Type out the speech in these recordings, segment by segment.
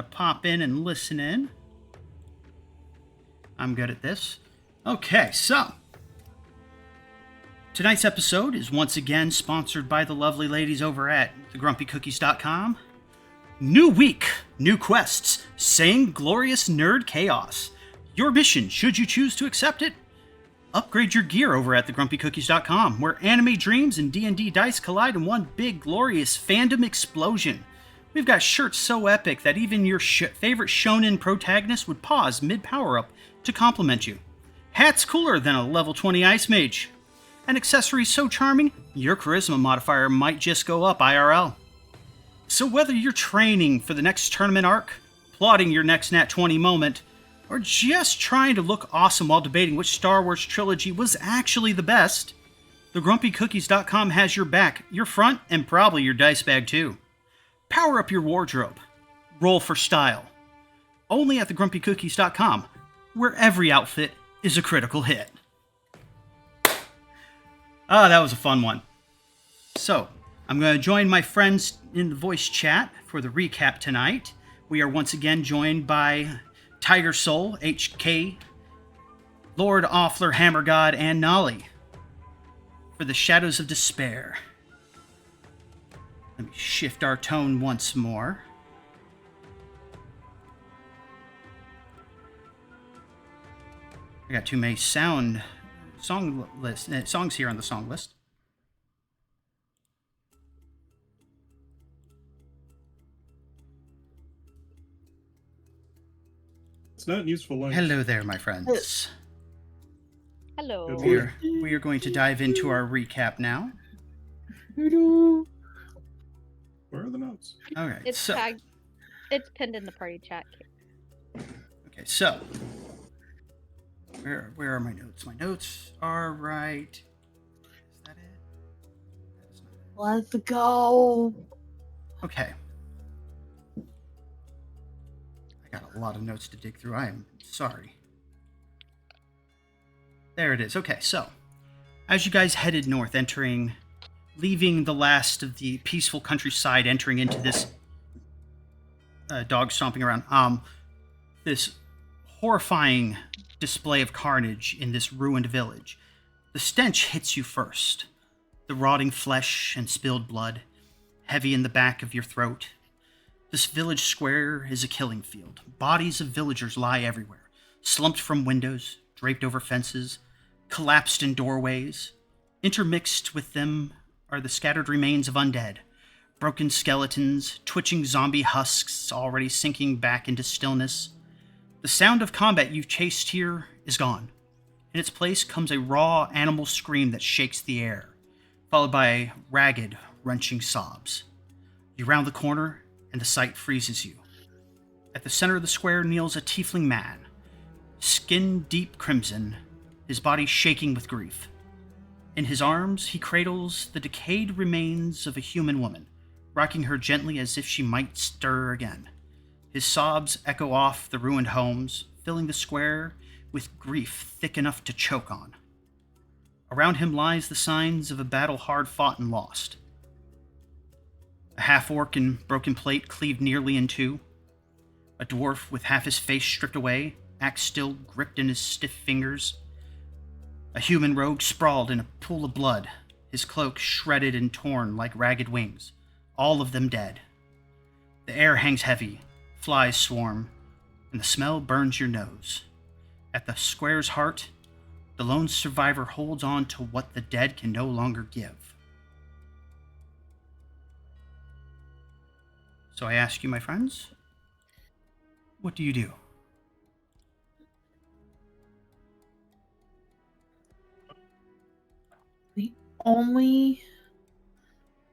Pop in and listen in. I'm good at this. Okay, so tonight's episode is once again sponsored by the lovely ladies over at thegrumpycookies.com. New week, new quests, same glorious nerd chaos. Your mission, should you choose to accept it, upgrade your gear over at thegrumpycookies.com, where anime dreams and D&D dice collide in one big glorious fandom explosion. We've got shirts so epic that even your favorite shonen protagonist would pause mid-power-up to compliment you. Hats cooler than a level 20 ice mage. And accessories so charming, your charisma modifier might just go up IRL. So whether you're training for the next tournament arc, plotting your next Nat 20 moment, or just trying to look awesome while debating which Star Wars trilogy was actually the best, thegrumpycookies.com has your back, your front, and probably your dice bag too. Power up your wardrobe. Roll for style. Only at thegrumpycookies.com, where every outfit is a critical hit. That was a fun one. So, I'm going to join my friends in the voice chat for the recap tonight. We are once again joined by Tiger Soul, HK, Lord Offler, Hammer God, and Nolly for the Shadows of Despair. Let me shift our tone once more. I got too many songs here on the song list. It's not useful language. Hello there, my friends. Hello. We are going to dive into our recap now. Where are the notes? All right. It's so, tagged. It's pinned in the party chat. Okay, so where are my notes? My notes are right. Is that it? That is not it. Let's go. Okay. I got a lot of notes to dig through. I am sorry. There it is. Okay, so as you guys headed north, leaving the last of the peaceful countryside, entering into this dog stomping around, this horrifying display of carnage in this ruined village. The stench hits you first. The rotting flesh and spilled blood, heavy in the back of your throat. This village square is a killing field. Bodies of villagers lie everywhere, slumped from windows, draped over fences, collapsed in doorways. Intermixed with them are the scattered remains of undead, broken skeletons, twitching zombie husks already sinking back into stillness. The sound of combat you've chased here is gone. In its place comes a raw animal scream that shakes the air, followed by ragged, wrenching sobs. You round the corner, and the sight freezes you. At the center of the square kneels a tiefling man, skin deep crimson, his body shaking with grief. In his arms, he cradles the decayed remains of a human woman, rocking her gently as if she might stir again. His sobs echo off the ruined homes, filling the square with grief thick enough to choke on. Around him lies the signs of a battle hard fought and lost. A half-orc in broken plate cleaved nearly in two. A dwarf with half his face stripped away, axe still gripped in his stiff fingers. A human rogue sprawled in a pool of blood, his cloak shredded and torn like ragged wings, all of them dead. The air hangs heavy, flies swarm, and the smell burns your nose. At the square's heart, the lone survivor holds on to what the dead can no longer give. So I ask you, my friends, what do you do? The only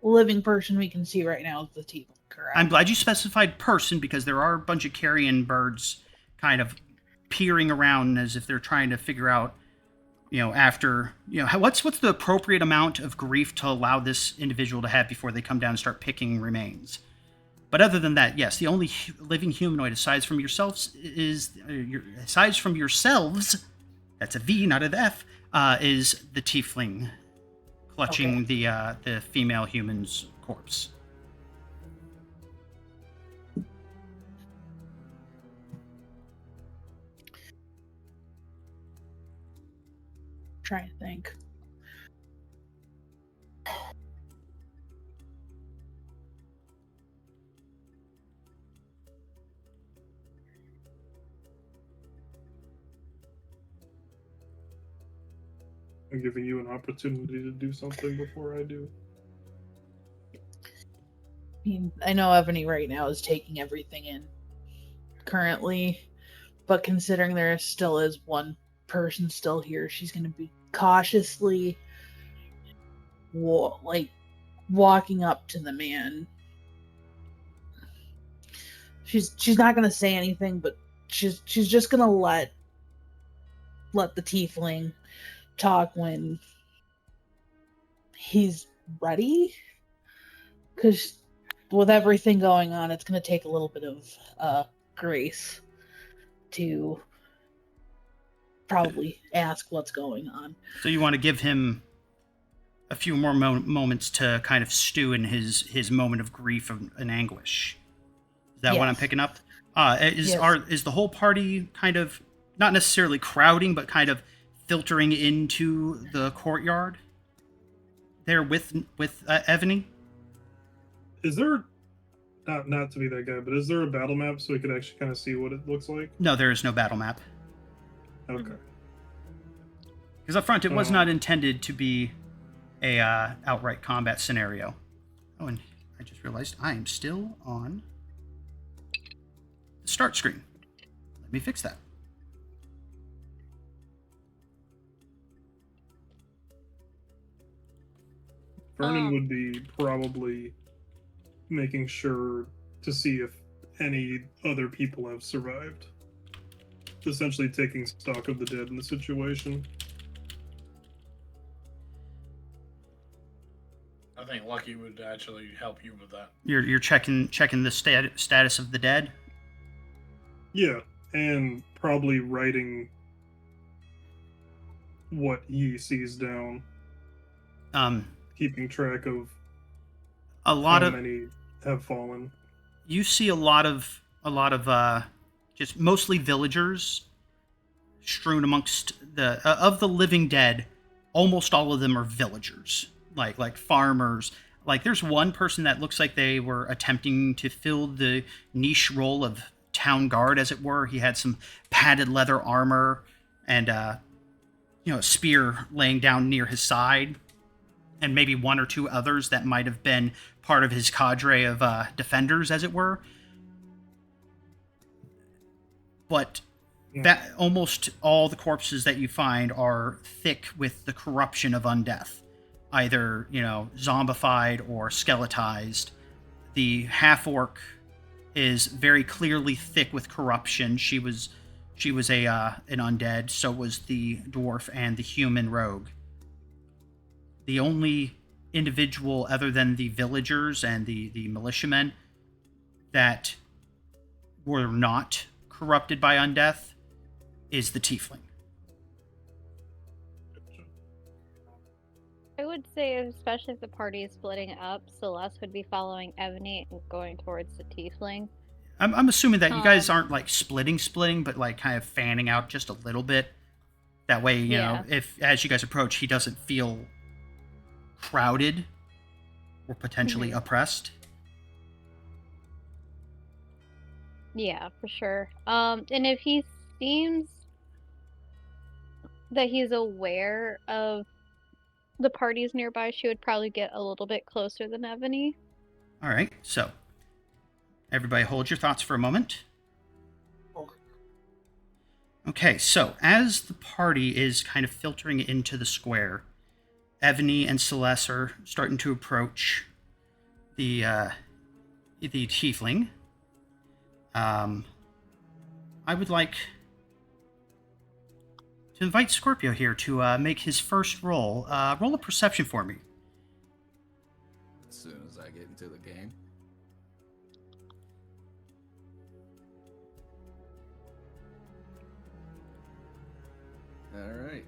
living person we can see right now is the tiefling, correct? I'm glad you specified person, because there are a bunch of carrion birds kind of peering around as if they're trying to figure out, after, what's the appropriate amount of grief to allow this individual to have before they come down and start picking remains. But other than that, yes, the only living humanoid aside from yourselves, that's a V, not an F, is the tiefling clutching the female human's corpse. trying to think. I'm giving you an opportunity to do something before I do. I mean, I know Ebony right now is taking everything in currently, but considering there still is one person still here, she's going to be cautiously walking up to the man. She's not going to say anything, but she's just going to let the tiefling talk when he's ready, because with everything going on, it's going to take a little bit of grace to probably ask what's going on. So you want to give him a few more moments to kind of stew in his moment of grief and anguish. Is that what I'm Yes. picking up? Yes. Is the whole party kind of not necessarily crowding, but kind of filtering into the courtyard there with Ebony? Is there not to be that guy, but is there a battle map so we could actually kind of see what it looks like? No, there is no battle map. Okay. Because up front, it was not intended to be a outright combat scenario. Oh, and I just realized I am still on the start screen. Let me fix that. Vernon would be probably making sure to see if any other people have survived. Essentially taking stock of the dead in the situation. I think Lucky would actually help you with that. You're checking the status of the dead. Yeah, and probably writing what he sees down. Keeping track of A lot how of many have fallen. you see a lot of just mostly villagers strewn amongst the of the living dead. Almost all of them are villagers, like farmers. Like there's one person that looks like they were attempting to fill the niche role of town guard, as it were. He had some padded leather armor and a spear laying down near his side, and maybe one or two others that might have been part of his cadre of defenders, as it were. But that almost all the corpses that you find are thick with the corruption of undeath, either zombified or skeletized. The half-orc is very clearly thick with corruption. She was an undead. So was the dwarf and the human rogue. The only individual other than the villagers and the militiamen that were not corrupted by undeath is the tiefling. I would say, especially if the party is splitting up, Celeste would be following Ebony and going towards the tiefling. I'm assuming that you guys aren't like splitting, but like kind of fanning out just a little bit. That way, you know, if as you guys approach, he doesn't feel crowded or potentially oppressed. Yeah, for sure. And if he seems that he's aware of the parties nearby, she would probably get a little bit closer than Ebony. All right, so everybody hold your thoughts for a moment. Okay, so as the party is kind of filtering into the square, Ebony and Celeste are starting to approach the tiefling. I would like to invite Scorpio here to make his first roll. Roll a perception for me. As soon as I get into the game. All right.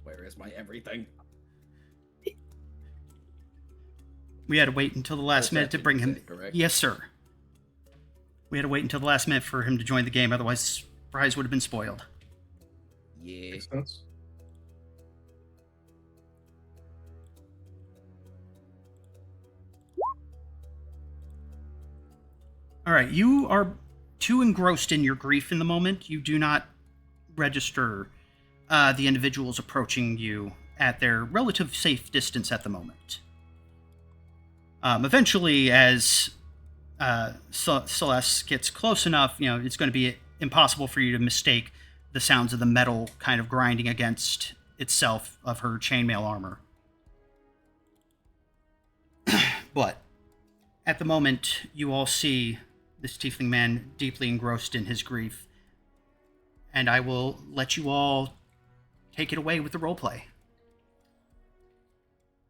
Where is my everything? We had to wait until the last minute to bring him. Correct? Yes, sir. We had to wait until the last minute for him to join the game, otherwise the surprise would have been spoiled. Yeah. Makes sense. All right, you are too engrossed in your grief in the moment. You do not register the individuals approaching you at their relative safe distance at the moment. Eventually, as Celeste gets close enough, it's going to be impossible for you to mistake the sounds of the metal kind of grinding against itself of her chainmail armor. But at the moment, you all see this tiefling man deeply engrossed in his grief, and I will let you all take it away with the roleplay.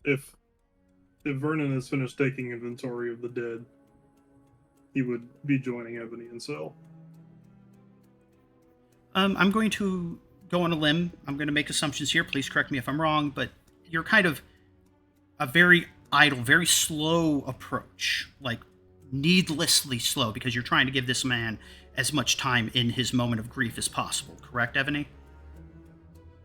If Vernon has finished taking inventory of the dead, he would be joining Ebony and Cell. I'm going to go on a limb. I'm going to make assumptions here. Please correct me if I'm wrong, but you're kind of a very idle, very slow approach, like needlessly slow, because you're trying to give this man as much time in his moment of grief as possible. Correct, Ebony?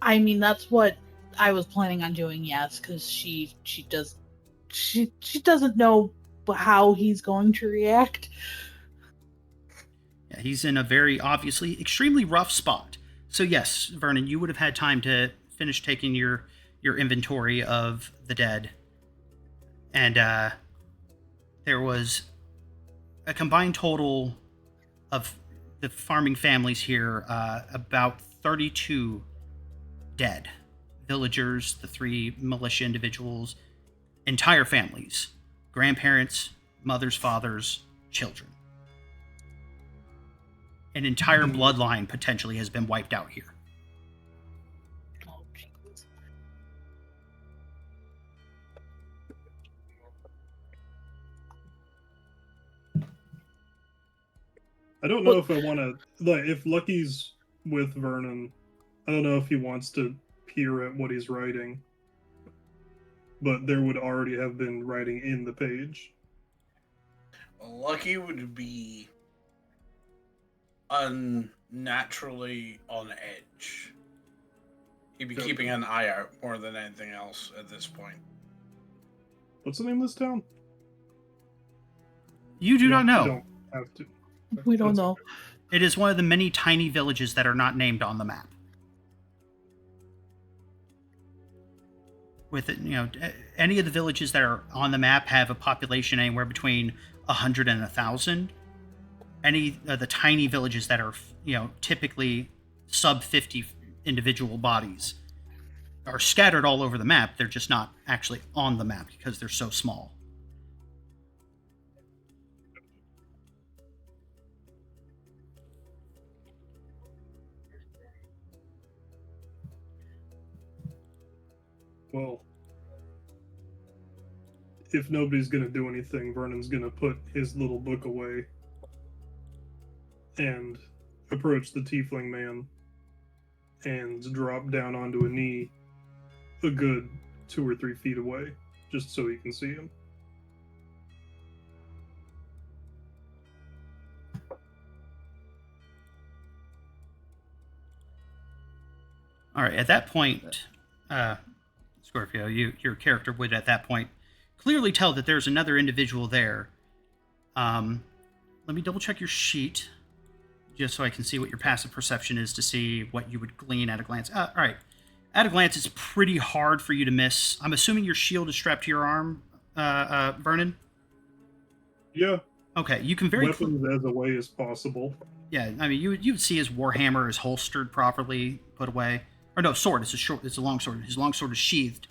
I mean, that's what I was planning on doing, yes, because she doesn't know how he's going to react. Yeah, he's in a very obviously extremely rough spot. So yes, Vernon, you would have had time to finish taking your inventory of the dead, and there was a combined total of the farming families here, about 32 dead villagers, the 3 militia individuals, entire families, grandparents, mothers, fathers, children. An entire bloodline potentially has been wiped out here. Oh, jeez. I don't know if I want to, like, if Lucky's with Vernon, I don't know if he wants to peer at what he's writing, but there would already have been writing in the page. Lucky would be unnaturally on edge. He'd be keeping an eye out more than anything else at this point. What's the name of this town? You do not know. You don't have to. We don't That's know. okay. It is one of the many tiny villages that are not named on the map. With it, any of the villages that are on the map have a population anywhere between 100 and 1,000. Any of the tiny villages that are, typically sub 50 individual bodies are scattered all over the map. They're just not actually on the map because they're so small. Well, if nobody's going to do anything, Vernon's going to put his little book away and approach the tiefling man and drop down onto a knee a good 2 or 3 feet away, just so he can see him. All right, at that point, Scorpio, your character would at that point clearly tell that there's another individual there. Let me double check your sheet, just so I can see what your passive perception is to see what you would glean at a glance. All right, at a glance, it's pretty hard for you to miss. I'm assuming your shield is strapped to your arm, Vernon? Yeah. Okay, you can very weapons as away as possible. Yeah, I mean, you would see his warhammer is holstered properly, put away. Or no, sword. It's a long sword. His long sword is sheathed.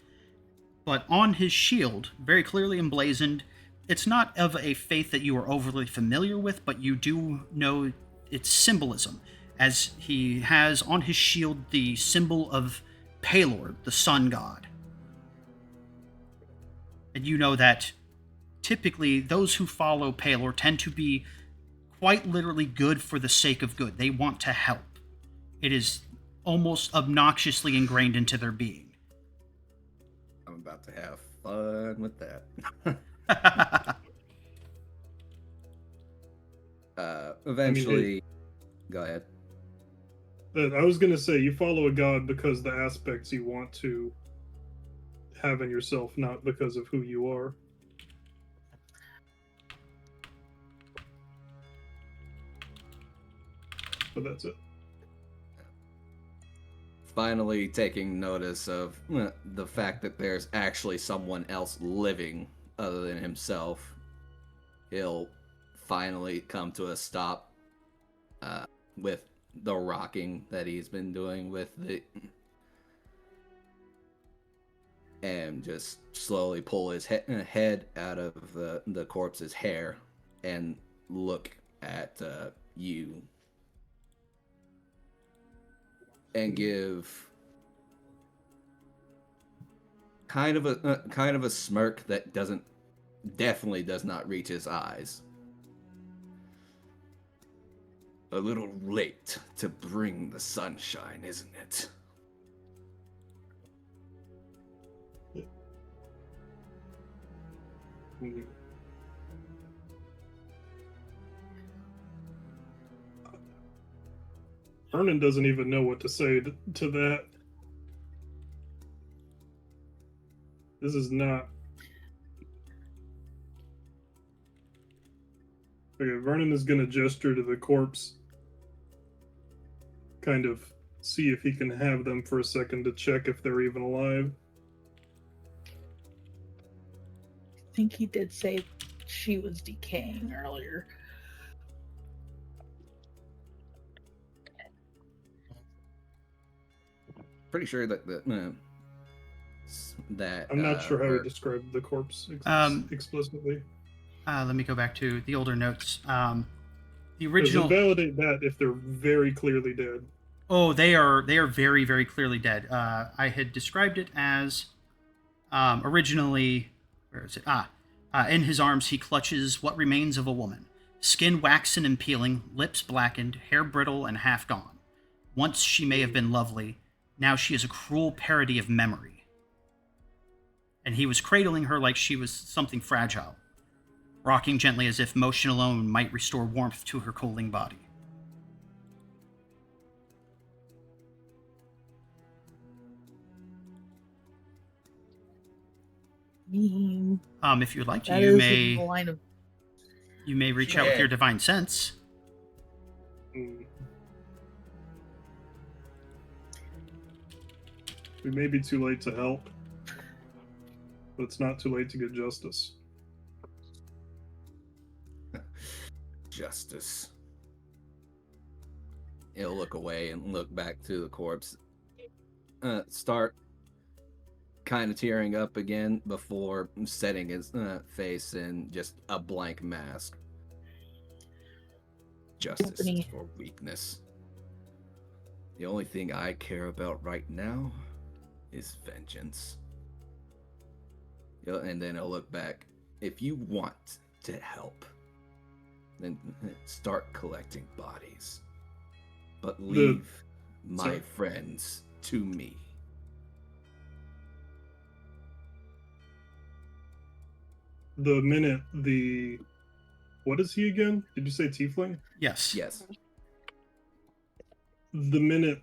But on his shield, very clearly emblazoned, it's not of a faith that you are overly familiar with, but you do know its symbolism, as he has on his shield the symbol of Palor, the sun god. And you know that typically those who follow Palor tend to be quite literally good for the sake of good. They want to help. It is almost obnoxiously ingrained into their being. I'm about to have fun with that. Eventually, go ahead. I was gonna say you follow a god because the aspects you want to have in yourself, not because of who you are. But that's it. Finally taking notice of the fact that there's actually someone else living other than himself, he'll finally come to a stop with the rocking that he's been doing with the... and just slowly pull his head out of the corpse's hair and look at you. And give kind of a smirk that definitely does not reach his eyes. A little late to bring the sunshine, isn't it? Mhm. Vernon doesn't even know what to say to that. This is not. Okay, Vernon is going to gesture to the corpse, kind of see if he can have them for a second to check if they're even alive. I think he did say she was decaying earlier. Pretty sure that that I'm not sure how or- he described the corpse explicitly. Let me go back to the older notes. The Does original. invalidate that if they're very clearly dead. Oh, they are very, very clearly dead. I had described it as originally. Where is it? In his arms he clutches what remains of a woman, skin waxen and peeling, lips blackened, hair brittle and half gone. Once she may have been lovely, now she is a cruel parody of memory. And he was cradling her like she was something fragile, rocking gently as if motion alone might restore warmth to her cooling body. If you would like to, That you is may in the line of reach out with your divine sense. Hmm. We may be too late to help, but it's not too late to get justice. Justice. He'll look away and look back to the corpse. Start kind of tearing up again before setting his face in just a blank mask. Justice Company. is for weakness. The only thing I care about right now is vengeance. And then he'll look back. If you want to help, then start collecting bodies. But leave my sorry. friends to me. The minute the... What is he again? Did you say tiefling? Yes. Yes. The minute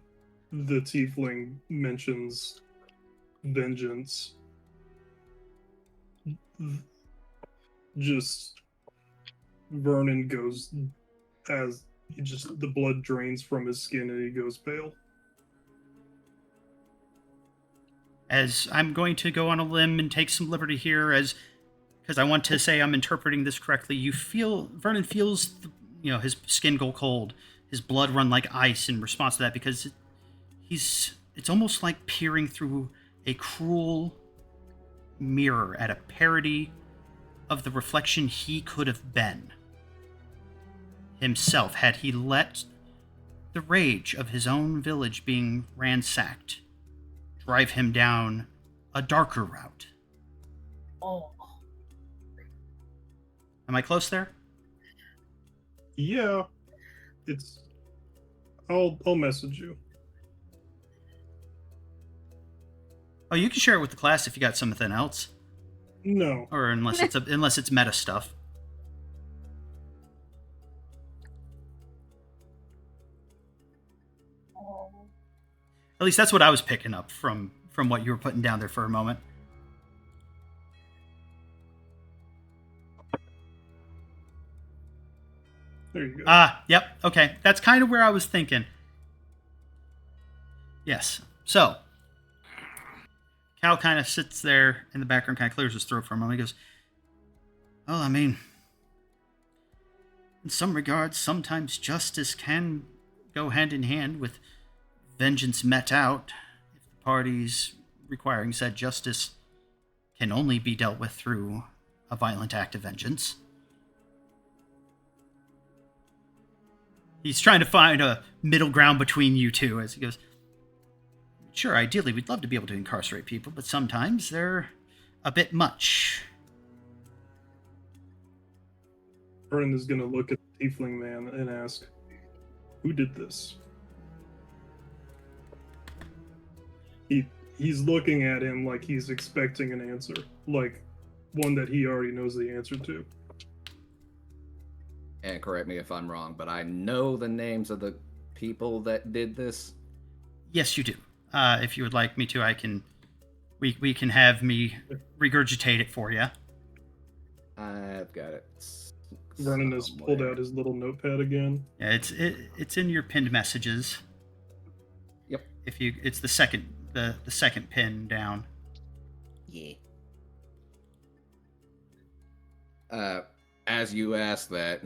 the tiefling mentions vengeance, just Vernon goes as he just the blood drains from his skin and he goes pale. As I'm going to go on a limb and take some liberty here, because I want to say I'm interpreting this correctly. Vernon feels, his skin go cold, his blood run like ice in response to that, because it's almost like peering through a cruel mirror at a parody of the reflection he could have been himself had he let the rage of his own village being ransacked drive him down a darker route. oh, Am I close there? Yeah, it's. I'll message you. Oh, you can share it with the class if you got something else, No, or unless it's meta stuff. At least that's what I was picking up from what you were putting down there for a moment. There you go. Yep. Okay. That's kind of where I was thinking. Yes. So, Cal kind of sits there in the background, kind of clears his throat for a moment. He goes, well, I mean, in some regards, sometimes justice can go hand in hand with vengeance met out if the parties requiring said justice can only be dealt with through a violent act of vengeance. He's trying to find a middle ground between you two as he goes, sure, ideally we'd love to be able to incarcerate people, but sometimes they're a bit much. Vernon is going to look at the tiefling man and ask, who did this? He's looking at him like he's expecting an answer, like one that he already knows the answer to. And correct me if I'm wrong, but I know the names of the people that did this. Yes, you do. If you would like me to, we can have me regurgitate it for you. I've got it. Vernon has pulled out his little notepad again. Yeah, it's in your pinned messages. Yep. It's the second pin down. Yeah. As you ask that,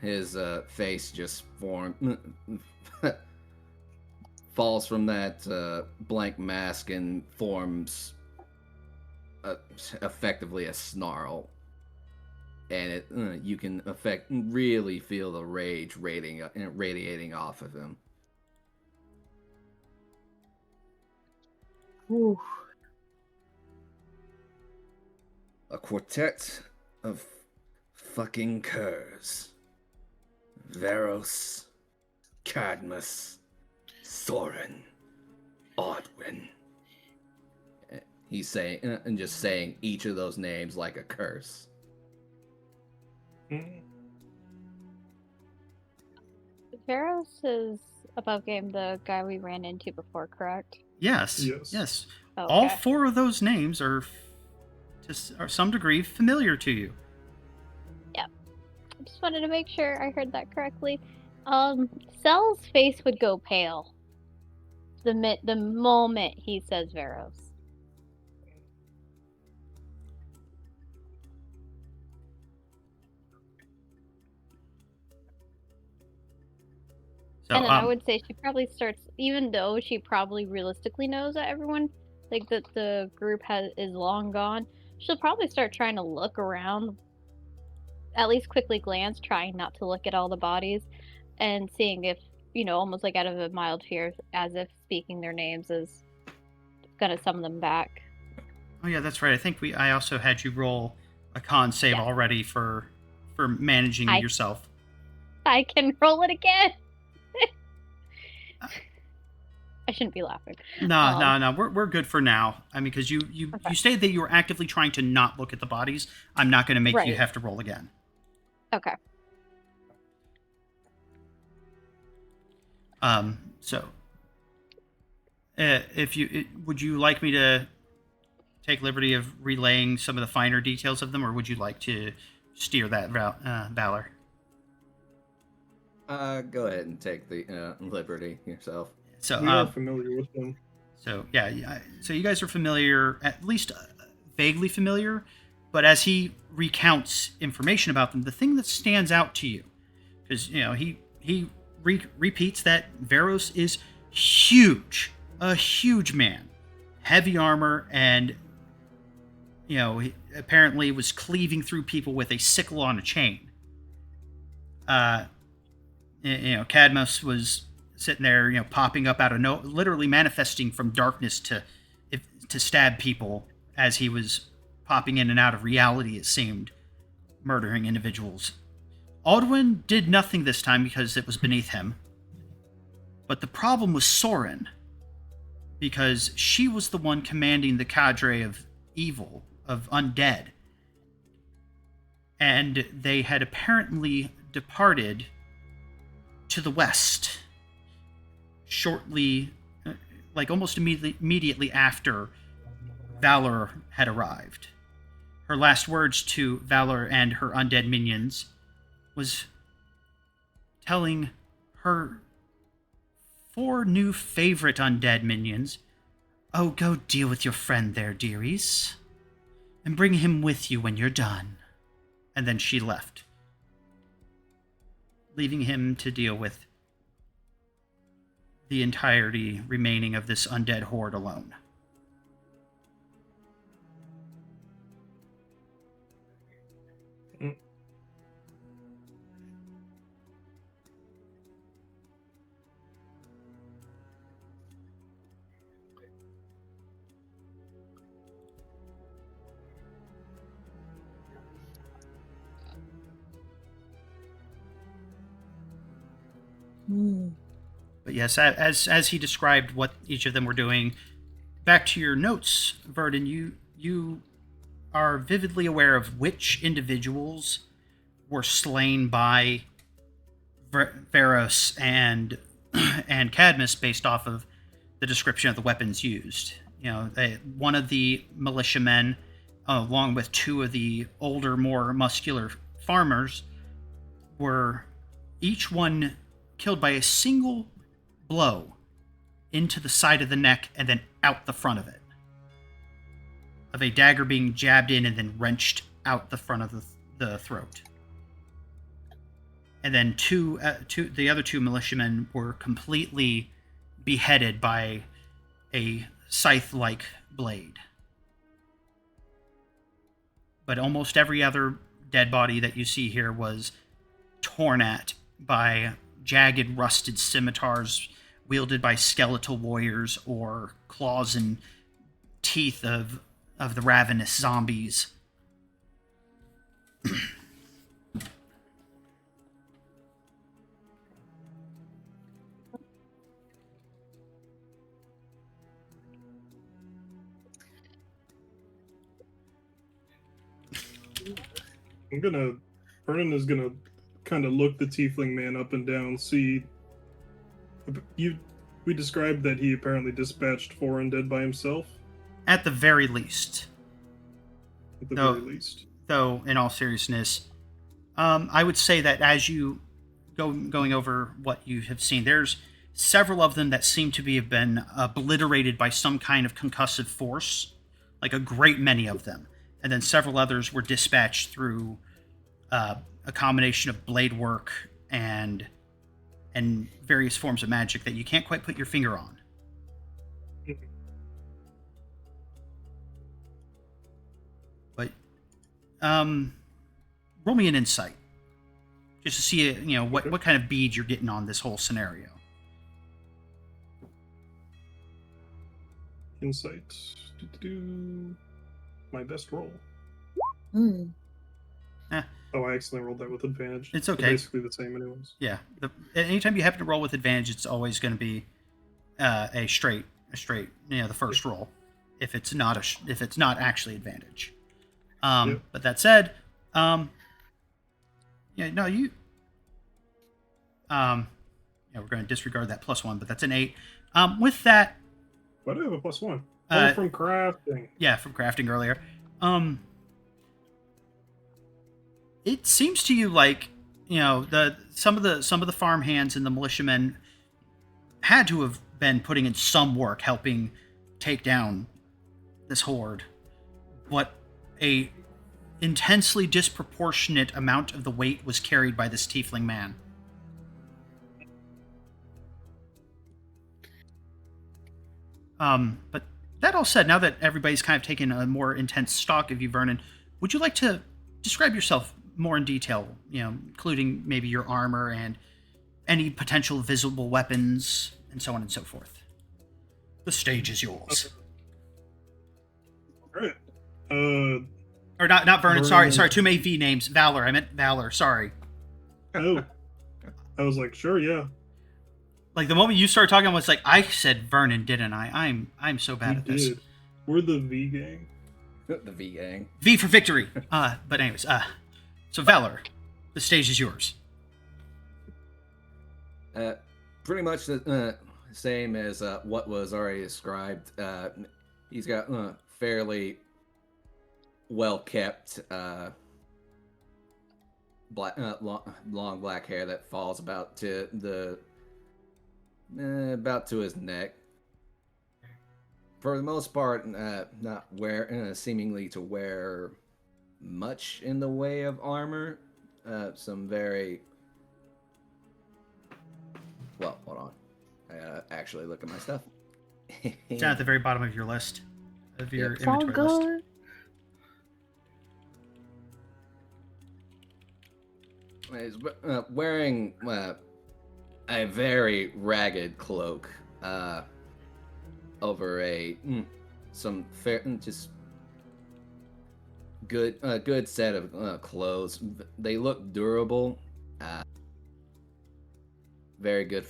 his face just falls from that blank mask and forms effectively a snarl, and you can really feel the rage radiating off of him. Ooh. A quartet of fucking curs. Veros, Cadmus, Soren, Odwin. He's saying, and just saying each of those names like a curse. Veros is above game, the guy we ran into before, correct? Yes. Yes. Yes. Okay. All four of those names are to some degree familiar to you. Yep. I just wanted to make sure I heard that correctly. Cell's face would go pale the moment he says Veros. So, And then I would say she probably starts, even though she probably realistically knows that everyone, like that the group is long gone, she'll probably start trying to look around, at least quickly glance, trying not to look at all the bodies, and seeing if, almost like out of a mild fear, as if speaking their names is gonna summon them back. Oh yeah, that's right. I think I also had you roll a con save already for managing yourself. I can roll it again. I shouldn't be laughing. No. We're good for now. I mean, because you stated that you were actively trying to not look at the bodies. I'm not going to make you have to roll again. Okay. So, would you like me to take liberty of relaying some of the finer details of them, or would you like to steer that route, Valor? Go ahead and take the liberty yourself. So we are familiar with them. So yeah. So you guys are familiar, at least vaguely familiar, but as he recounts information about them, the thing that stands out to you, because he repeats that Veros is huge, a huge man, heavy armor, and he apparently was cleaving through people with a sickle on a chain. Cadmus was sitting there, popping up out of literally manifesting from darkness to stab people as he was popping in and out of reality, it seemed, murdering individuals. Aldwin did nothing this time because it was beneath him. But the problem was Soren, because she was the one commanding the cadre of evil, of undead. And they had apparently departed to the west shortly, like almost immediately after Valor had arrived. Her last words to Valor and her undead minions was telling her 4 new favorite undead minions, "Oh, go deal with your friend there, dearies, and bring him with you when you're done." And then she left, leaving him to deal with the entirety remaining of this undead horde alone. But yes, as he described what each of them were doing, back to your notes, Verdon, you are vividly aware of which individuals were slain by Veros and and Cadmus based off of the description of the weapons used. You know, one of the militiamen, along with 2 of the older, more muscular farmers, were each one killed by a single blow into the side of the neck and then out the front of it. Of a dagger being jabbed in and then wrenched out the front of the throat. And then the other 2 militiamen were completely beheaded by a scythe-like blade. But almost every other dead body that you see here was torn at by jagged, rusted scimitars wielded by skeletal warriors or claws and teeth of the ravenous zombies. Vernon is gonna kind of look the tiefling man up and down, see. We described that he apparently dispatched 4 undead by himself. At the very least. At the very least. Though, in all seriousness, I would say that as you going over what you have seen, there's several of them that seem to have been obliterated by some kind of concussive force, like a great many of them. And then several others were dispatched through a combination of blade work and various forms of magic that you can't quite put your finger on. But roll me an insight, just to see what kind of bead you're getting on this whole scenario. Insight. My best roll. Oh, I accidentally rolled that with advantage. It's okay. They're basically the same anyways. Yeah. Anytime you happen to roll with advantage, it's always going to be a straight. The first roll, if it's not actually advantage. But that said, we're going to disregard that +1, but that's an 8. With that, why do I have a +1? From crafting. Yeah, from crafting earlier. It seems to you like some of the farm hands and the militiamen had to have been putting in some work helping take down this horde, but a intensely disproportionate amount of the weight was carried by this tiefling man. But that all said, now that everybody's kind of taken a more intense stock of you, Vernon, would you like to describe yourself more in detail, including maybe your armor and any potential visible weapons and so on and so forth? The stage is yours. All right. Or not Vernon, sorry, too many V names. Valor, I meant Valor, sorry. Oh. I was like, sure, yeah. Like the moment you started talking, I was like, I said Vernon, didn't I? I'm so bad at this. We're the V gang. The V gang. V for victory. But anyways, so Valor, the stage is yours. Pretty much same as what was already described. He's got fairly well kept long black hair that falls about to his neck. For the most part, not seemingly to wear much in the way of armor. Some very well. Hold on, I gotta actually look at my stuff. It's down at the very bottom of your list, of your It's all inventory list. good. He's wearing a very ragged cloak over some fair, just good set of clothes. They look durable. Very good,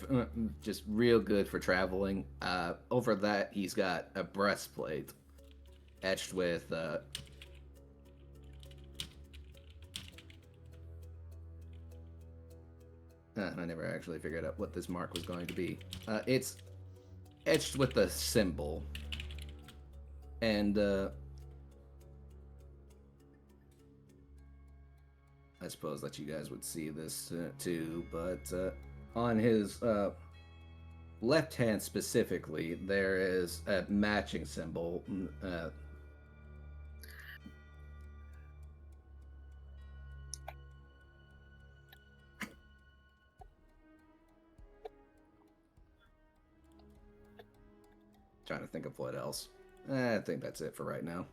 just real good for traveling. Over that, he's got a breastplate etched with I never actually figured out what this mark was going to be. It's etched with a symbol. And, I suppose that you guys would see this too, but on his left hand specifically, there is a matching symbol. Trying to think of what else. I think that's it for right now.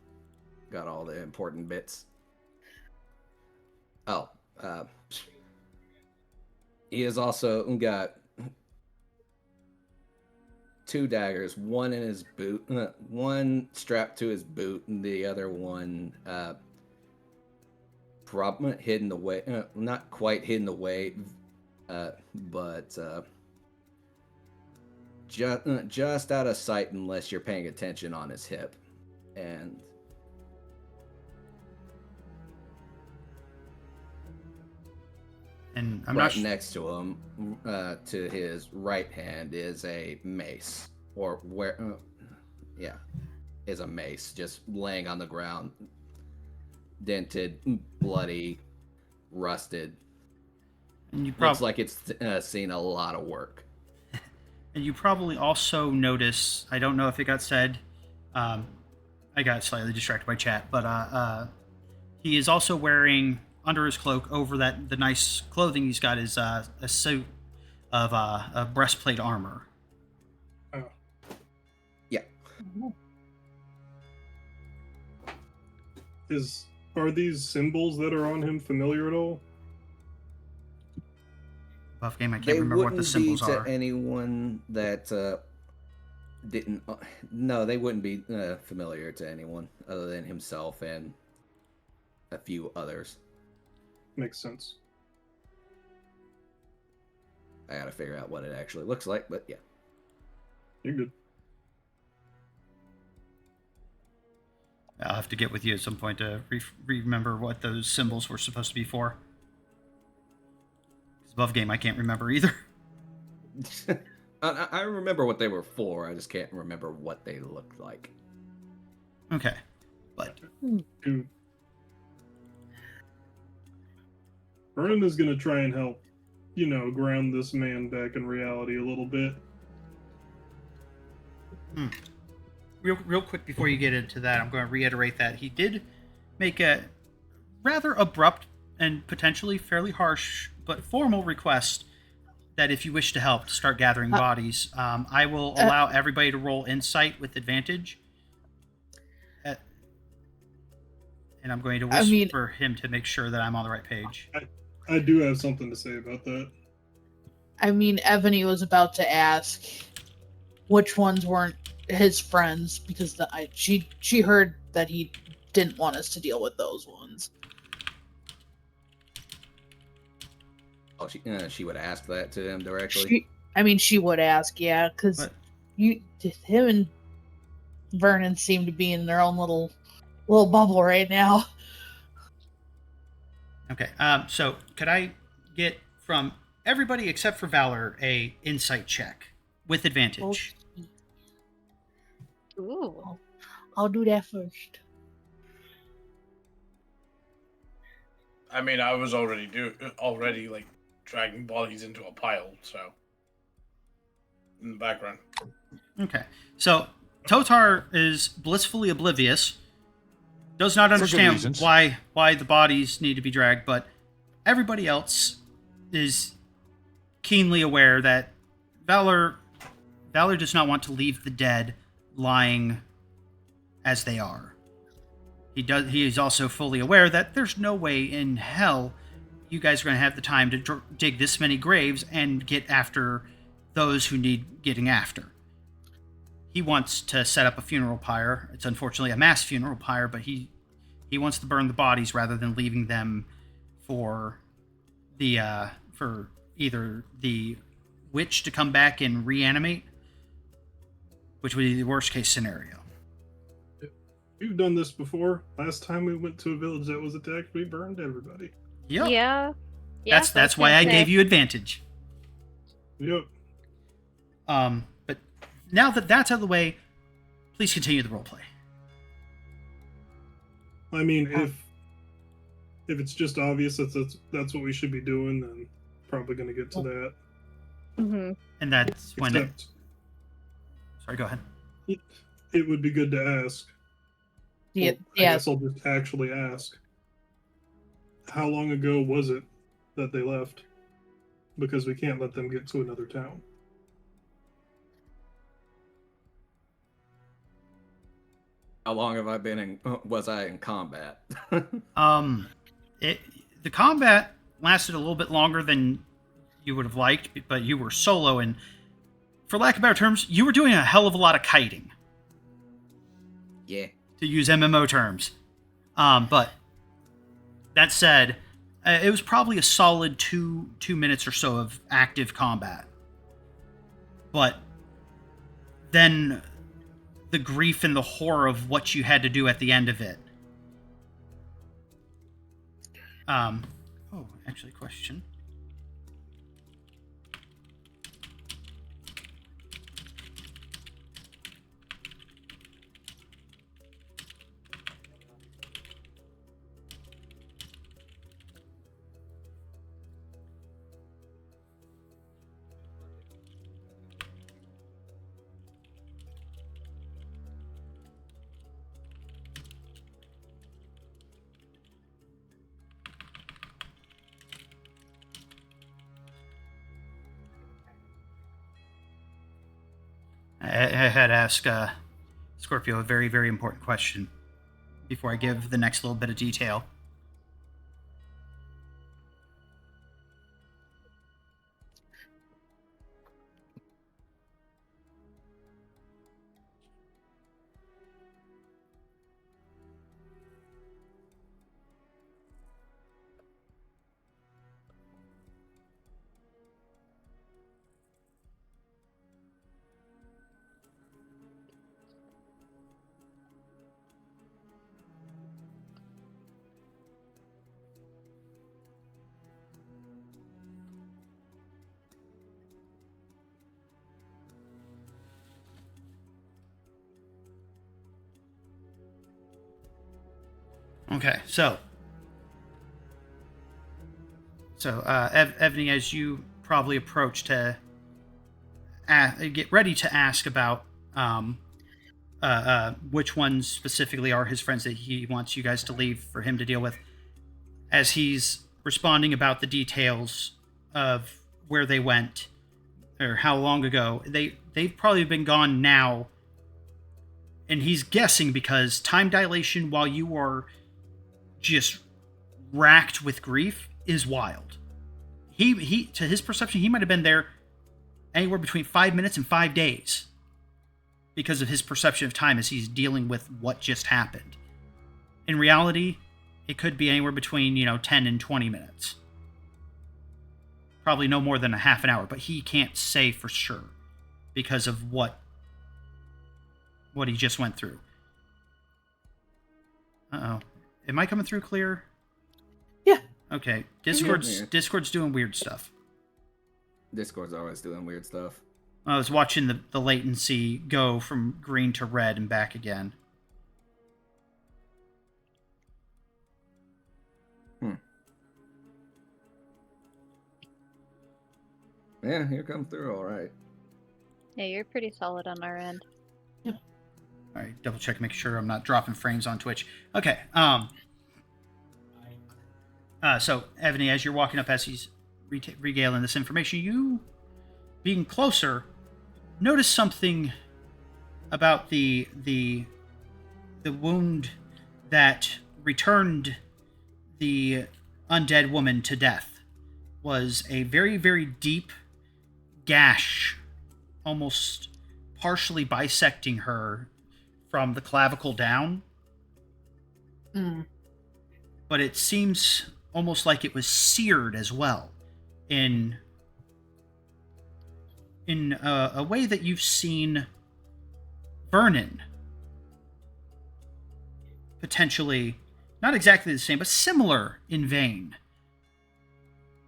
Got all the important bits. Oh, he has also got 2 daggers, one in his boot, one strapped to his boot, and the other one probably hidden away, not quite hidden away, but just out of sight unless you're paying attention on his hip. And I'm right not next to him, to his right hand, is a mace, or is a mace just laying on the ground, dented, bloody, rusted. and you Looks like it's seen a lot of work. And you probably also notice, I don't know if it got said, I got slightly distracted by chat, but he is also wearing, under his cloak, over the nice clothing he's got, is a suit of a breastplate armor. Oh. Yeah. Are these symbols that are on him familiar at all? Buff game, I can't They remember what the wouldn't symbols be to are. anyone that didn't. No, they wouldn't be familiar to anyone other than himself and a few others. Makes sense. I gotta figure out what it actually looks like, but yeah. You're good. I'll have to get with you at some point to remember what those symbols were supposed to be for. Because above game, I can't remember either. I remember what they were for. I just can't remember what they looked like. Okay, but Dude. Vernon is gonna try and help, ground this man back in reality a little bit. real quick before you get into that, I'm going to reiterate that he did make a rather abrupt and potentially fairly harsh but formal request that if you wish to help to start gathering bodies, I will allow everybody to roll insight with advantage. And I'm going to whisper him to make sure that I'm on the right page. I do have something to say about that. I mean, Ebony was about to ask which ones weren't his friends, because she heard that he didn't want us to deal with those ones. Oh, she would ask that to him directly? She would ask, yeah, because him and Vernon seem to be in their own little bubble right now. Okay, so could I get from everybody except for Valor a insight check with advantage. Okay. Ooh. I'll do that first. I mean, I was already like dragging bodies into a pile, so in the background. Okay. So Totar is blissfully oblivious. Does not For good understand reasons. why the bodies need to be dragged, but everybody else is keenly aware that Valor does not want to leave the dead lying as they are. He is also fully aware that there's no way in hell you guys are going to have the time to dig this many graves and get after those who need getting after. He wants to set up a funeral pyre. It's unfortunately a mass funeral pyre, but he wants to burn the bodies rather than leaving them for either the witch to come back and reanimate, which would be the worst case scenario. We've done this before. Last time we went to a village that was attacked, we burned everybody. Yep. Yeah. Yeah. That's why I gave you advantage. Yep. But now that that's out of the way, please continue the roleplay. I mean, if it's just obvious that that's what we should be doing, then probably going to get to that. Mm-hmm. And that's when Except, sorry, go ahead. it would be good to ask. Yeah, Well, I yeah. guess I'll just actually ask. How long ago was it that they left? Because we can't let them get to another town. How long have I been was I in combat? The combat lasted a little bit longer than you would have liked, but you were solo, and for lack of better terms, you were doing a hell of a lot of kiting, Yeah. to use MMO terms. But that said, it was probably a solid two minutes or so of active combat. But then the grief and the horror of what you had to do at the end of it. Actually, question. I had to ask Scorpio a very, very important question before I give the next little bit of detail. Okay, so Evany, as you probably approach to get ready to ask about which ones specifically are his friends that he wants you guys to leave for him to deal with, as he's responding about the details of where they went or how long ago, they've probably been gone now, and he's guessing because time dilation while you are just racked with grief is wild. He to his perception, he might have been there anywhere between 5 minutes and 5 days because of his perception of time as he's dealing with what just happened. In reality, it could be anywhere between 10 and 20 minutes, probably no more than a half an hour, but he can't say for sure because of what he just went through. Am I coming through clear? Yeah. Okay. Yeah. Discord's doing weird stuff. Discord's always doing weird stuff. I was watching the latency go from green to red and back again. Yeah, you come through all right. Yeah, you're pretty solid on our end. All right, double check, make sure I'm not dropping frames on Twitch. Okay. So Evany, as you're walking up, as he's regaling this information, you, being closer, notice something about the wound that returned the undead woman to death was a very, very deep gash, almost partially bisecting her from the clavicle down. But it seems almost like it was seared as well in a way that you've seen Vernon potentially, not exactly the same, but similar in vein,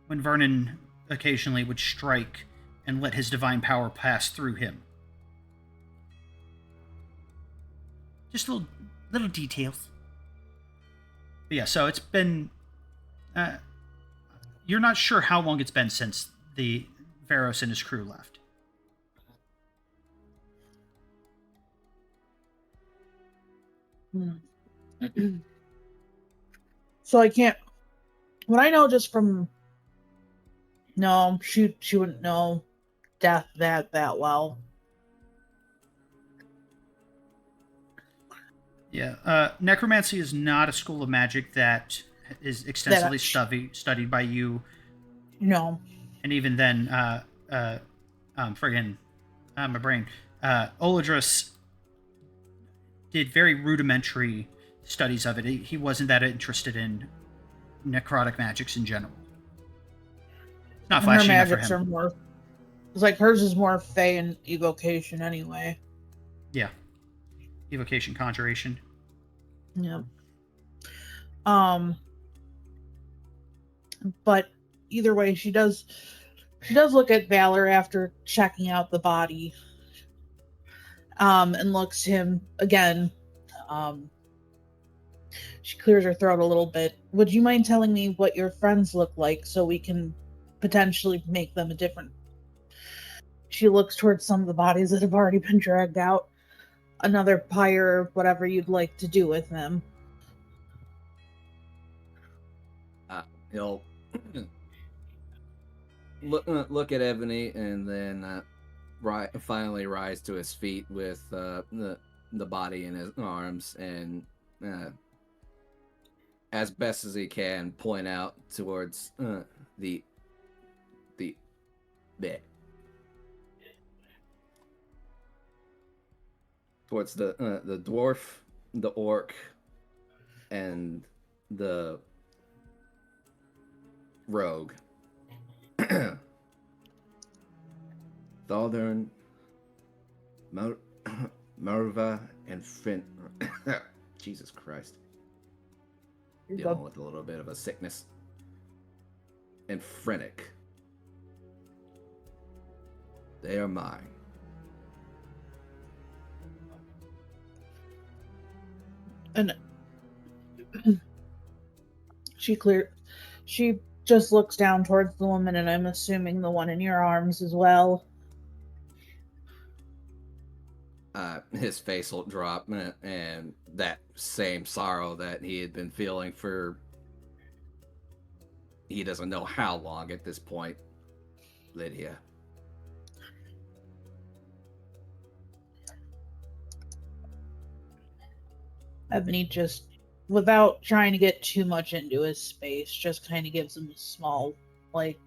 when Vernon occasionally would strike and let his divine power pass through him. Just little details. But yeah, so it's been... you're not sure how long it's been since the Varos and his crew left. So I can't. What I know just from. No, she wouldn't know death that well. Yeah, necromancy is not a school of magic that is extensively studied by you. No. And even then, friggin', my brain. Oladris did very rudimentary studies of it. He wasn't that interested in necrotic magics in general. It's not flashy enough for him. Are more. It's like hers is more fey and evocation anyway. Yeah. Evocation, conjuration. Yeah. But either way, she does look at Valor after checking out the body. And looks him again. She clears her throat a little bit. Would you mind telling me what your friends look like so we can potentially make them a different... She looks towards some of the bodies that have already been dragged out. Another pyre, whatever you'd like to do with them. He'll look at Evany and then finally rise to his feet with the body in his arms and as best as he can point out towards the bit towards the dwarf, the orc, and the rogue. Thaldern, Marva, and Finn. Jesus Christ. Dealing with a little bit of a sickness. And Frennick. They are mine. And she just looks down towards the woman, and I'm assuming the one in your arms as well. His face will drop, and that same sorrow that he had been feeling for he doesn't know how long at this point. Lydia. Ebony just, without trying to get too much into his space, just kind of gives him a small, like,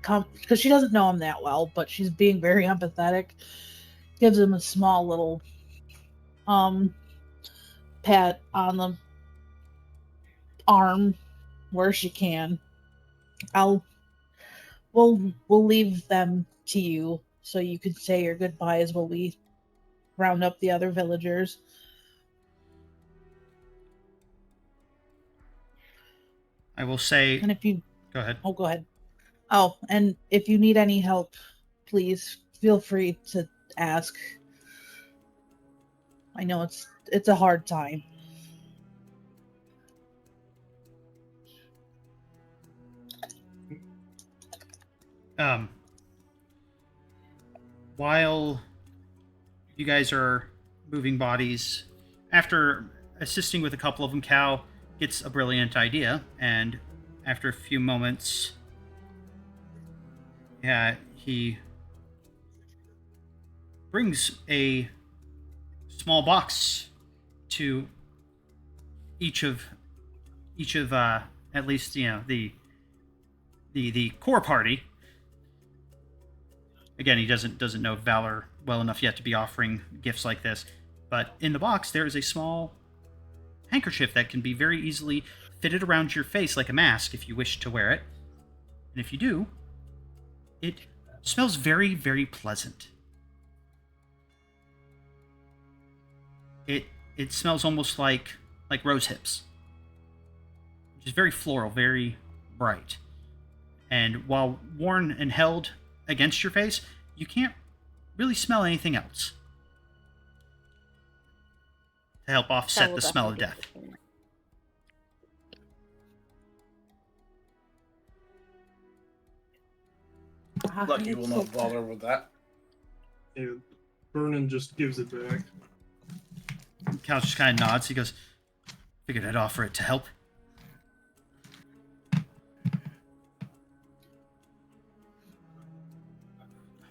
because she doesn't know him that well, but she's being very empathetic. Gives him a small little pat on the arm where she can. We'll leave them to you so you can say your goodbyes while we round up the other villagers. I will say... And if you... Go ahead. Oh, go ahead. Oh, and if you need any help please feel free to ask. I know it's a hard time. While you guys are moving bodies, after assisting with a couple of them, Cal gets a brilliant idea, and after a few moments, he brings a small box to each of at least the core party. Again, he doesn't know Valor well enough yet to be offering gifts like this, but in the box there is a small handkerchief that can be very easily fitted around your face like a mask if you wish to wear it. And if you do, it smells very, very pleasant. It smells almost like rose hips, which is very floral, very bright. And while worn and held against your face, you can't really smell anything else to help offset the smell of death. Lucky will not bother with that. Yeah, Vernon just gives it back. Cal just kind of nods. He goes, "Figured I'd offer it to help."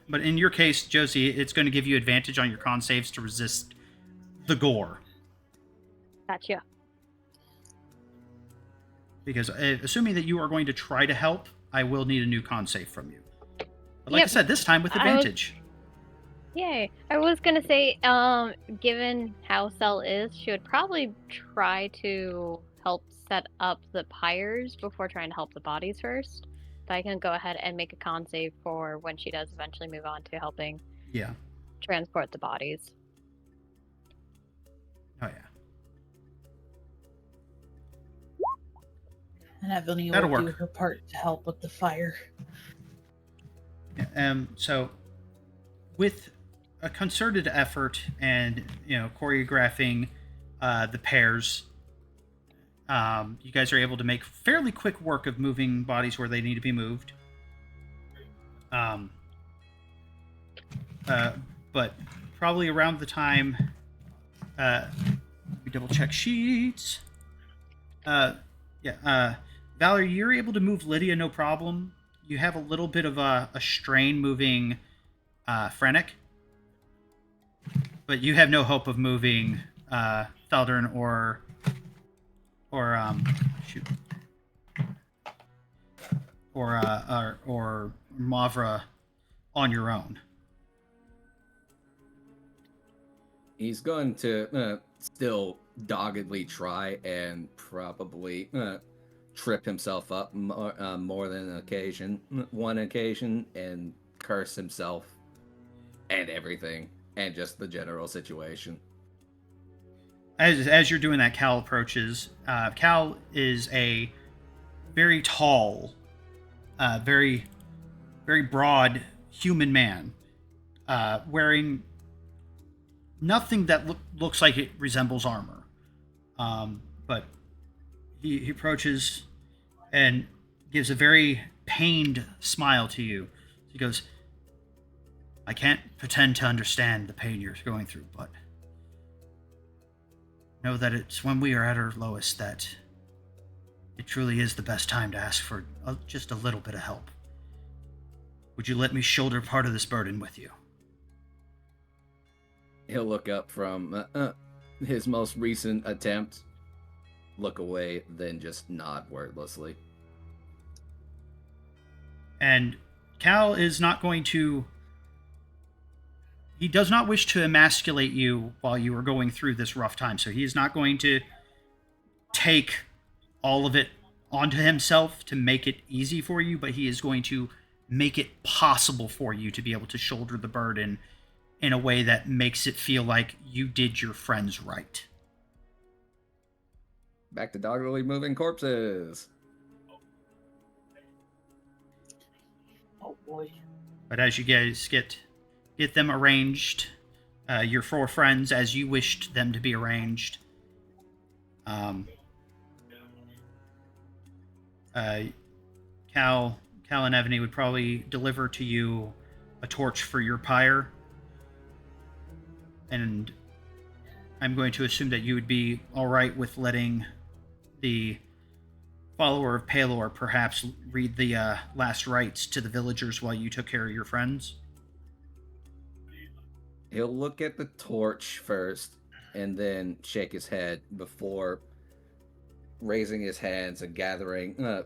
But in your case, Josie, it's going to give you advantage on your con saves to resist the gore. Gotcha. Because assuming that you are going to try to help, I will need a new con save from you. But like I said, this time with advantage. Yay. I was gonna say, given how Cell is, she would probably try to help set up the pyres before trying to help the bodies first. But I can go ahead and make a con save for when she does eventually move on to helping transport the bodies. Oh, yeah. And Ebony That'll will do work. her part to help with the fire. So, with a concerted effort and, choreographing the pairs, you guys are able to make fairly quick work of moving bodies where they need to be moved. But probably around the time, we double check sheets. Valerie, you're able to move Lydia no problem. You have a little bit of a strain moving Frenic, but you have no hope of moving Thaldern or Mavra on your own. He's going to still doggedly try and probably trip himself up more than one occasion, and curse himself and everything, and just the general situation. As you're doing that, Cal approaches. Cal is a very tall, very, very broad human man, wearing nothing that looks like it resembles armor. But he approaches and gives a very pained smile to you. He goes, "I can't pretend to understand the pain you're going through, but know that it's when we are at our lowest that it truly is the best time to ask for just a little bit of help. Would you let me shoulder part of this burden with you?" He'll look up from his most recent attempt, look away, then just nod wordlessly. And Cal is not going to... He does not wish to emasculate you while you are going through this rough time, so he is not going to take all of it onto himself to make it easy for you, but he is going to make it possible for you to be able to shoulder the burden in a way that makes it feel like you did your friends right. Back to doggedly moving corpses. Oh boy. But as you guys get them arranged, your 4 friends as you wished them to be arranged, Cal and Evany would probably deliver to you a torch for your pyre, and I'm going to assume that you would be all right with letting the follower of Palor perhaps read the last rites to the villagers while you took care of your friends. He'll look at the torch first and then shake his head before raising his hands and gathering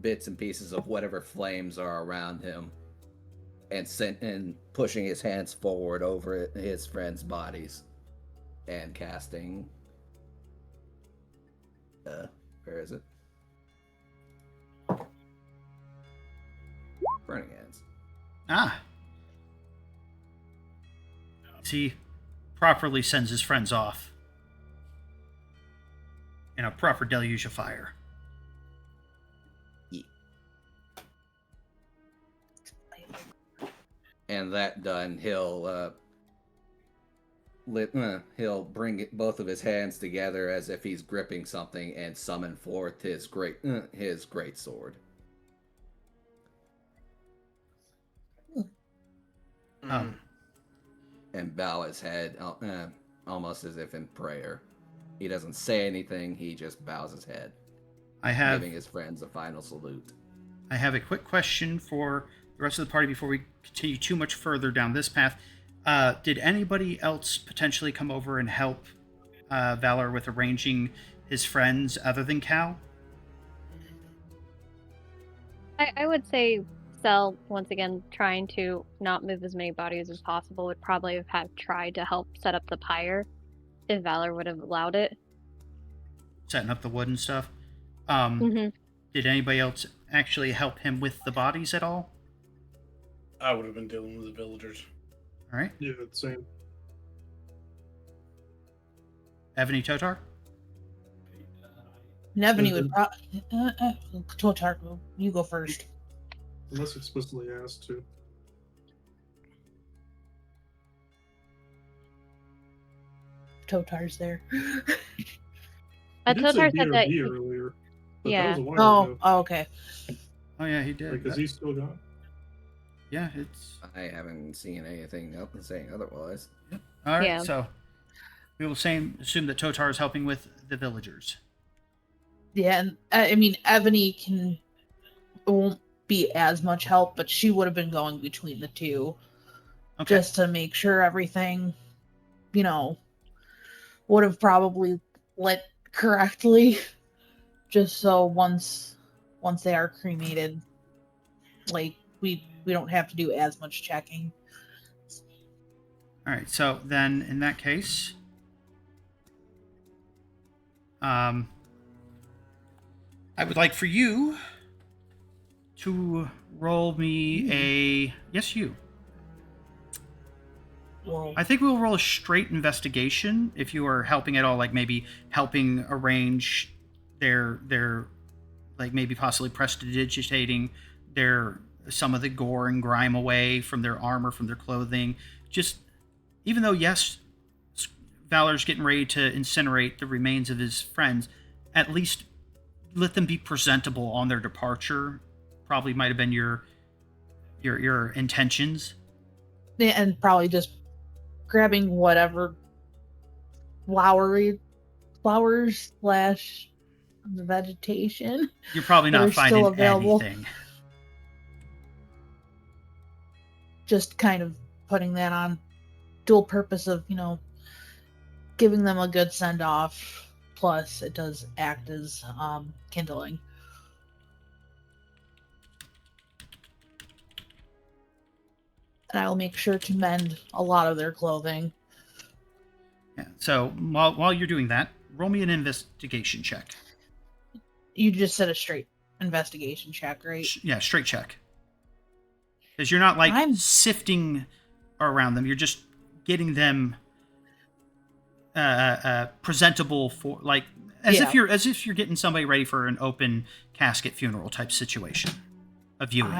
bits and pieces of whatever flames are around him and pushing his hands forward over his friends' bodies and casting where is it? Burning Hands. Ah. He properly sends his friends off in a proper deluge of fire. Yeah. And that done, he'll both of his hands together as if he's gripping something and summon forth his great sword. And bow his head almost as if in prayer. He doesn't say anything, he just bows his head, giving his friends a final salute. I have a quick question for the rest of the party before we continue too much further down this path. Did anybody else potentially come over and help Valor with arranging his friends other than Cal? I would say Cell, once again, trying to not move as many bodies as possible, would probably have tried to help set up the pyre if Valor would have allowed it. Setting up the wood and stuff. Mm-hmm. Did anybody else actually help him with the bodies at all? I would have been dealing with the villagers. All right. Yeah, same. Evany Totar? Nebony would Totar, you go first. Unless explicitly asked to. Totar's there. Totar said that. Earlier, but Yeah. that was a while ago. Oh, okay. Oh yeah, he did. Like, is he still gone? Yeah, it's... I haven't seen anything saying otherwise. Yep. All right, Yeah. so we will assume that Totar is helping with the villagers. Yeah, and I mean, Ebony won't be as much help, but she would have been going between the two, Okay. just to make sure everything, would have probably lit correctly, just so once they are cremated, like we don't have to do as much checking. All right, so then in that case, I would like for you to roll me a... Yes, you. Well, I think we'll roll a straight investigation if you are helping at all, like maybe helping arrange their like maybe possibly prestidigitating some of the gore and grime away from their armor, from their clothing. Just, even though, yes, Valor's getting ready to incinerate the remains of his friends, at least let them be presentable on their departure. Probably might have been your intentions. and probably just grabbing whatever flowers / vegetation. You're probably that not are still finding available. anything. Just kind of putting that on dual purpose of, giving them a good send off. Plus, it does act as kindling. And I will make sure to mend a lot of their clothing. Yeah. So while you're doing that, roll me an investigation check. You just said a straight investigation check, right? Yeah, straight check. Because you're not sifting around them. You're just getting them presentable for, like, as if you're getting somebody ready for an open casket funeral type situation of viewing.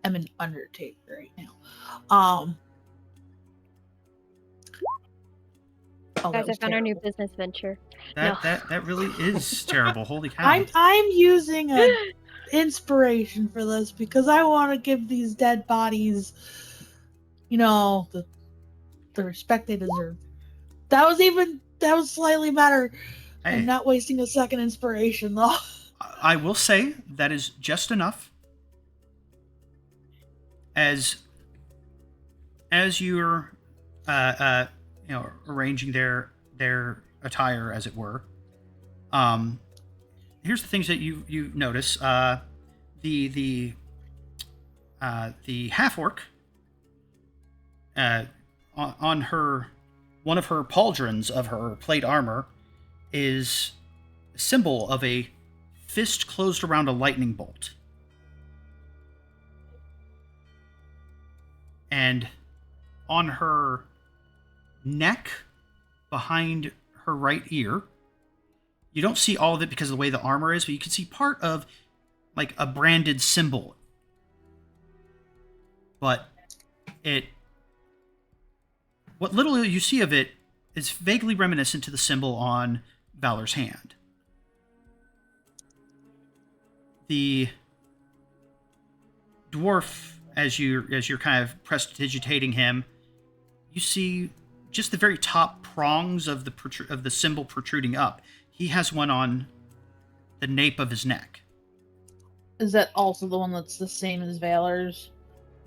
I'm an undertaker right now. Oh, Guys, I was found our new terrible. business venture. That really is terrible. Holy cow. I'm using a inspiration for this because I want to give these dead bodies, the respect they deserve. That was slightly better. Hey, I'm not wasting a second inspiration though. I will say that is just enough. As you're arranging their attire, as it were. Here's the things that you notice. The half orc on her, one of her pauldrons of her plate armor is a symbol of a fist closed around a lightning bolt. And on her neck, behind her right ear, you don't see all of it because of the way the armor is, but you can see part of like a branded symbol. But what little you see of it is vaguely reminiscent to the symbol on Valor's hand. The dwarf, as you're kind of prestidigitating him, you see just the very top prongs of the symbol protruding up. He has one on the nape of his neck. Is that also the one that's the same as Valor's?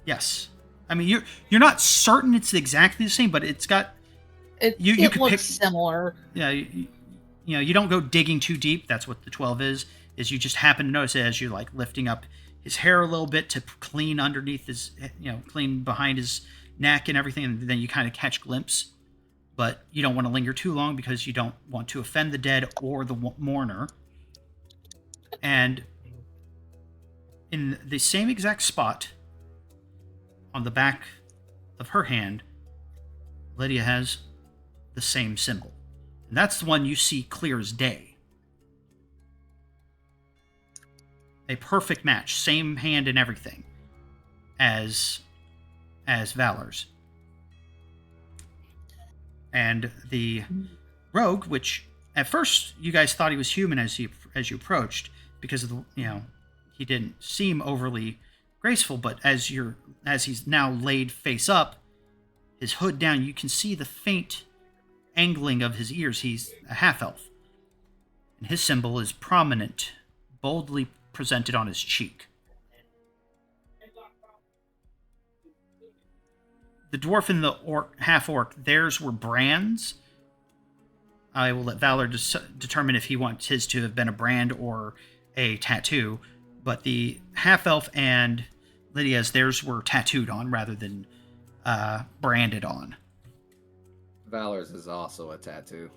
Yes. I mean, you're not certain it's exactly the same, but it's got. It You could looks pick. similar. Yeah, you don't go digging too deep. That's what the 12 is. Is you just happen to notice it as you're like lifting up his hair a little bit to clean underneath his, clean behind his neck and everything, and then you kind of catch glimpse. But you don't want to linger too long because you don't want to offend the dead or the mourner. And in the same exact spot on the back of her hand, Lydia has the same symbol. And that's the one you see clear as day. A perfect match, same hand and everything as Valor's. And the rogue, which at first you guys thought he was human as you approached, because of the he didn't seem overly graceful, but as he's now laid face up, his hood down, you can see the faint angling of his ears. He's a half elf, and his symbol is prominent, boldly presented on his cheek. The dwarf and the half orc, theirs were brands. I will let Valor determine if he wants his to have been a brand or a tattoo. But the half elf and Lydia's, theirs were tattooed on rather than branded on. Valor's is also a tattoo.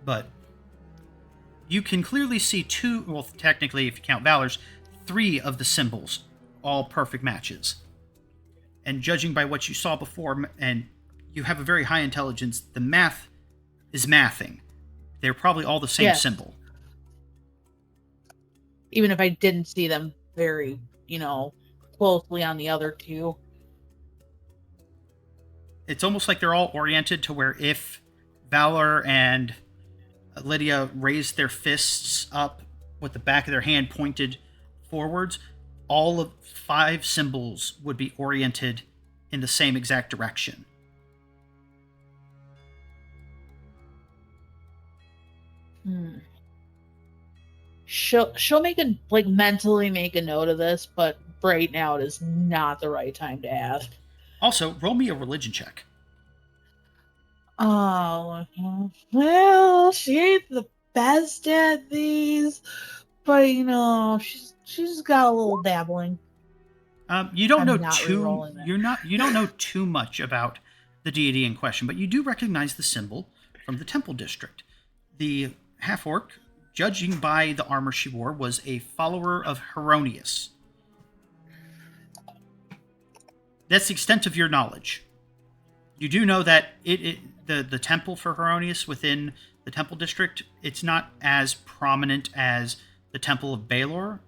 But you can clearly see two, well, technically, if you count Valor's, 3 of the symbols, all perfect matches. And judging by what you saw before, and you have a very high intelligence, the math is mathing. They're probably all the same symbol. Even if I didn't see them very, closely on the other 2. It's almost like they're all oriented to where if Valor and Lydia raised their fists up with the back of their hand pointed forwards, all of 5 symbols would be oriented in the same exact direction. She'll mentally make a note of this, but right now it is not the right time to ask. Also, roll me a religion check. Oh, well, she ain't the best at these, but she's got a little dabbling. You don't I'm know not re-rolling that. You don't know too much about the deity in question, but you do recognize the symbol from the temple district. The half orc, judging by the armor she wore, was a follower of Heronius. That's the extent of your knowledge. You do know that the temple for Heronius within the temple district, it's not as prominent as the temple of Palor,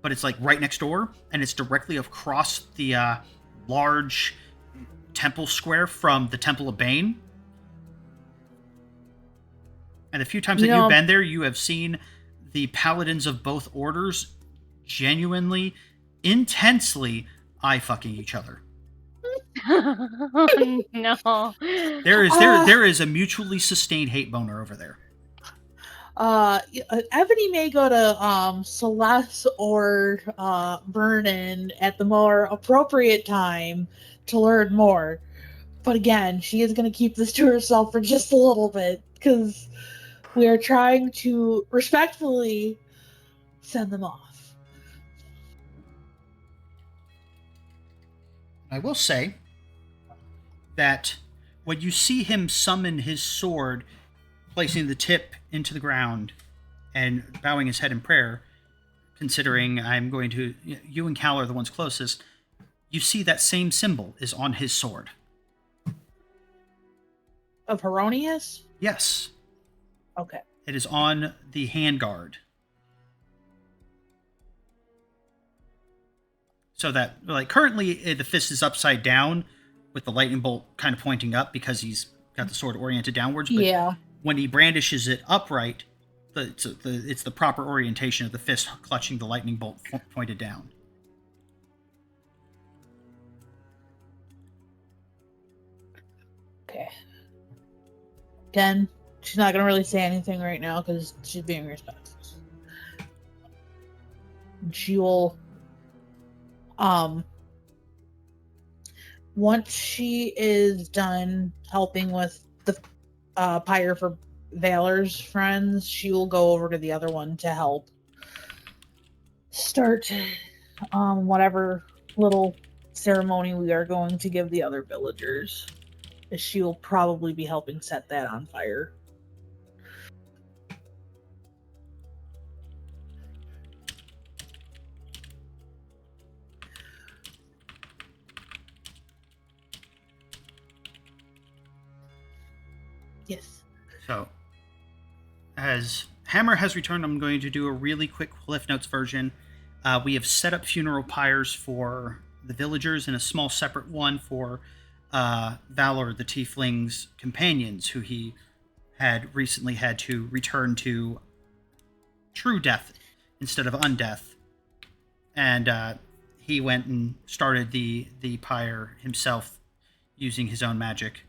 but it's like right next door, and it's directly across the large temple square from the Temple of Bane. And the few times that you've been there, you have seen the paladins of both orders genuinely, intensely eye-fucking each other. Oh, no. There is a mutually sustained hate boner over there. Ebony may go to Celeste or Vernon at the more appropriate time to learn more. But again, she is going to keep this to herself for just a little bit because we are trying to respectfully send them off. I will say that when you see him summon his sword, placing the tip into the ground and bowing his head in prayer, considering you and Cal are the ones closest, you see that same symbol is on his sword. Of Heronius? Yes. Okay. It is on the handguard. So that, like, currently the fist is upside down with the lightning bolt kind of pointing up because he's got the sword oriented downwards. But yeah. When he brandishes it upright, it's the proper orientation of the fist clutching the lightning bolt pointed down. Okay. Again, she's not going to really say anything right now because she's being respectful. She will, once she is done helping with the pyre for Valor's friends, she will go over to the other one to help start whatever little ceremony we are going to give the other villagers. She will probably be helping set that on fire. Yes. So, as Hammer has returned, I'm going to do a really quick Cliff Notes version. We have set up funeral pyres for the villagers and a small separate one for Valor, the Tiefling's companions, who he had recently had to return to true death instead of undeath. And he went and started the pyre himself using his own magic.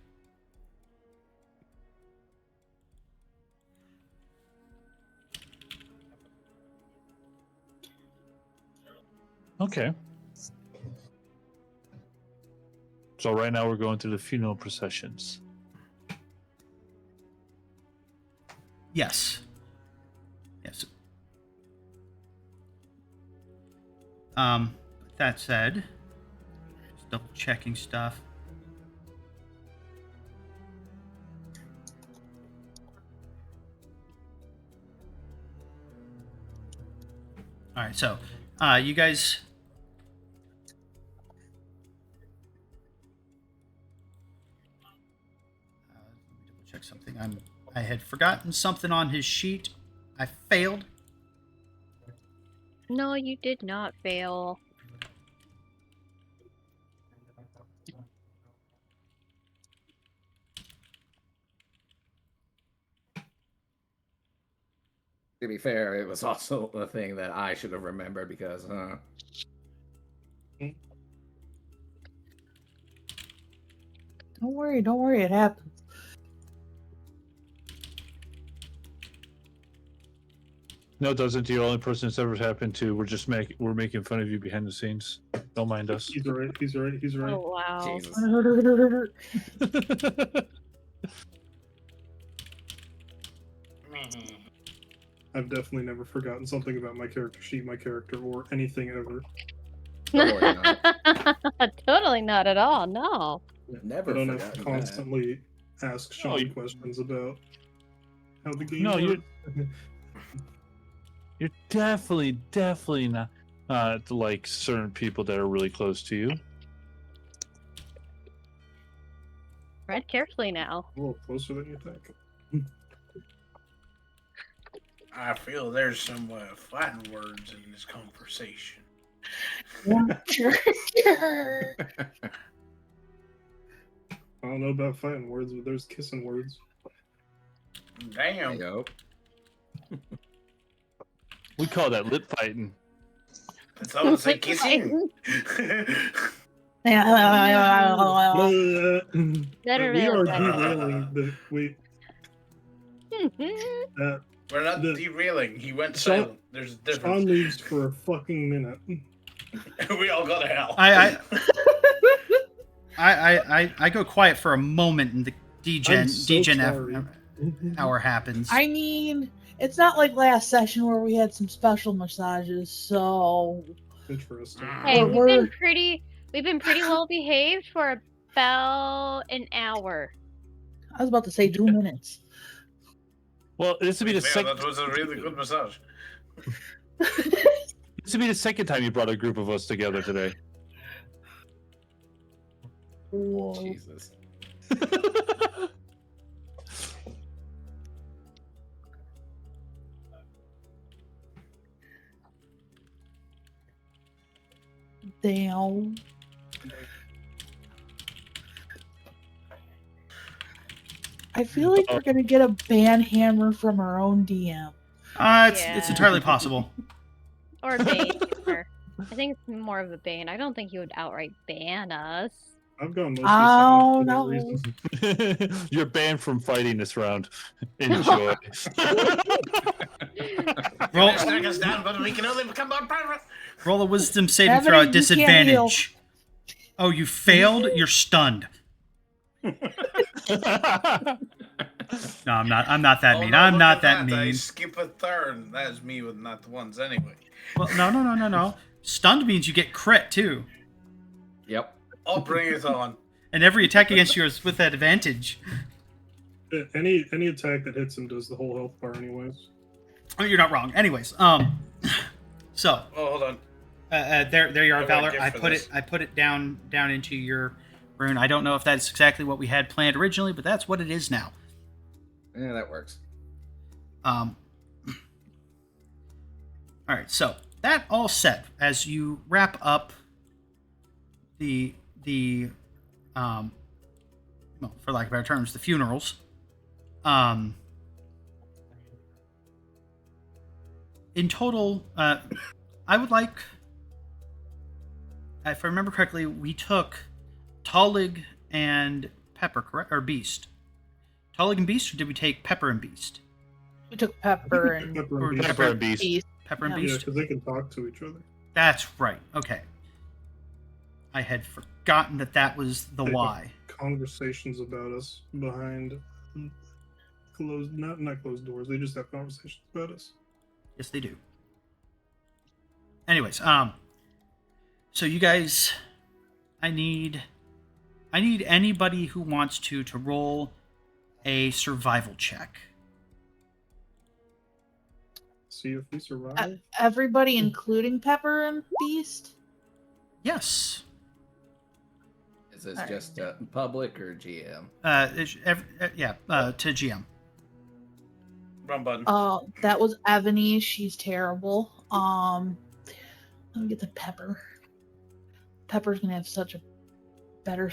Okay. So right now we're going through the funeral processions. Yes. Yes. That said, just double checking stuff. All right, so you guys. Let me double check something. I had forgotten something on his sheet. I failed. No, you did not fail. To be fair, it was also a thing that I should have remembered because, Don't worry, it happens. No, it doesn't. You're the only person it's ever happened to. We're making fun of you behind the scenes. Don't mind us. He's right. Oh, wow. Jesus. I've definitely never forgotten something about my character sheet, my character, or anything ever. Totally not. Totally not at all, no. Never I don't have to forgotten that. constantly ask Sean you- questions about how the game No, works. You're definitely not like certain people that are really close to you. Tread carefully now. A little closer than you think. I feel there's some fighting words in this conversation. Sure. I don't know about fighting words, but there's kissing words. Damn. Yo. We call that lip fighting. That's all to say kissing. We Better are than derailing the that. We're not The- derailing. He went Sean- silent. There's a Sean difference. leaves for a fucking minute. We all go to hell. I go quiet for a moment, and the I'm so degen sorry. hour happens. I mean, it's not like last session where we had some special massages, so Interesting. Hey, We're- we've been pretty well behaved for about an hour. I was about to say 2 minutes. Well, this would be the Yeah, second. that was a really good massage. This would be the second time you brought a group of us together today. Whoa. Jesus. Damn. I feel like we're gonna get a ban hammer from our own DM. It's Yeah. entirely possible. Or a Bane. Or- I think it's more of a Bane. I don't think he would outright ban us. I've gone mostly Oh, silent for no. that reason. You're banned from fighting this round. Enjoy. Roll, Let's knock us down, but we can only become more powerful. roll a wisdom saving Evan, throw at you can't disadvantage. Oh, you failed? You're stunned. No, I'm not. I'm not that Oh, mean. no, I'm look not at that I mean. skip a turn. That's me with not the ones anyway. Well, no. Stunned means you get crit too, Yep. I'll bring it on. and every attack against you is with that advantage. Any attack that hits him does the whole health bar anyways. Oh, you're not wrong. Anyways, so Oh, hold on. there you are, I got a Valor. gift I for put this. it. I put it down into your rune. I don't know if that's exactly what we had planned originally, but that's what it is now. Yeah, that works. All right, so that all said, as you wrap up the well, for lack of better terms, the funerals, in total, I would like, if I remember correctly, we took Tollig and Pepper, correct, or Beast? Tollig and Beast, or did we take Pepper and Beast? We took Pepper and Pepper or and Beast. Pepper and Beast. Beast. Pepper and Yeah. Yeah, Beast. because they can talk to each other. That's right. Okay. I had forgotten that was the They have why. Conversations about us behind closed, not closed doors. They just have conversations about us. Yes, they do. Anyways, so you guys, I need anybody who wants to roll a survival check. See if we survive. Everybody, including Pepper and Beast. Yes. Is this Alright. just public or GM? To GM. Wrong button. That was Ebony. She's terrible. Let me get the Pepper. Pepper's gonna have such a better.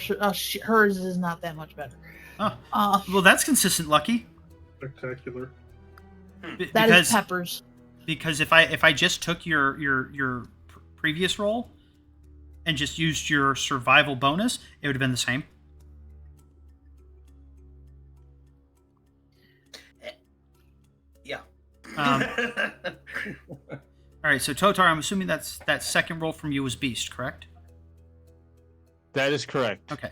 Hers is not that much better. Oh, well, that's consistent, Lucky. Spectacular. That is Pepper's. Because if I just took your previous roll and just used your survival bonus, it would have been the same. Yeah. All right, so Totar, I'm assuming that second roll from you was Beast, correct? That is correct. Okay,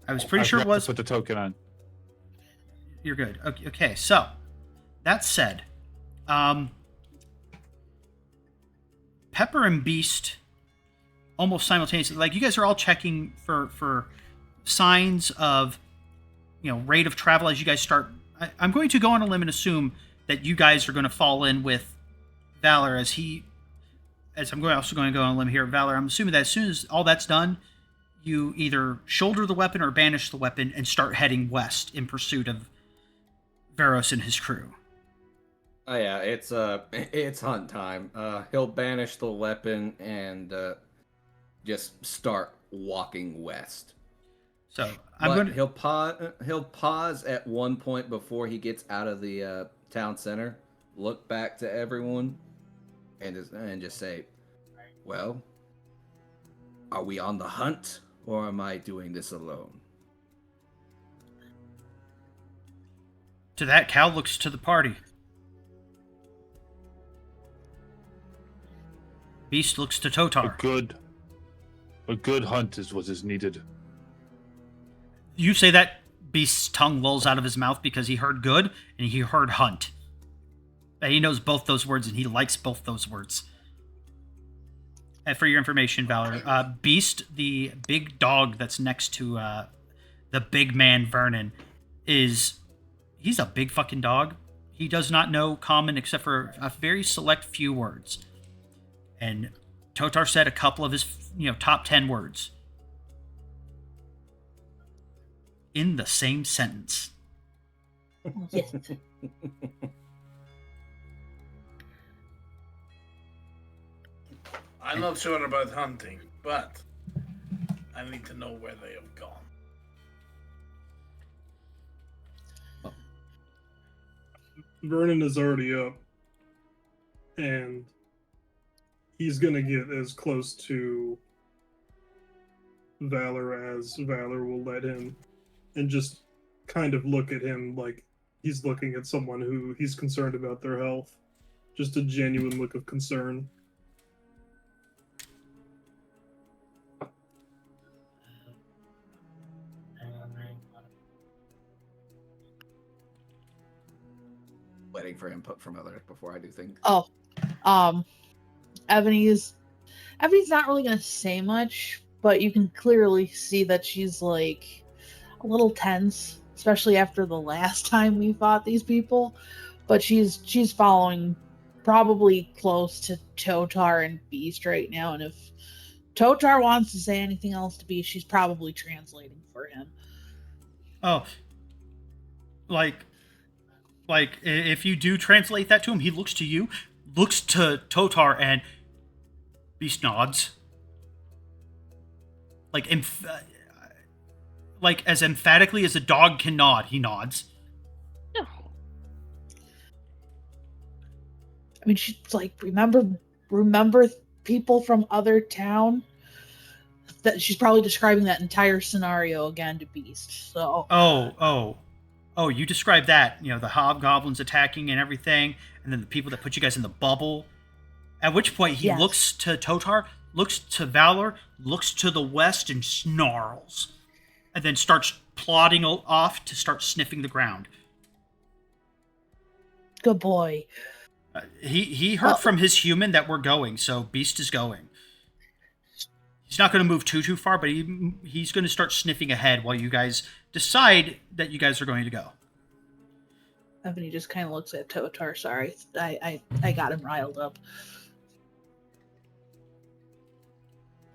I was pretty I sure it forgot to was. put the token on. You're good. Okay, so that said, Pepper and Beast almost simultaneously, like you guys are all checking for signs of, rate of travel as you guys start. I'm going to go on a limb and assume that you guys are going to fall in with Valor as I'm also going to go on a limb here. Valor, I'm assuming that as soon as all that's done, you either shoulder the weapon or banish the weapon and start heading west in pursuit of Varos and his crew. Oh yeah, it's hunt time. He'll banish the weapon and just start walking west. So I'm But going to. he'll pause at one point before he gets out of the town center, look back to everyone, and just say, "Well, are we on the hunt, or am I doing this alone?" To that, Cal looks to the party. Beast looks to A Totar. good hunt is what is needed. You say that, Beast's tongue lolls out of his mouth because he heard good and he heard hunt. And he knows both those words and he likes both those words. And for your information, Valor, Beast, the big dog that's next to the big man Vernon, he's a big fucking dog. He does not know common except for a very select few words. And Totar said a couple of his, top 10 words in the same sentence. Yes. I'm not sure about hunting, but I need to know where they have gone. Vernon is already up, and he's gonna get as close to Valor as Valor will let him, and just kind of look at him like he's looking at someone who he's concerned about their health. Just a genuine look of concern. Waiting for input from others before I do things. Oh, Ebony's not really gonna say much, but you can clearly see that she's like a little tense, especially after the last time we fought these people. But she's following probably close to Totar and Beast right now, and if Totar wants to say anything else to Beast, she's probably translating for him. Oh, like if you do translate that to him, he looks to you, looks to Totar, and Beast nods. Like as emphatically as a dog can nod, he nods. No. I mean, she's like, remember people from other town. That she's probably describing that entire scenario again to Beast. So Oh, you described that, the hobgoblins attacking and everything, and then the people that put you guys in the bubble. At which point he Yes. looks to Totar, looks to Valor, looks to the west, and snarls. And then starts plodding off to start sniffing the ground. good boy. He heard from his human that we're going, so Beast is going. He's not going to move too far, but he's going to start sniffing ahead while you guys decide that you guys are going to go. Ebony just kind of looks at Totar. Sorry, I got him riled up.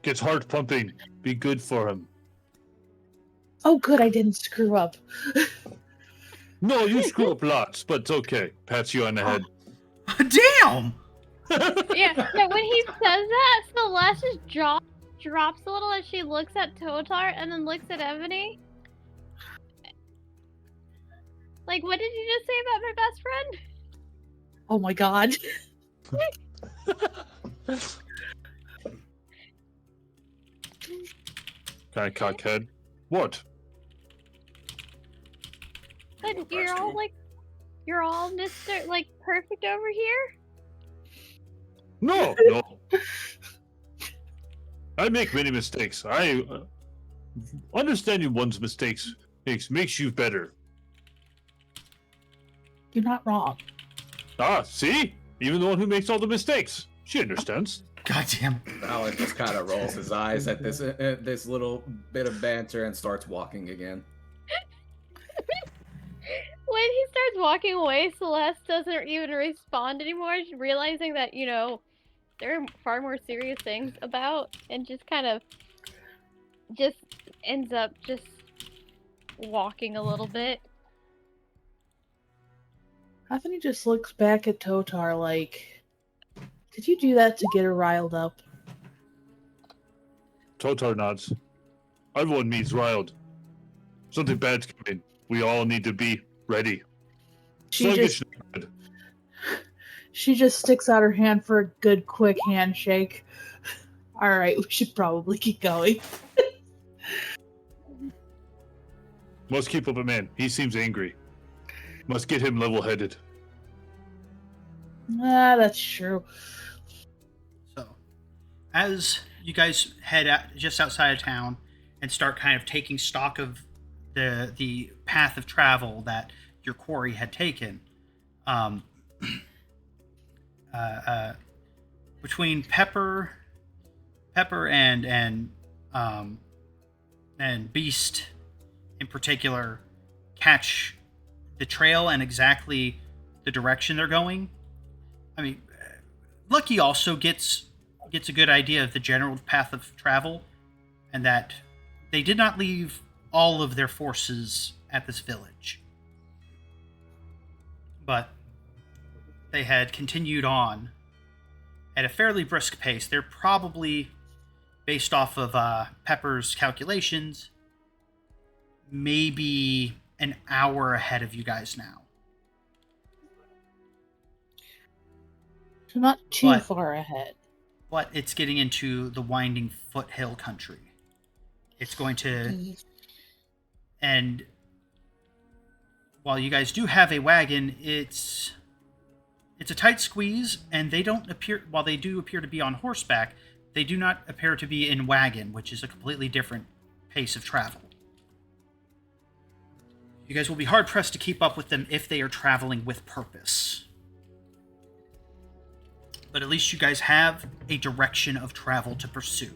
Gets heart pumping. Be good for him. Oh, good, I didn't screw up. No, you screw up lots, but it's okay. Pats you on the head. Damn! Yeah, when he says that, Celeste's jaw drops a little as she looks at Totar and then looks at Ebony. Like, what did you just say about my best friend? Oh my god. Kind of cockhead. What? But you're all Mr. like perfect over here? No. I make many mistakes. I understanding one's mistakes makes you better. You're not wrong. Ah, see? Even the one who makes all the mistakes. She understands. Goddamn. Valor just kind of rolls his eyes at this little bit of banter and starts walking again. When he starts walking away, Celeste doesn't even respond anymore, realizing that, there are far more serious things about, and just kind of just ends up just walking a little bit. Anthony just looks back at Totar like, did you do that to get her riled up? Totar nods. Everyone needs riled. Something bad's coming. We all need to be ready. Sluggish. She just sticks out her hand for a good, quick handshake. All right, we should probably keep going. Must keep up a man. He seems angry. Must get him level-headed. Ah, that's true. So, as you guys head out just outside of town and start kind of taking stock of the path of travel that your quarry had taken, between Pepper and Beast in particular catch the trail and exactly the direction they're going. I mean, Lucky also gets a good idea of the general path of travel, and that they did not leave all of their forces at this village, but they had continued on at a fairly brisk pace. They're probably, based off of Pepper's calculations, maybe an hour ahead of you guys now. So not too far ahead. But it's getting into the winding foothill country. It's going to... And while you guys do have a wagon, it's a tight squeeze, and they don't appear... While they do appear to be on horseback, they do not appear to be in wagon, which is a completely different pace of travel. You guys will be hard-pressed to keep up with them if they are traveling with purpose. But at least you guys have a direction of travel to pursue.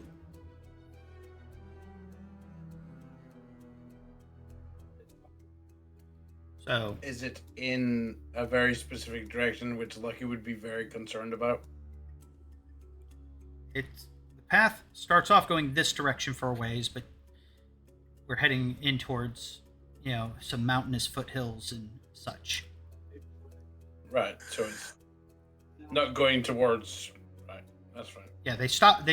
So, Is it in a very specific direction, which Lucky would be very concerned about? the path starts off going this direction for a ways, but we're heading in towards, some mountainous foothills and such. Right, so it's not going towards... Right, that's fine. Yeah, they stopped.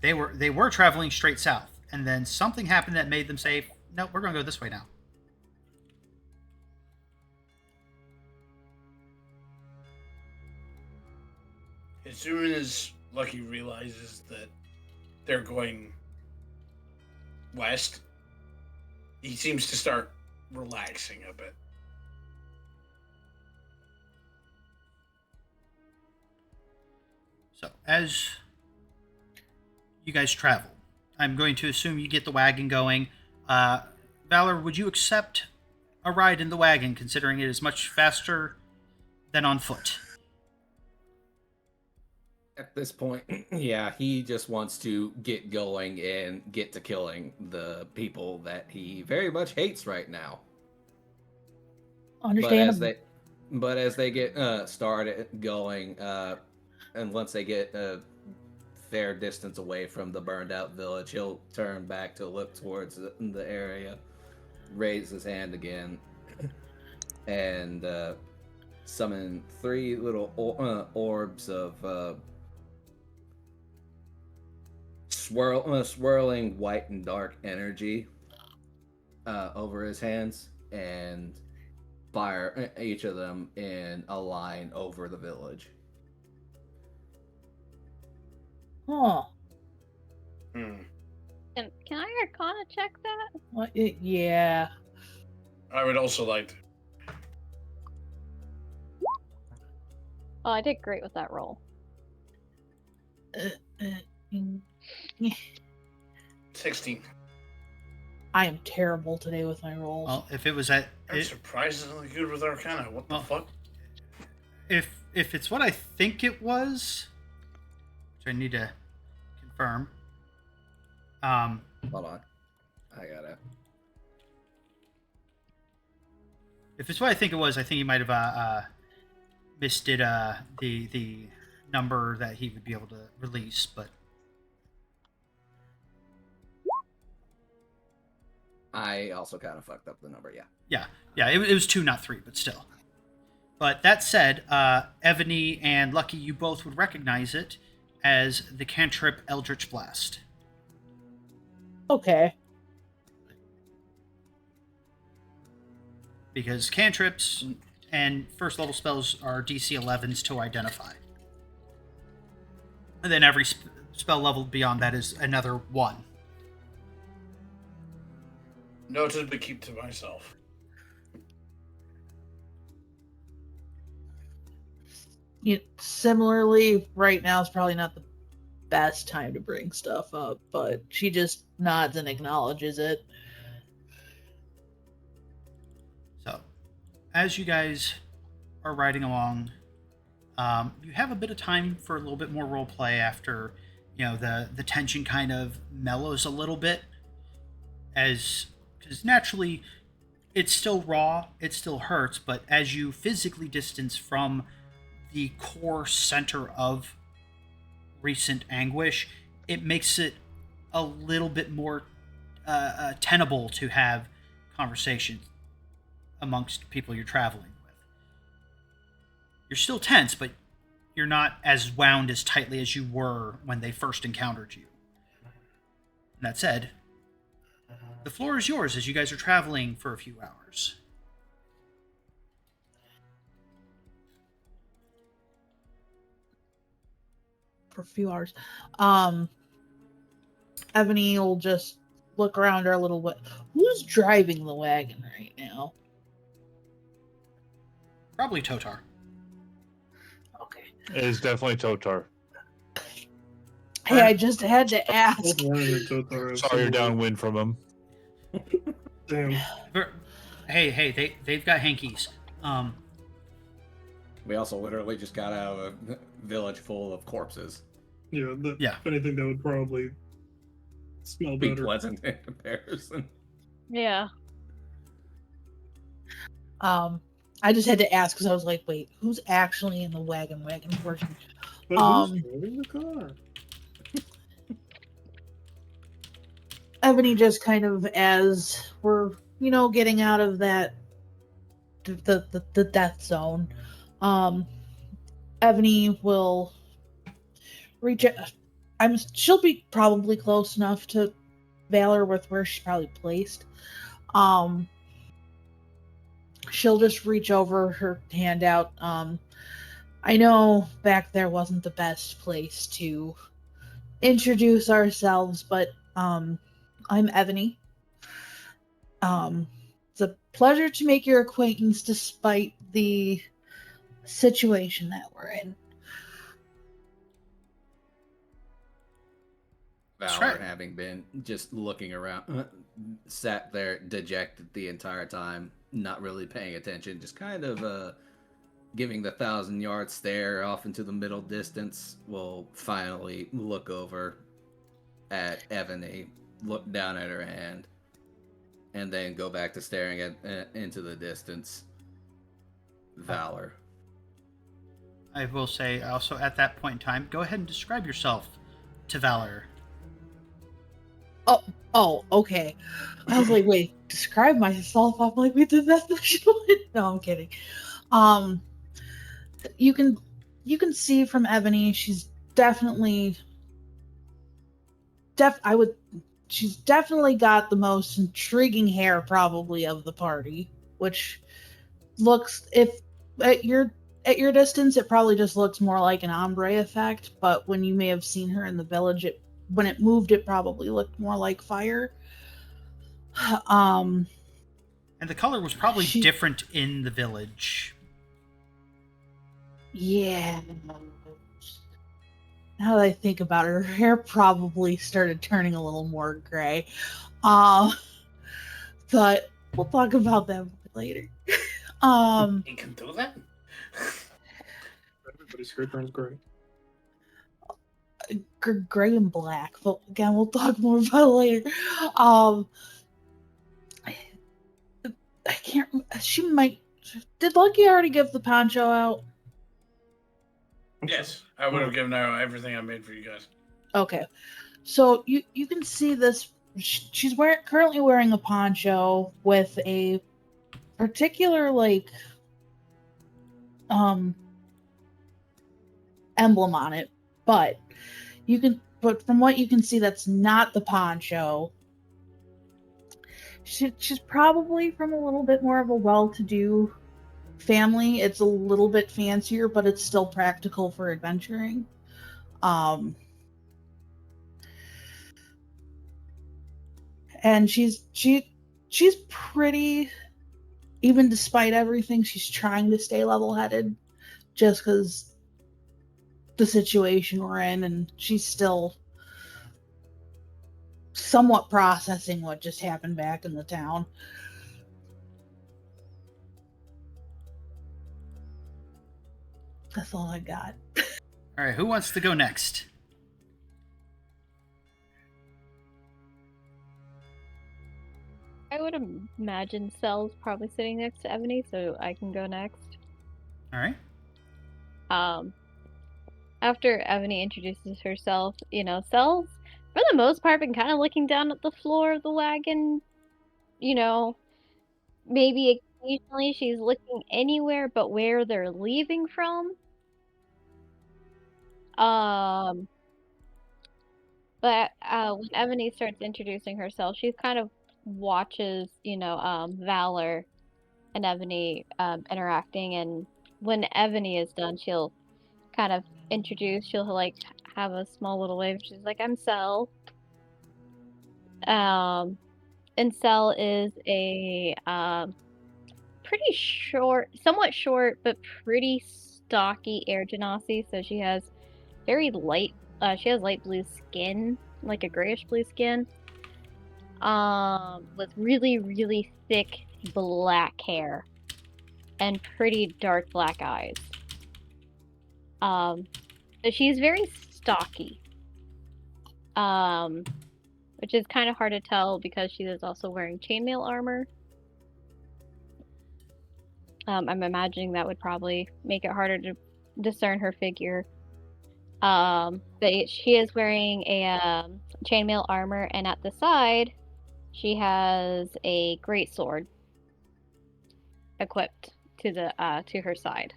They were traveling straight south, and then something happened that made them say, "No, we're going to go this way now." As soon as Lucky realizes that they're going west, he seems to start relaxing a bit. So, as you guys travel, I'm going to assume you get the wagon going. Valor, would you accept a ride in the wagon, considering it is much faster than on foot? At this point, yeah, he just wants to get going and get to killing the people that he very much hates right now. Understandable. But as they get started going, and once they get a fair distance away from the burned out village, he'll turn back to look towards the area, raise his hand again, and summon 3 little orbs of swirling white and dark energy over his hands, and fire each of them in a line over the village. Huh. Can I Arcana check that? Well, yeah. I would also like to. Oh, I did great with that roll. 16. I am terrible today with my rolls. Well, if it was at... I'm surprisingly good with Arcana. What the fuck? If it's what I think it was, which I need to confirm. Hold on. I got it. If it's what I think it was, I think he might have misdid the number that he would be able to release, but... I also kind of fucked up the number, yeah. Yeah, it was 2, not 3, but still. But that said, Evany and Lucky, you both would recognize it as the cantrip Eldritch Blast. Okay. Because cantrips and first level spells are DC 11s to identify. And then every spell level beyond that is another 1. Noted, but keep to myself. Similarly, right now is probably not the best time to bring stuff up, but she just nods and acknowledges it. So, as you guys are riding along, you have a bit of time for a little bit more role play after, the tension kind of mellows a little bit, because naturally it's still raw, it still hurts, but as you physically distance from the core center of recent anguish, it makes it a little bit more tenable to have conversations amongst people you're traveling with. You're still tense, but you're not as wound as tightly as you were when they first encountered you. And that said, the floor is yours as you guys are traveling for a few hours. For a few hours. Ebony will just look around her a little bit. Who's driving the wagon right now? Probably Totar. Okay. It is definitely Totar. Hey, I just had to ask. Both Warren and Totar have Sorry you're similar- downwind from him. Damn. Hey, they've got hankies. We also literally just got out of a village full of corpses. Yeah, Yeah. If anything, that would probably smell Be better. pleasant in comparison. Yeah. I just had to ask because I was like, wait, who's actually in the wagon portion? But who's driving the car? Ebony just kind of, as we're, getting out of that the death zone, Ebony will reach out. She'll be probably close enough to Valor with where she's probably placed. She'll just reach over, her hand out. I know back there wasn't the best place to introduce ourselves, but I'm Ebony. It's a pleasure to make your acquaintance despite the situation that we're in. That's Valor, right. having been just looking around, sat there dejected the entire time, not really paying attention, just kind of giving the 1,000-yard stare off into the middle distance, will finally look over at Ebony, look down at her hand, and then go back to staring at into the distance. Valor. I will say also at that point in time, go ahead and describe yourself to Valor. Oh, okay. I was like, wait, describe myself. I'm like, we did that. No, I'm kidding. You can see from Ebony, she's definitely she's definitely got the most intriguing hair probably of the party, which looks, if at your distance, it probably just looks more like an ombre effect, but when you may have seen her in the village, when it moved, it probably looked more like fire. And the color was probably different in the village. Yeah. Now that I think about it, her hair probably started turning a little more gray. But we'll talk about that later. You can do that? Everybody's hair turns gray. Gray and black. But again, we'll talk more about it later. I can't. She might. Did Lucky already give the poncho out? Yes, I would have given her everything I made for you guys. Okay, so you can see this. She's currently wearing a poncho with a particular emblem on it, but from what you can see, that's not the poncho. She's probably from a little bit more of a well-to-do family. It's a little bit fancier, but it's still practical for adventuring. And she's pretty, even despite everything, she's trying to stay level-headed, just because the situation we're in, and she's still somewhat processing what just happened back in the town. That's all I got. All right, who wants to go next? I would imagine Cell's probably sitting next to Ebony, so I can go next. All right. After Ebony introduces herself, Cell's, for the most part, been kind of looking down at the floor of the wagon. Maybe occasionally she's looking anywhere but where they're leaving from. But when Ebony starts introducing herself, she kind of watches, Valor and Ebony interacting, and when Ebony is done, she'll kind of introduce, she'll like have a small little wave. She's like, I'm Cell. And Cell is a pretty short, somewhat short, but pretty stocky air genasi. So she has very light, she has light blue skin, like a grayish blue skin. With really, really thick black hair and pretty dark black eyes. So she's very stocky. Which is kind of hard to tell because she is also wearing chainmail armor. I'm imagining that would probably make it harder to discern her figure. But she is wearing a chainmail armor, and at the side, she has a greatsword equipped to her side.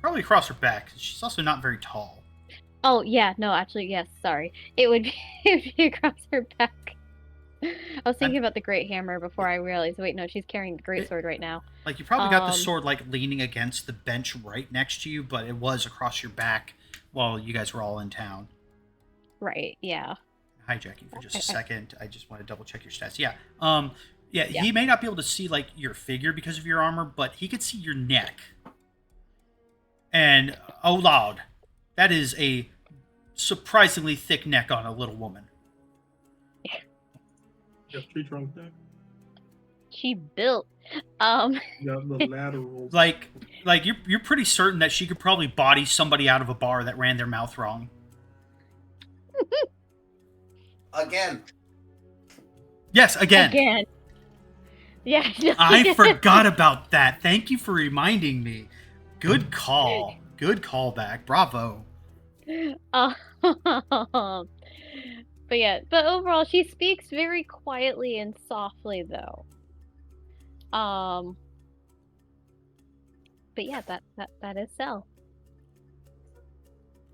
Probably across her back. She's also not very tall. Oh yeah, no, actually, yes. Sorry, it would be across her back. I was thinking about the great hammer before I realized. Wait, no, she's carrying the great sword right now. Like, you probably got the sword like leaning against the bench right next to you, but it was across your back while you guys were all in town. Right. Yeah. Hijacking for just a second. I just want to double check your stats. Yeah. He may not be able to see like your figure because of your armor, but he could see your neck. And oh, loud, that is a surprisingly thick neck on a little woman. Yeah, tree trunk neck. She built. Got the laterals. Like you're pretty certain that she could probably body somebody out of a bar that ran their mouth wrong. Again. Yes, again. Yeah. I forgot about that. Thank you for reminding me. Good call. Good callback. Bravo. But overall, she speaks very quietly and softly, though. But yeah, that is Cell.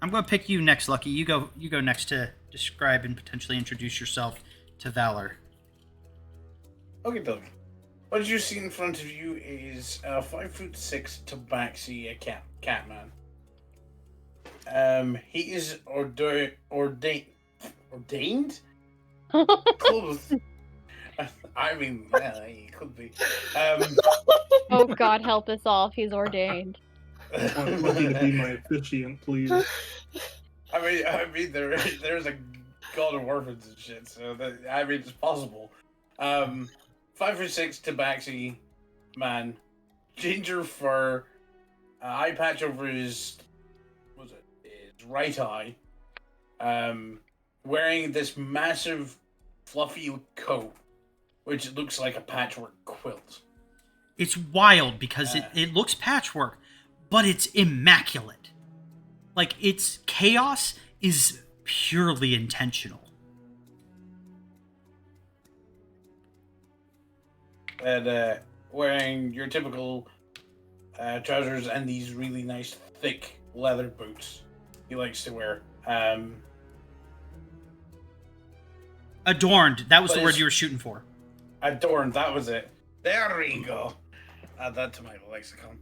I'm going to pick you next, Lucky. You go next to describe and potentially introduce yourself to Valor. Okay, Doug. What you see in front of you is a 5'6" tabaxi, a cat man. He is ordained. Close. I mean, well, he could be. Oh God, help us all if he's ordained. I want you to be my officiant, please. I mean, there's a god of orphans and shit, so it's possible. 5'6" tabaxi man, ginger fur, eye patch over his right eye, wearing this massive fluffy coat, which looks like a patchwork quilt. It's wild because it looks patchwork, but it's immaculate. Like, its chaos is purely intentional. And wearing your typical trousers and these really nice thick leather boots he likes to wear. Adorned. That was But the word it's- you were shooting for. Adorned, that was it. There we go. Add that to my lexicon.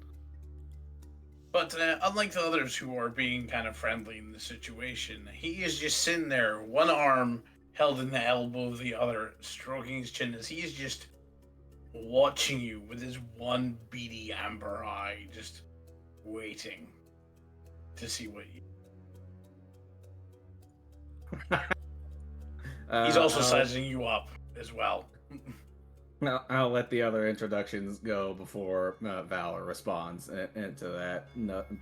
But unlike the others who are being kind of friendly in the situation, he is just sitting there, one arm held in the elbow of the other, stroking his chin as he is just watching you with his one beady amber eye, just waiting to see what you... He's also sizing you up as well. I'll let the other introductions go before Valor responds into that,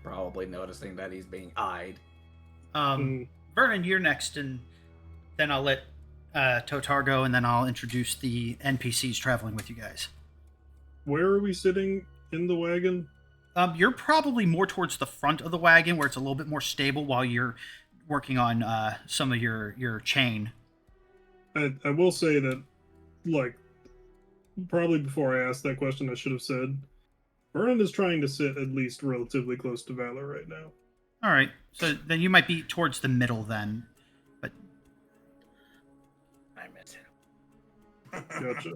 probably noticing that he's being eyed. Vernon, you're next, and then I'll let Totar go, and then I'll introduce the NPCs traveling with you guys. Where are we sitting in the wagon? You're probably more towards the front of the wagon, where it's a little bit more stable while you're working on some of your chain. I will say that, like, probably before I asked that question, I should have said, Vernon is trying to sit at least relatively close to Valor right now. All right, so then you might be towards the middle then. But I miss him. Gotcha.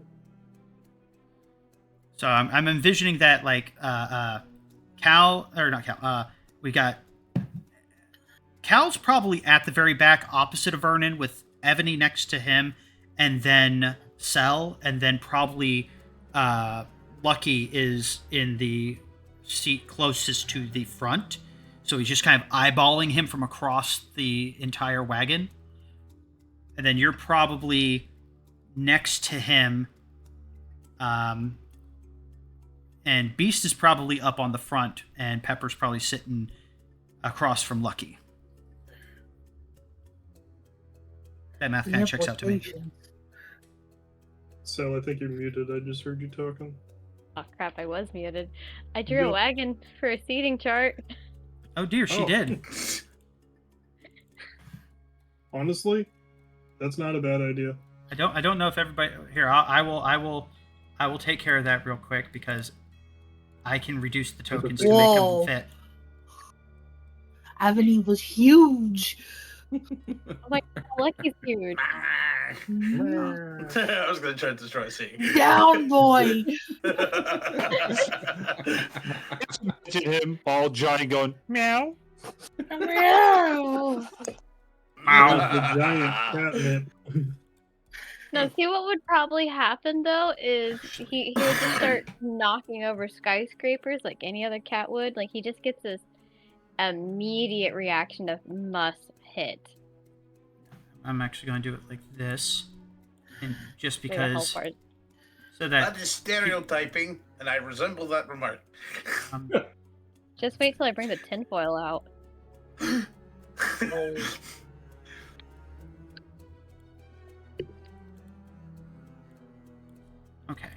so I'm envisioning that like Cal or not Cal. We got Cal's probably at the very back, opposite of Vernon, with Ebony next to him, and then Cell, and then probably Lucky is in the seat closest to the front. So he's just kind of eyeballing him from across the entire wagon. And then you're probably next to him. And Beast is probably up on the front, and Pepper's probably sitting across from Lucky. That math kind of checks out to me. Sal, I think you're muted. I just heard you talking. Oh crap, I was muted. I drew Yep. a wagon for a seating chart. Oh dear, she Oh. did. Honestly, that's not a bad idea. I don't know if everybody here. I will take care of that real quick because I can reduce the tokens to make Whoa. them fit. Ebony was huge. Lucky's huge. I was going to try to destroy C. Down, boy. Imagine him all giant going, meow. Meow. The giant catnip. No, see what would probably happen though is he would just start knocking over skyscrapers like any other cat would. Like he just gets this immediate reaction of must hit. I'm actually going to do it like this, and just Like the whole because, part. so that That is stereotyping, and I resemble that remark. um, Just wait till I bring the tinfoil out. okay.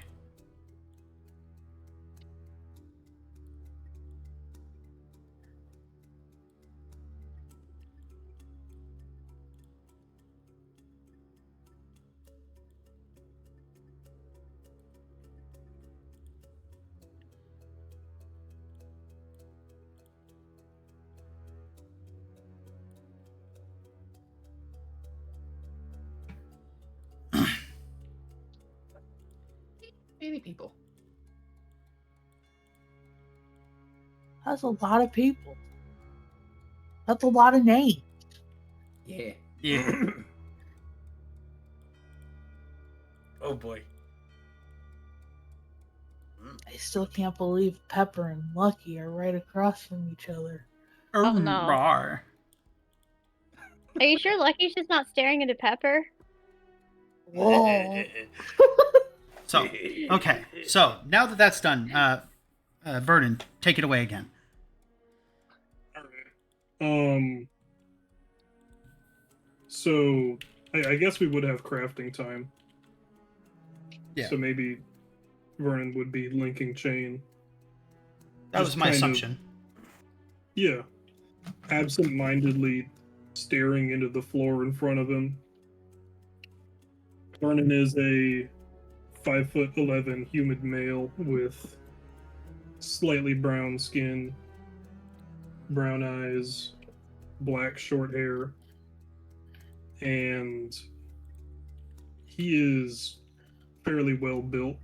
Many people. That's a lot of people. That's a lot of names. Yeah. Yeah. Oh boy. I still can't believe Pepper and Lucky are right across from each other. Oh, no. Rawr. Are you sure Lucky's just not staring into Pepper? Whoa. So okay. So now that that's done, Vernon, take it away again. So I guess we would have crafting time. Yeah. So maybe Vernon would be linking chain. That Just was my kind of- assumption. Yeah. Absent-mindedly staring into the floor in front of him. Vernon is a 5'11" humid male with slightly brown skin, brown eyes, black short hair, and he is fairly well built.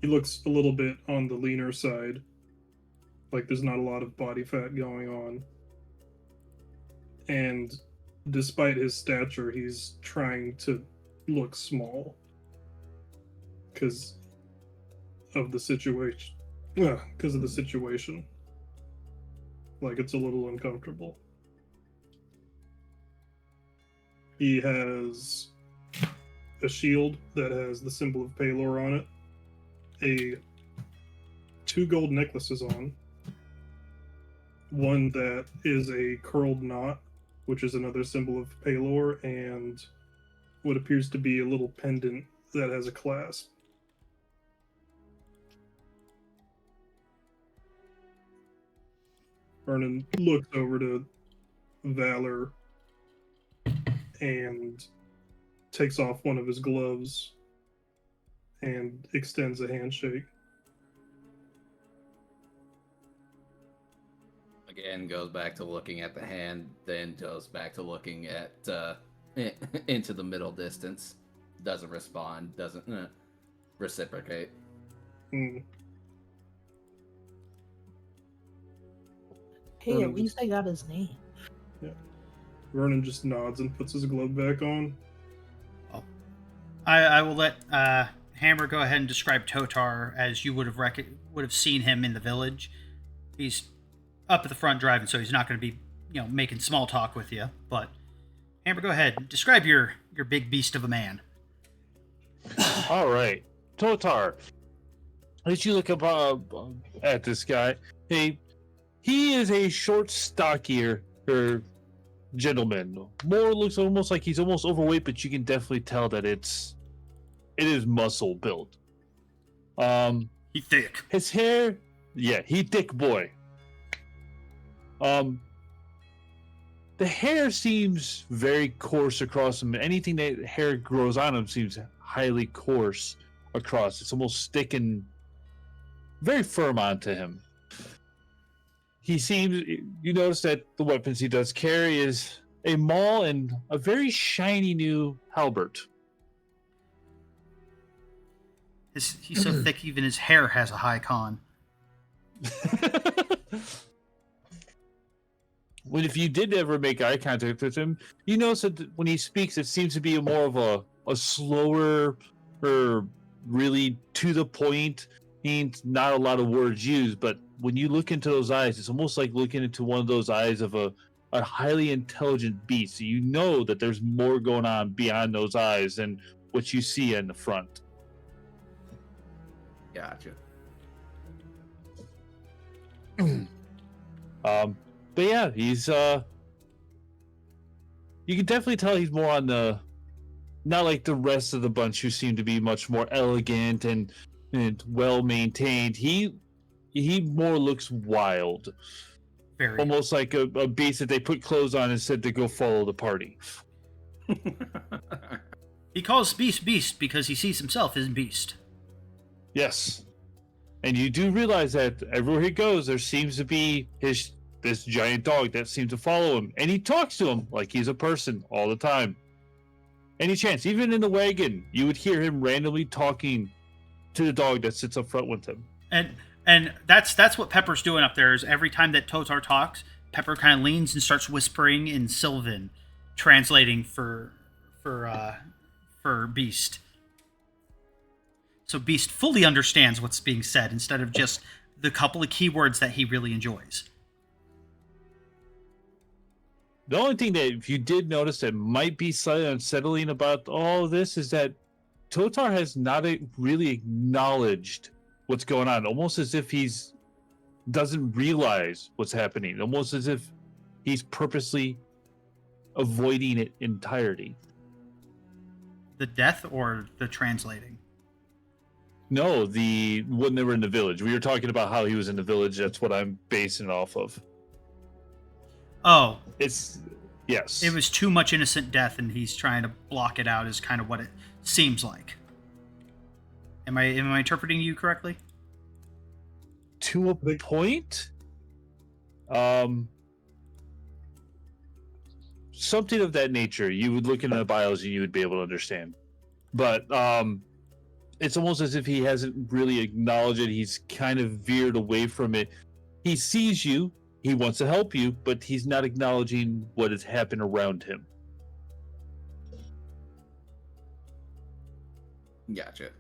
He looks a little bit on the leaner side, like there's not a lot of body fat going on. And despite his stature, he's trying to look small because of the situation. Because of the situation. Like, it's a little uncomfortable. He has a shield that has the symbol of Palor on it, 2 gold necklaces on, one that is a curled knot, which is another symbol of Palor, and what appears to be a little pendant that has a clasp. Vernon looks over to Valor and takes off one of his gloves and extends a handshake. Again, goes back to looking at the hand, then goes back to looking at into the middle distance. Doesn't respond, doesn't reciprocate. Mm. Hey, at least I got his name. Yeah. Vernon just nods and puts his glove back on. Oh. I will let Hammer go ahead and describe Totar as you would have seen him in the village. He's up at the front driving, so he's not going to be, making small talk with you. But Hammer, go ahead. Describe your big beast of a man. All right, Totar. As you look up at this guy, he is a short, stockier gentleman. More looks almost like he's almost overweight, but you can definitely tell that it is muscle built. He thick. His hair, yeah, he thick boy. The hair seems very coarse across him. Anything that hair grows on him seems highly coarse across. It's almost sticking very firm onto him. He seems, you notice that the weapons he does carry is a maul and a very shiny new halberd. He's so thick, even his hair has a high con. When if you did ever make eye contact with him, you notice that when he speaks, it seems to be more of a slower or really to the point. Ain't not a lot of words used, but when you look into those eyes, it's almost like looking into one of those eyes of a highly intelligent beast. So you know that there's more going on beyond those eyes than what you see in the front. Gotcha. But yeah, he's you can definitely tell he's more on the, not like the rest of the bunch who seem to be much more elegant and well maintained. He more looks wild. Very. Almost like a beast that they put clothes on and said to go follow the party. He calls Beast because he sees himself as Beast. Yes. And you do realize that everywhere he goes, there seems to be this giant dog that seems to follow him. And he talks to him like he's a person all the time. Any chance, even in the wagon, you would hear him randomly talking to the dog that sits up front with him. And that's what Pepper's doing up there, is every time that Totar talks, Pepper kind of leans and starts whispering in Sylvan, translating for Beast. So Beast fully understands what's being said instead of just the couple of keywords that he really enjoys. The only thing that if you did notice that might be slightly unsettling about all of this is that Totar has not really acknowledged what's going on, almost as if he's doesn't realize what's happening, almost as if he's purposely avoiding it entirely. The death or the translating? No, when they were in the village. We were talking about how he was in the village. That's what I'm basing it off of. Oh. Yes. It was too much innocent death, and he's trying to block it out, is kind of what it seems like. Am I interpreting you correctly? to a point. Something of that nature. You would look into the bios and you would be able to understand. But it's almost as if he hasn't really acknowledged it. He's kind of veered away from it. He sees you. He wants to help you, but he's not acknowledging what has happened around him. Gotcha.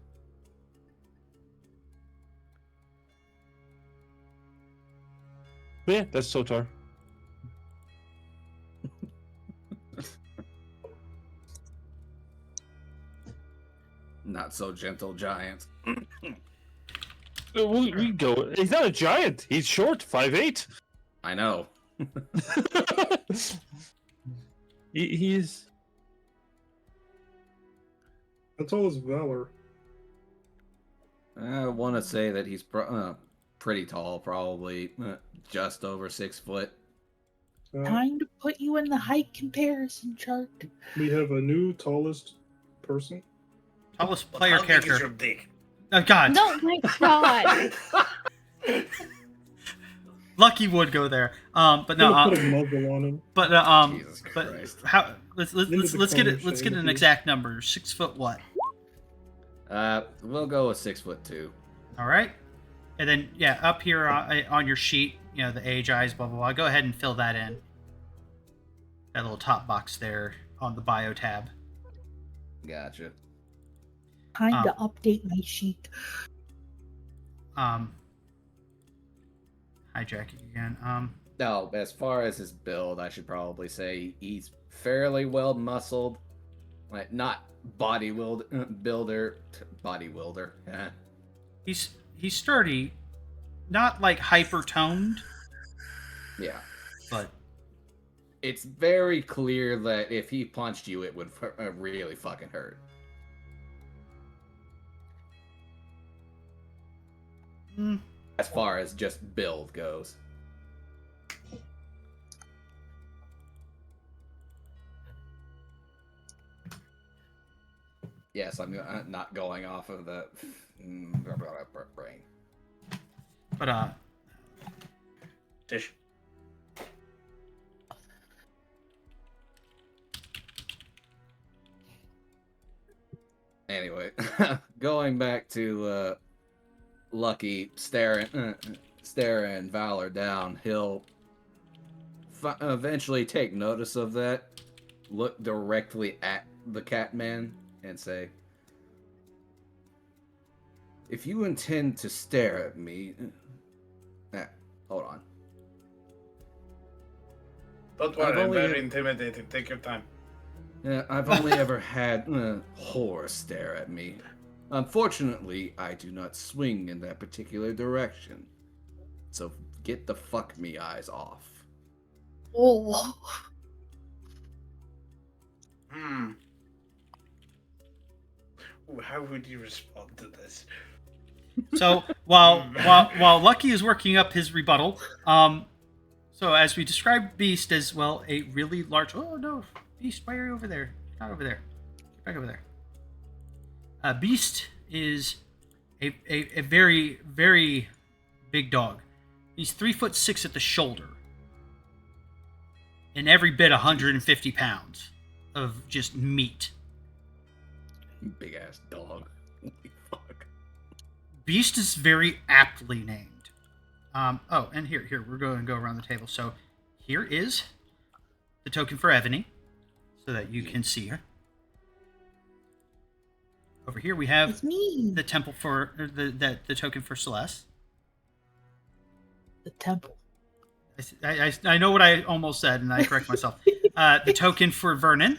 But yeah, that's Sotar. Not so gentle giant. We go. He's not a giant. He's short, 5'8". I know. He's. How tall is Valor? I want to say that he's pretty tall, probably just over 6 foot. Time to put you in the height comparison chart. We have a new tallest person. Tallest player How big is character. your dick? Oh God. No, my God. Lucky would go there. But no. I'm gonna put a muzzle on him. But Jesus but Christ. how? Let's Into the get corner it. Let's get shade, an please. exact number. 6 foot what? We'll go with 6'2". All right. And then yeah, up here on your sheet, you know, the age, eyes, blah blah blah. Go ahead and fill that in. That little top box there on the bio tab. Gotcha. Time to update my sheet. Hijacking again. No, as far as his build, I should probably say he's fairly well muscled. Like, not bodybuilder. He's sturdy, not like hyper toned, Yeah. but It's very clear that if he punched you, it would really fucking hurt. As far as just build goes. Yes, I'm not going off of the brain. but Tish. Anyway, going back to Lucky staring Valor down, he'll eventually take notice of that, look directly at the Catman, and say, "If you intend to stare at me, hold on. Don't I've worry, I'm only- very intimidating. Take your time. I've only ever had horror stare at me. Unfortunately, I do not swing in that particular direction. So get the fuck me eyes off." Oh, Hmm. Ooh, how would you respond to this? so while Lucky is working up his rebuttal, so as we described Beast as well, a really large. Oh no, Beast, why are you over there? Not over there. Get back over there. Beast is a very, very big dog. He's 3'6" at the shoulder, and every bit 150 pounds of just meat. Big ass dog. Holy fuck. Beast is very aptly named. Oh, and here we're going to go around the table. So here is the token for Evany, so that you can see her. Over here we have it's me. the temple for the token for Celeste. The temple. I know what I almost said, and I correct myself. The token for Vernon.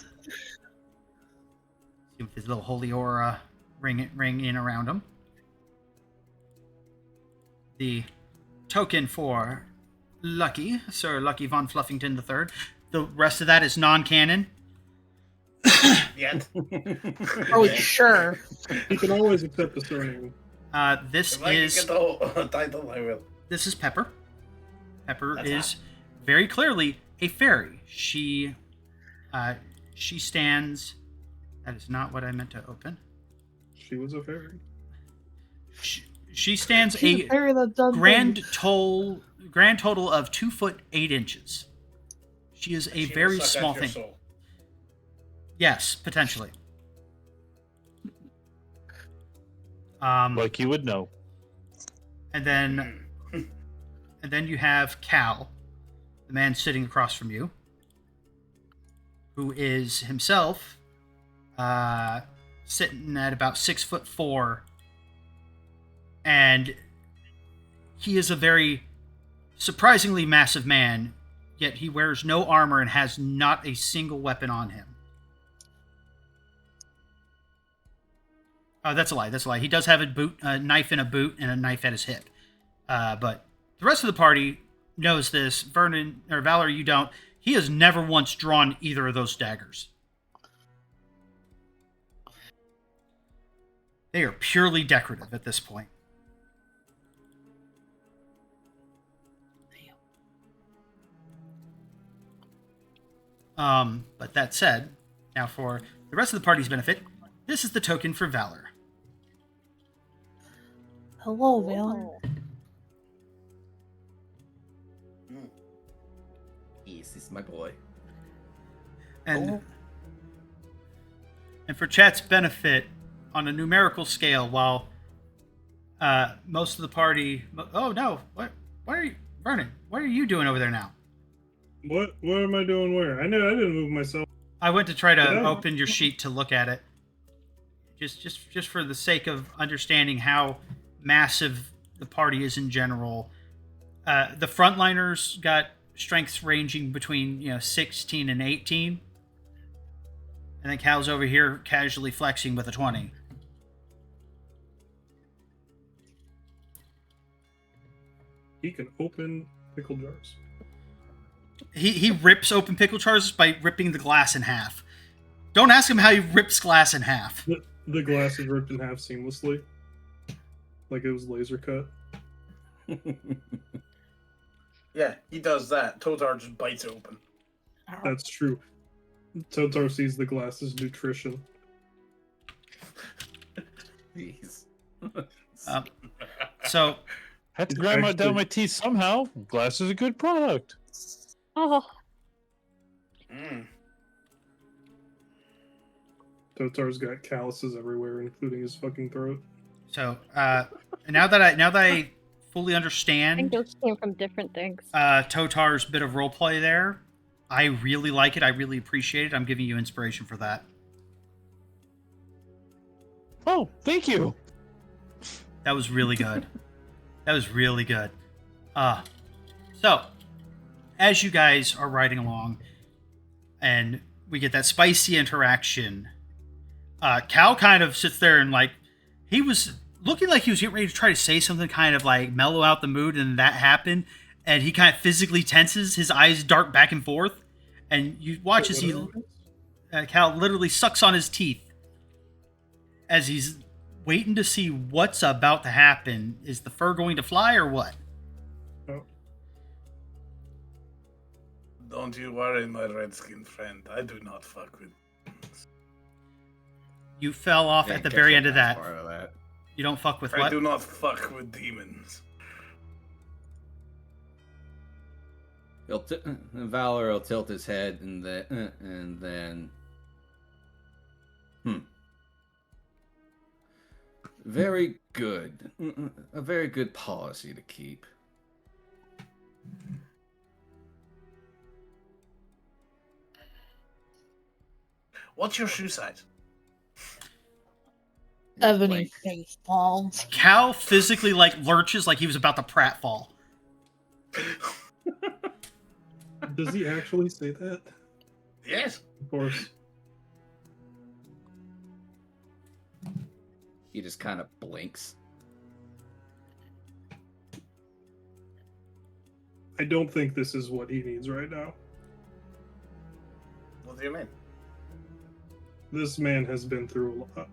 See with his little holy aura ring in around him. The token for Lucky, Sir Lucky von Fluffington III. The rest of that is non-canon. Yet. Oh, sure. You can always accept the surname. This If I can is get the whole title, I will. this is Pepper. Pepper That's is very clearly a fairy. She stands. That is not what I meant to open. She was a fairy. She stands She's a very that done grand thing. total of 2 foot 8 inches. She is a She will very suck small out your thing. soul. Yes, potentially. Like you would know. And then you have Cal, the man sitting across from you, who is himself sitting at about 6'4", and he is a very surprisingly massive man, yet he wears no armor and has not a single weapon on him. Oh, that's a lie. That's a lie. He does have a knife in a boot and a knife at his hip. But the rest of the party knows this. Vernon or Valor, you don't. He has never once drawn either of those daggers. They are purely decorative at this point. But that said, now for the rest of the party's benefit, this is the token for Valor. Hello, Valor. Yes, this is my boy. And for chat's benefit, on a numerical scale, while most of the party... Oh, no. Why are you... Vernon, what are you doing over there now? What am I doing where? I know I didn't move myself. I went to try to Yeah. open your sheet to look at it. Just for the sake of understanding how massive the party is in general. The frontliners got strengths ranging between 16 and 18. And then Cal's over here casually flexing with a 20. He can open pickle jars. He rips open pickle jars by ripping the glass in half. Don't ask him how he rips glass in half. The glass is ripped in half seamlessly, like it was laser cut. Yeah, he does that. Totar just bites it open. That's true. Totar sees the glass as nutrition. Jeez. So Had to It's grind down actually- my teeth somehow. Glass is a good product. Oh, Mm. Totar's got calluses everywhere, including his fucking throat. now that I fully I think understand those came from different things. Totar's bit of roleplay there, I really like it. I really appreciate it. I'm giving you inspiration for that. Oh, thank you. That was really good. That was really good. So, as you guys are riding along, and we get that spicy interaction, Cal kind of sits there and he was looking like he was getting ready to try to say something, kind of like mellow out the mood, and that happened, and he kind of physically tenses. His eyes dart back and forth, and you watch as Cal literally sucks on his teeth as he's waiting to see what's about to happen. Is the fur going to fly or what? Oh, Don't you worry, my redskin friend. I do not fuck with. You fell off Didn't at the catch very the end of last that. part of that. You don't fuck with I what? do not fuck with demons. Valor will tilt his head and then. Very good. A very good policy to keep. What's your shoe size? Ebony Like, face palms. Cal physically lurches like he was about to pratfall. does he actually say that? Yes. Of course. he just kind of blinks. I don't think this is what he needs right now. What do you mean? This man has been through a lot.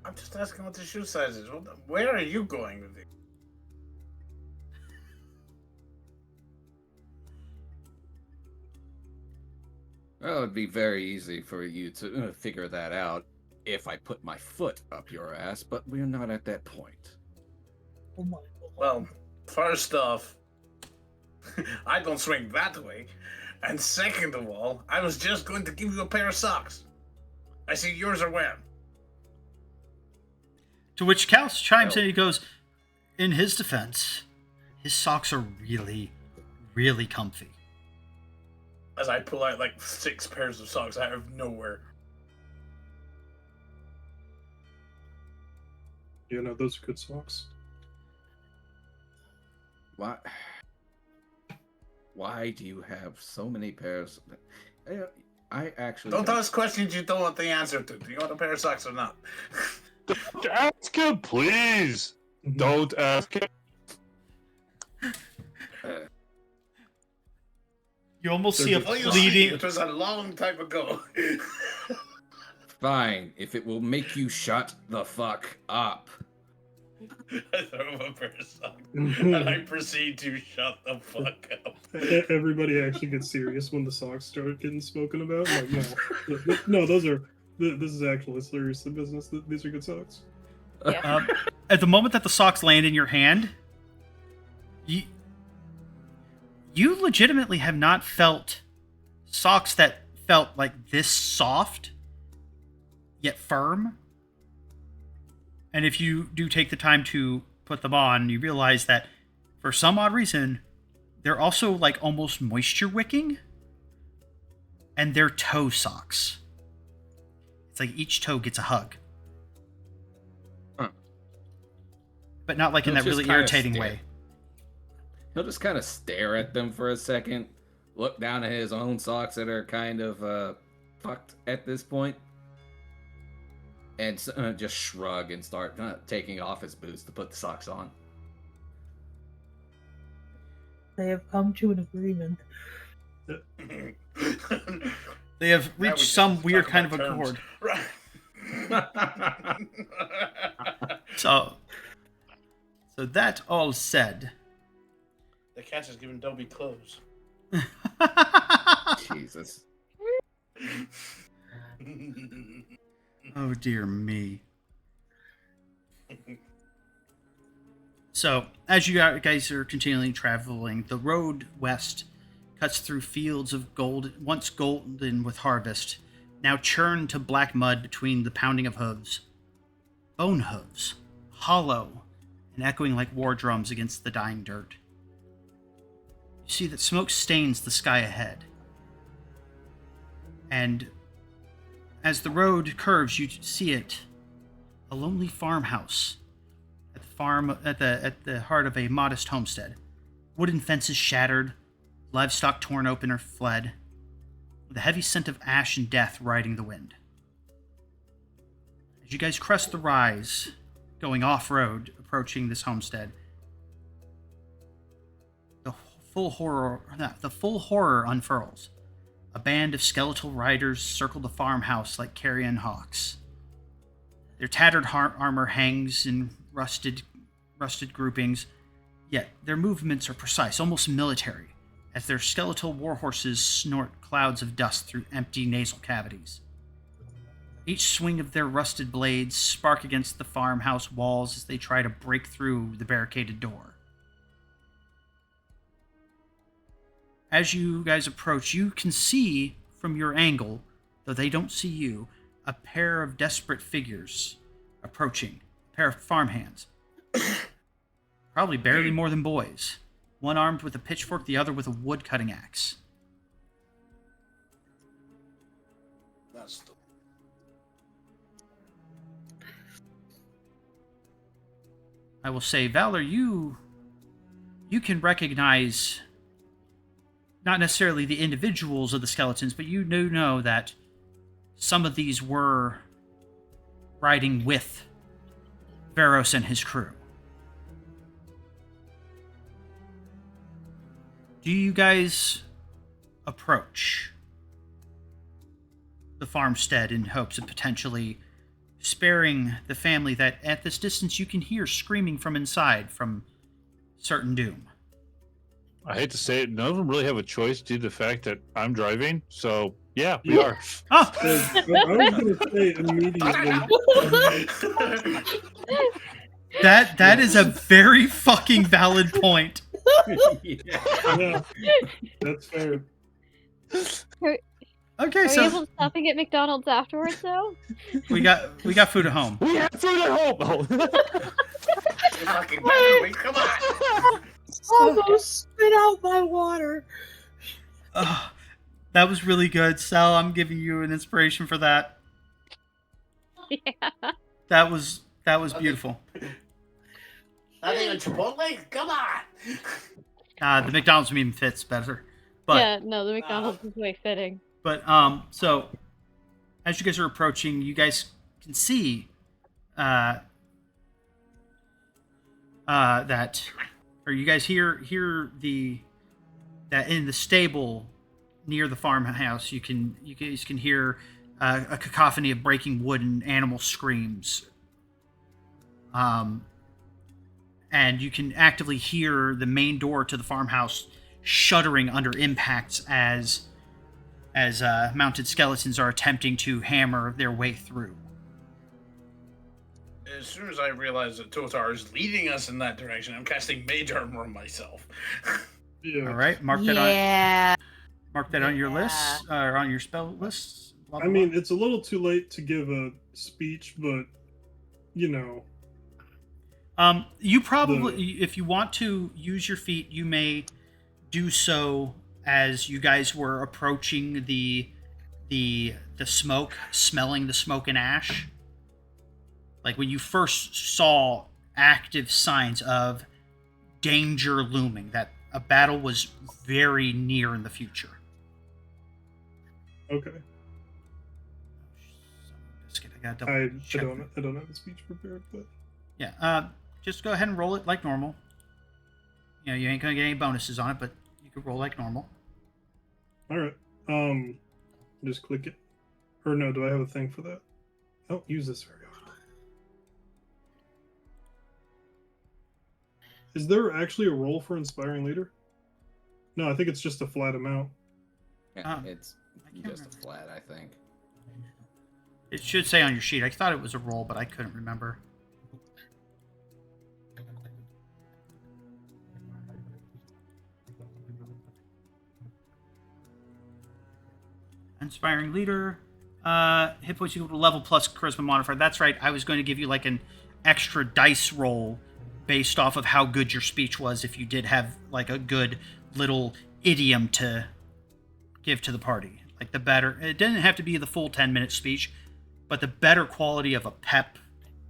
I'm just asking what the shoe size is. Where are you going with it? Well, it'd be very easy for you to figure that out. if I put my foot up your ass, but we're not at that point. Oh my God. Well, first off, I don't swing that way. And second of all, I was just going to give you a pair of socks. I see yours are wet. To which Kaus chimes No. in. He goes, in his defense, his socks are really, really comfy. As I pull out like 6 pairs of socks out of nowhere. Yeah, no, those are good socks. Why do you have so many pairs? I actually Don't ask questions you don't want the answer to. Do you want a pair of socks or not? Don't ask him, please. Don't ask him. You almost see a Oh, you'll see, pleading. it was a long time ago. Fine, if it will make you shut the fuck up. I throw him a pair of socks. And I proceed to shut the fuck up. Everybody actually gets serious when the socks start getting spoken about. Like, no, those are. This is actually seriously business. These are good socks. At the moment that the socks land in your hand, you legitimately have not felt socks that felt like this soft, yet firm. And if you do take the time to put them on, you realize that for some odd reason, they're also like almost moisture wicking. And they're toe socks. It's like each toe gets a hug. Huh. But not like in He'll that just really kinda irritating stare. way. He'll just kind of stare at them for a second, look down at his own socks that are kind of fucked at this point, and just shrug and start taking off his boots to put the socks on. They have come to an agreement. They have Now we reached can some talk weird kind of about terms. accord. Right. So that all said. The cat has given Dobby clothes. Jesus. Oh dear me. So, as you guys are continually traveling, the road west cuts through fields of gold, once golden with harvest, now churned to black mud between the pounding of hooves. Bone hooves, hollow and echoing like war drums against the dying dirt. You see that smoke stains the sky ahead. And as the road curves, you see it, a lonely farmhouse at the heart of a modest homestead. Wooden fences shattered, livestock torn open or fled, with a heavy scent of ash and death riding the wind. As you guys crest the rise, going off-road, approaching this homestead, the full horror unfurls. A band of skeletal riders circle the farmhouse like carrion hawks. Their tattered armor hangs in rusted groupings, yet their movements are precise, almost military, as their skeletal warhorses snort clouds of dust through empty nasal cavities. Each swing of their rusted blades spark against the farmhouse walls as they try to break through the barricaded door. As you guys approach, you can see from your angle, though they don't see you, a pair of desperate figures approaching. A pair of farmhands. Probably barely more than boys. One armed with a pitchfork, the other with a wood-cutting axe. That's the... I will say, Valor, you can recognize not necessarily the individuals of the skeletons, but you do know that some of these were riding with Varos and his crew. Do you guys approach the farmstead in hopes of potentially sparing the family that at this distance you can hear screaming from inside from certain doom? I hate to say it, none of them really have a choice due to the fact that I'm driving. So yeah, we Yeah. are. Oh, I was going to say immediately. that is a very fucking valid point. Yeah, that's fair. Okay, Are we so able to stop and get McDonald's afterwards, though? we got food at home. We have food at home. You fucking better, come on. Almost spit out my water. That was really good, Sal. I'm giving you an inspiration for that. Yeah. That was beautiful. Not even Chipotle? Come on. The McDonald's meme fits better, but Yeah, no, the McDonald's is way fitting. but so as you guys are approaching, you guys can see that or you guys hear that in the stable near the farmhouse you guys can hear a cacophony of breaking wood and animal screams, and you can actively hear the main door to the farmhouse shuddering under impacts as mounted skeletons are attempting to hammer their way through. As soon as I realize that Totar is leading us in that direction, I'm casting Mage Armor on myself. Yeah. All right, mark that on your list or on your spell list. Blah, I blah, mean, blah. it's a little too late to give a speech, but you know. You probably, if you want to use your feet, you may do so as you guys were approaching the smoke, smelling the smoke and ash. Like when you first saw active signs of danger looming, that a battle was very near in the future. Okay. I gotta double I check. don't have a speech prepared, but Yeah, just go ahead and roll it like normal. You know, you ain't gonna get any bonuses on it, but you could roll like normal. all right. Just click it. Or no, do I have a thing for that? I don't use this very often. Is there actually a roll for inspiring leader? No, I think it's just a flat amount. Yeah, it's I can't just a remember. flat, I think. It should say on your sheet. I thought it was a roll, but I couldn't remember. Inspiring leader. Hit points equal to level plus charisma modifier. That's right. I was going to give you like an extra dice roll based off of how good your speech was if you did have like a good little idiom to give to the party. Like the better, it didn't have to be the full 10-minute speech, but the better quality of a pep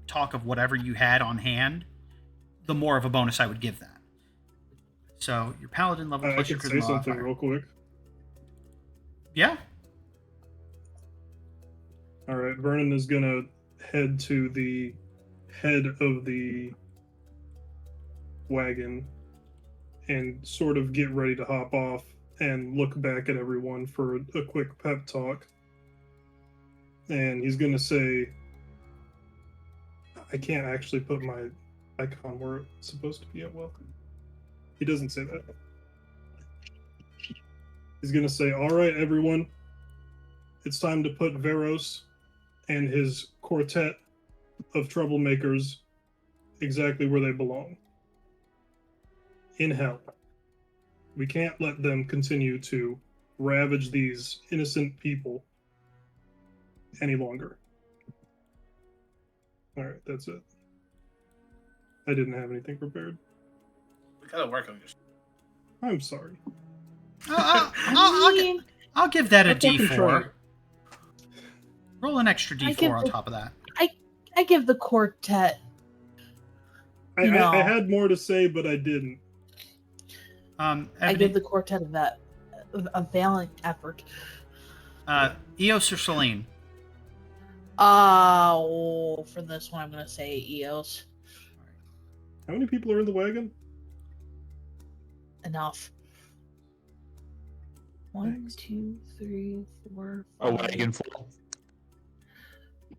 talk of whatever you had on hand, the more of a bonus I would give that. So your paladin level I plus your could charisma say something modifier. real quick. Yeah. All right, Vernon is gonna head to the head of the wagon and sort of get ready to hop off and look back at everyone for a quick pep talk. And he's gonna say, I can't actually put my icon where it's supposed to be at welcome. He doesn't say that. He's gonna say, all right, everyone, it's time to put Veros and his quartet of troublemakers exactly where they belong. In hell. We can't let them continue to ravage these innocent people any longer. Alright, that's it. I didn't have anything prepared. We gotta work on this. I'm sorry. I'll give that a I fucking D4. tried. Roll an extra I give D4 on the- top of that. I give the quartet. I No. had more to say, but I didn't. I Ebony, give the quartet a valiant effort. Eos or Celine? For this one, I'm gonna say Eos. How many people are in the wagon? Enough. 1, 2, 3, 4, A 5. wagon full.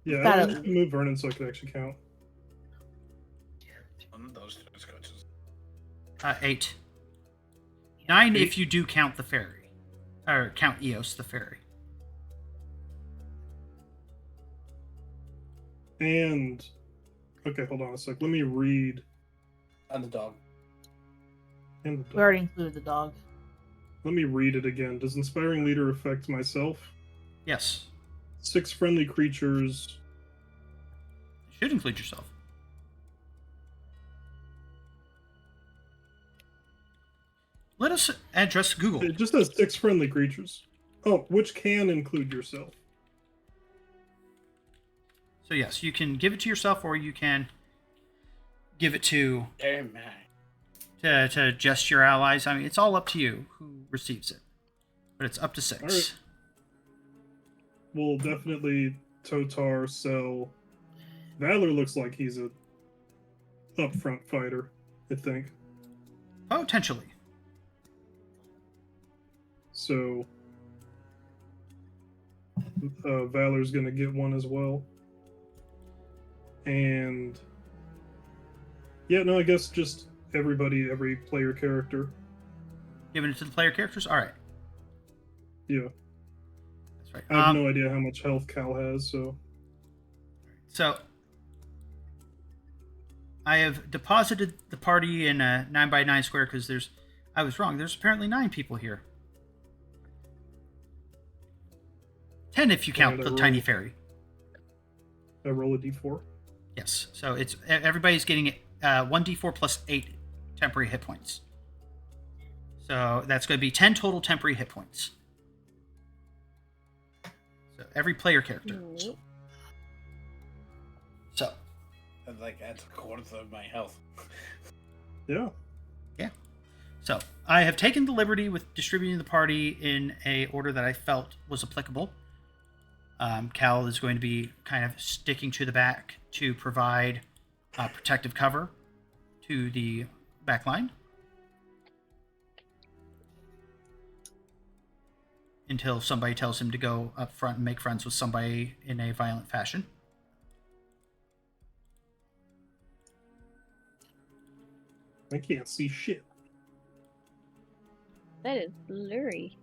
Yeah, Got I it. just moved Vernon so I could actually count. One of those two scotches. 8. 9 if you do count the fairy. Or count Eos, the fairy. And okay, hold on a sec. Let me read. And the dog. And We already included the dog. let me read it again. Does inspiring leader affect myself? Yes. 6 friendly creatures. It should include yourself. Let us address Google. It just has 6 friendly creatures. Oh, which can include yourself. So yes, you can give it to yourself, or you can give it to Hey, man. to just your allies. I mean, it's all up to you who receives it, but it's up to 6. All right. We'll definitely Totar sell. Valor looks like he's a upfront fighter, I think. Potentially. So Valor's gonna get one as well. And yeah, no, I guess just everybody, every player character. Giving it to the player characters. All right. Yeah, That's right. I have no idea how much health Cal has, so So I have deposited the party in a 9x9 square because I was wrong. There's apparently 9 people here. 10 if you count Alright, the I tiny rolled. fairy. I roll a d4. Yes. So it's everybody's getting 1d4 plus 8 temporary hit points. So that's going to be 10 total temporary hit points. So every player character. Neat. So That's like that's a quarter of my health. Yeah. So I have taken the liberty with distributing the party in a order that I felt was applicable. Cal is going to be kind of sticking to the back to provide protective cover to the back line until somebody tells him to go up front and make friends with somebody in a violent fashion. I can't see shit. That is blurry.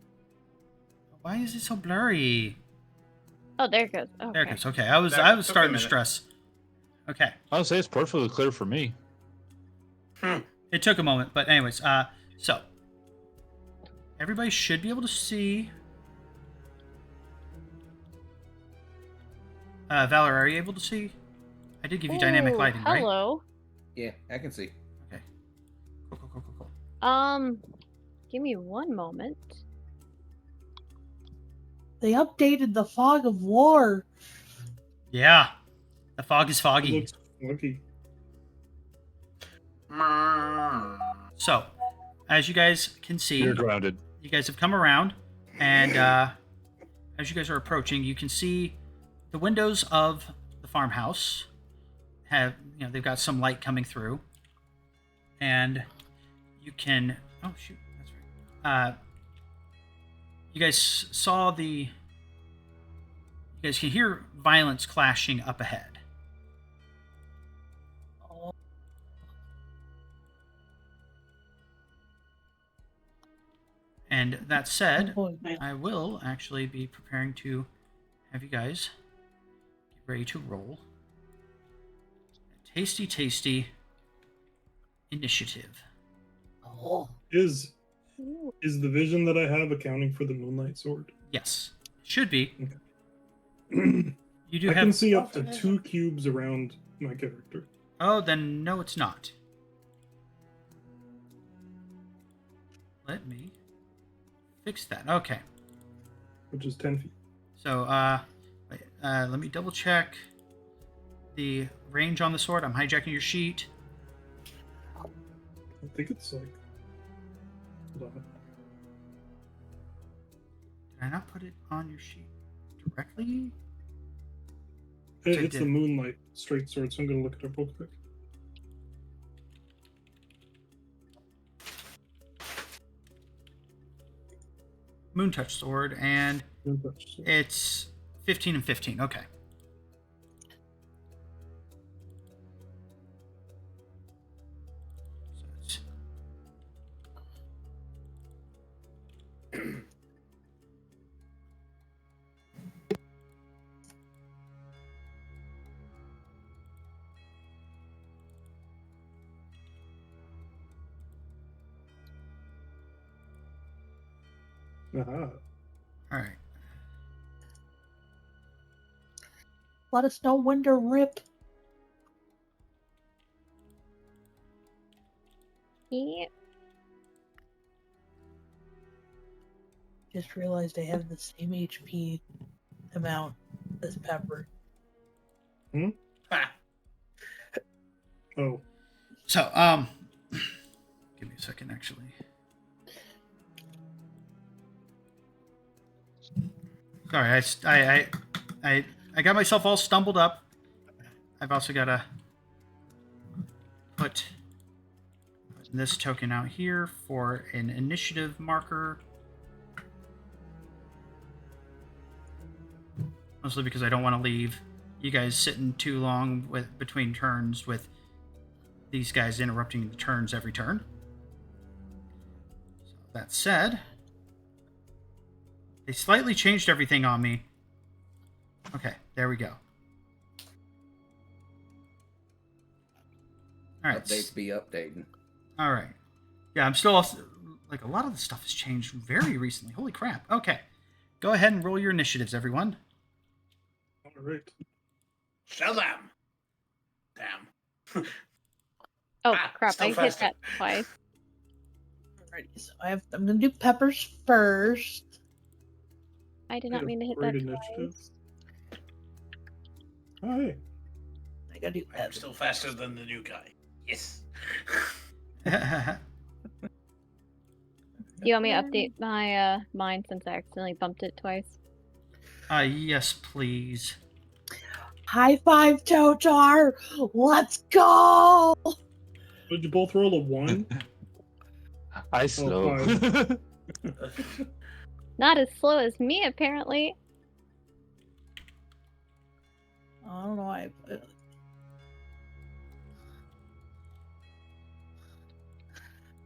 Why is it so blurry? Oh, there it goes. Okay. There it goes. Okay, I was That took a starting to minute. stress. Okay, I'll say it's perfectly clear for me. it took a moment, but anyways, so everybody should be able to see. Valor, are you able to see? I did give you dynamic Ooh, lighting, right? hello. Yeah, I can see. Okay. Cool. Give me one moment. They updated the fog of war. Yeah, the fog is It foggy. looks funky. So, as you guys can see, You're grounded. you guys have come around, and as you guys are approaching, you can see the windows of the farmhouse have, they've got some light coming through, and you can, oh shoot, that's right. You guys saw you guys can hear violence clashing up ahead. And that said, Oh, man. I will actually be preparing to have you guys get ready to roll a tasty initiative. Oh. Is Ooh. the vision that I have accounting for the Moonlight Sword? Yes, should be. I You do can have. see up to 2 cubes around my character. Oh, then no, it's not. Let me fix that. Okay. Which is 10 feet. So, wait, let me double check the range on the sword. I'm hijacking your sheet. I think it's like. Hold on. Did I not put it on your sheet directly? It's the did. Moonlight straight sword, so I'm gonna look it up real quick. Moontouch sword, and Moonlight sword. it's 15 and 15. Okay. So it's Aha. All right. Let us know when to rip. Yeah. Just realized I have the same HP amount as Pepper. Ha. Oh, So, give me a second, actually. Sorry, I got myself all stumbled up. I've also got to put this token out here for an initiative marker. Mostly because I don't want to leave you guys sitting too long between turns with these guys interrupting the turns every turn. So that said, they slightly changed everything on me. Okay, there we go. All right. Updates be updating. All right. Yeah, I'm still like a lot of the stuff has changed very recently. Holy crap. Okay. Go ahead and roll your initiatives, everyone. all right. Show them. Damn. Oh Ah, crap! still I hit faster. that twice. Alrighty, so I'm gonna do Pepper's first. I did Made not a mean to hit great that initiative. twice. Oh, hey. I gotta do I'm Evan. still faster than the new guy. Yes. Do you want me to update my mine since I accidentally bumped it twice? Yes, please. High five, Totar! Let's go! Did you both roll a 1? I slow. fine. Not as slow as me, apparently. I don't know.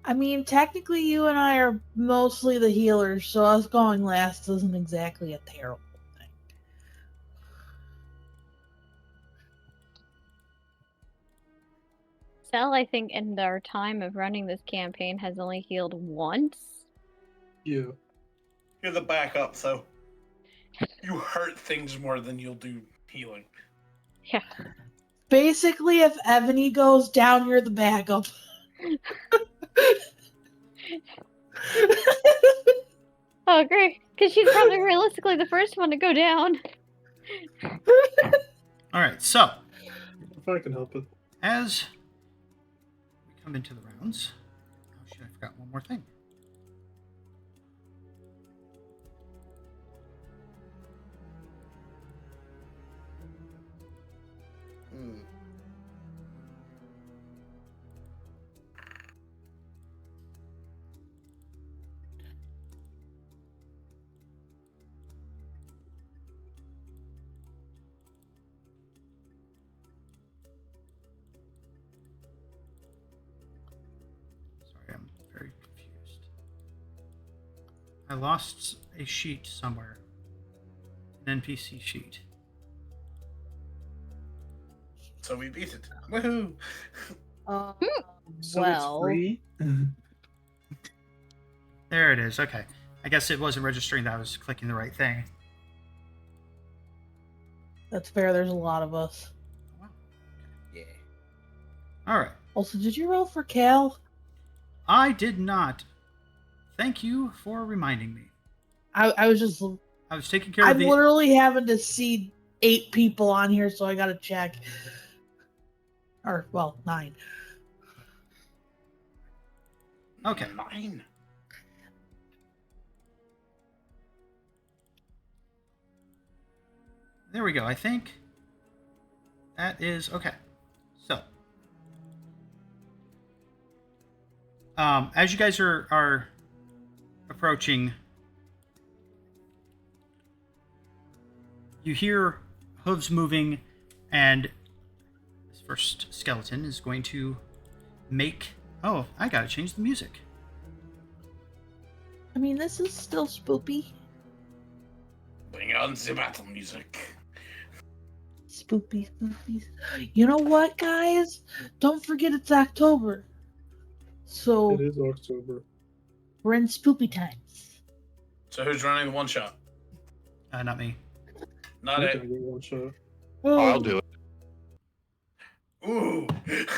I mean, technically, you and I are mostly the healers, so us going last isn't exactly a terrible thing. Cell, I think, in our time of running this campaign, has only healed once. Yeah. You're the backup, so you hurt things more than you'll do healing. Yeah. Basically, if Ebony goes down, you're the backup. Oh, great. Because she's probably realistically the first one to go down. All right, so If I can help it. as we come into the rounds, oh shit, I forgot one more thing. Sorry, I'm very confused. I lost a sheet somewhere. An NPC sheet. So we beat it. Woohoo! So Well, it's free? There it is. Okay. I guess it wasn't registering that I was clicking the right thing. that's fair. There's a lot of us. Wow. Yeah. All right. Also, did you roll for Cal? I did not. Thank you for reminding me. I was just. I was taking care of I'm the. literally having to see 8 people on here, so I gotta check. Or, well, 9. Okay. 9. There we go. I think that is okay. So, as you guys are approaching, you hear hooves moving, and this first skeleton is going to make. Oh, I gotta change the music. I mean, this is still spoopy. Bring on the battle music. Spoopy, spoopy. You know what, guys? Don't forget it's October. So It is October. we're in spoopy times. So who's running the one shot? Not me. Not You it. can get one shot. I'll do Ooh. it.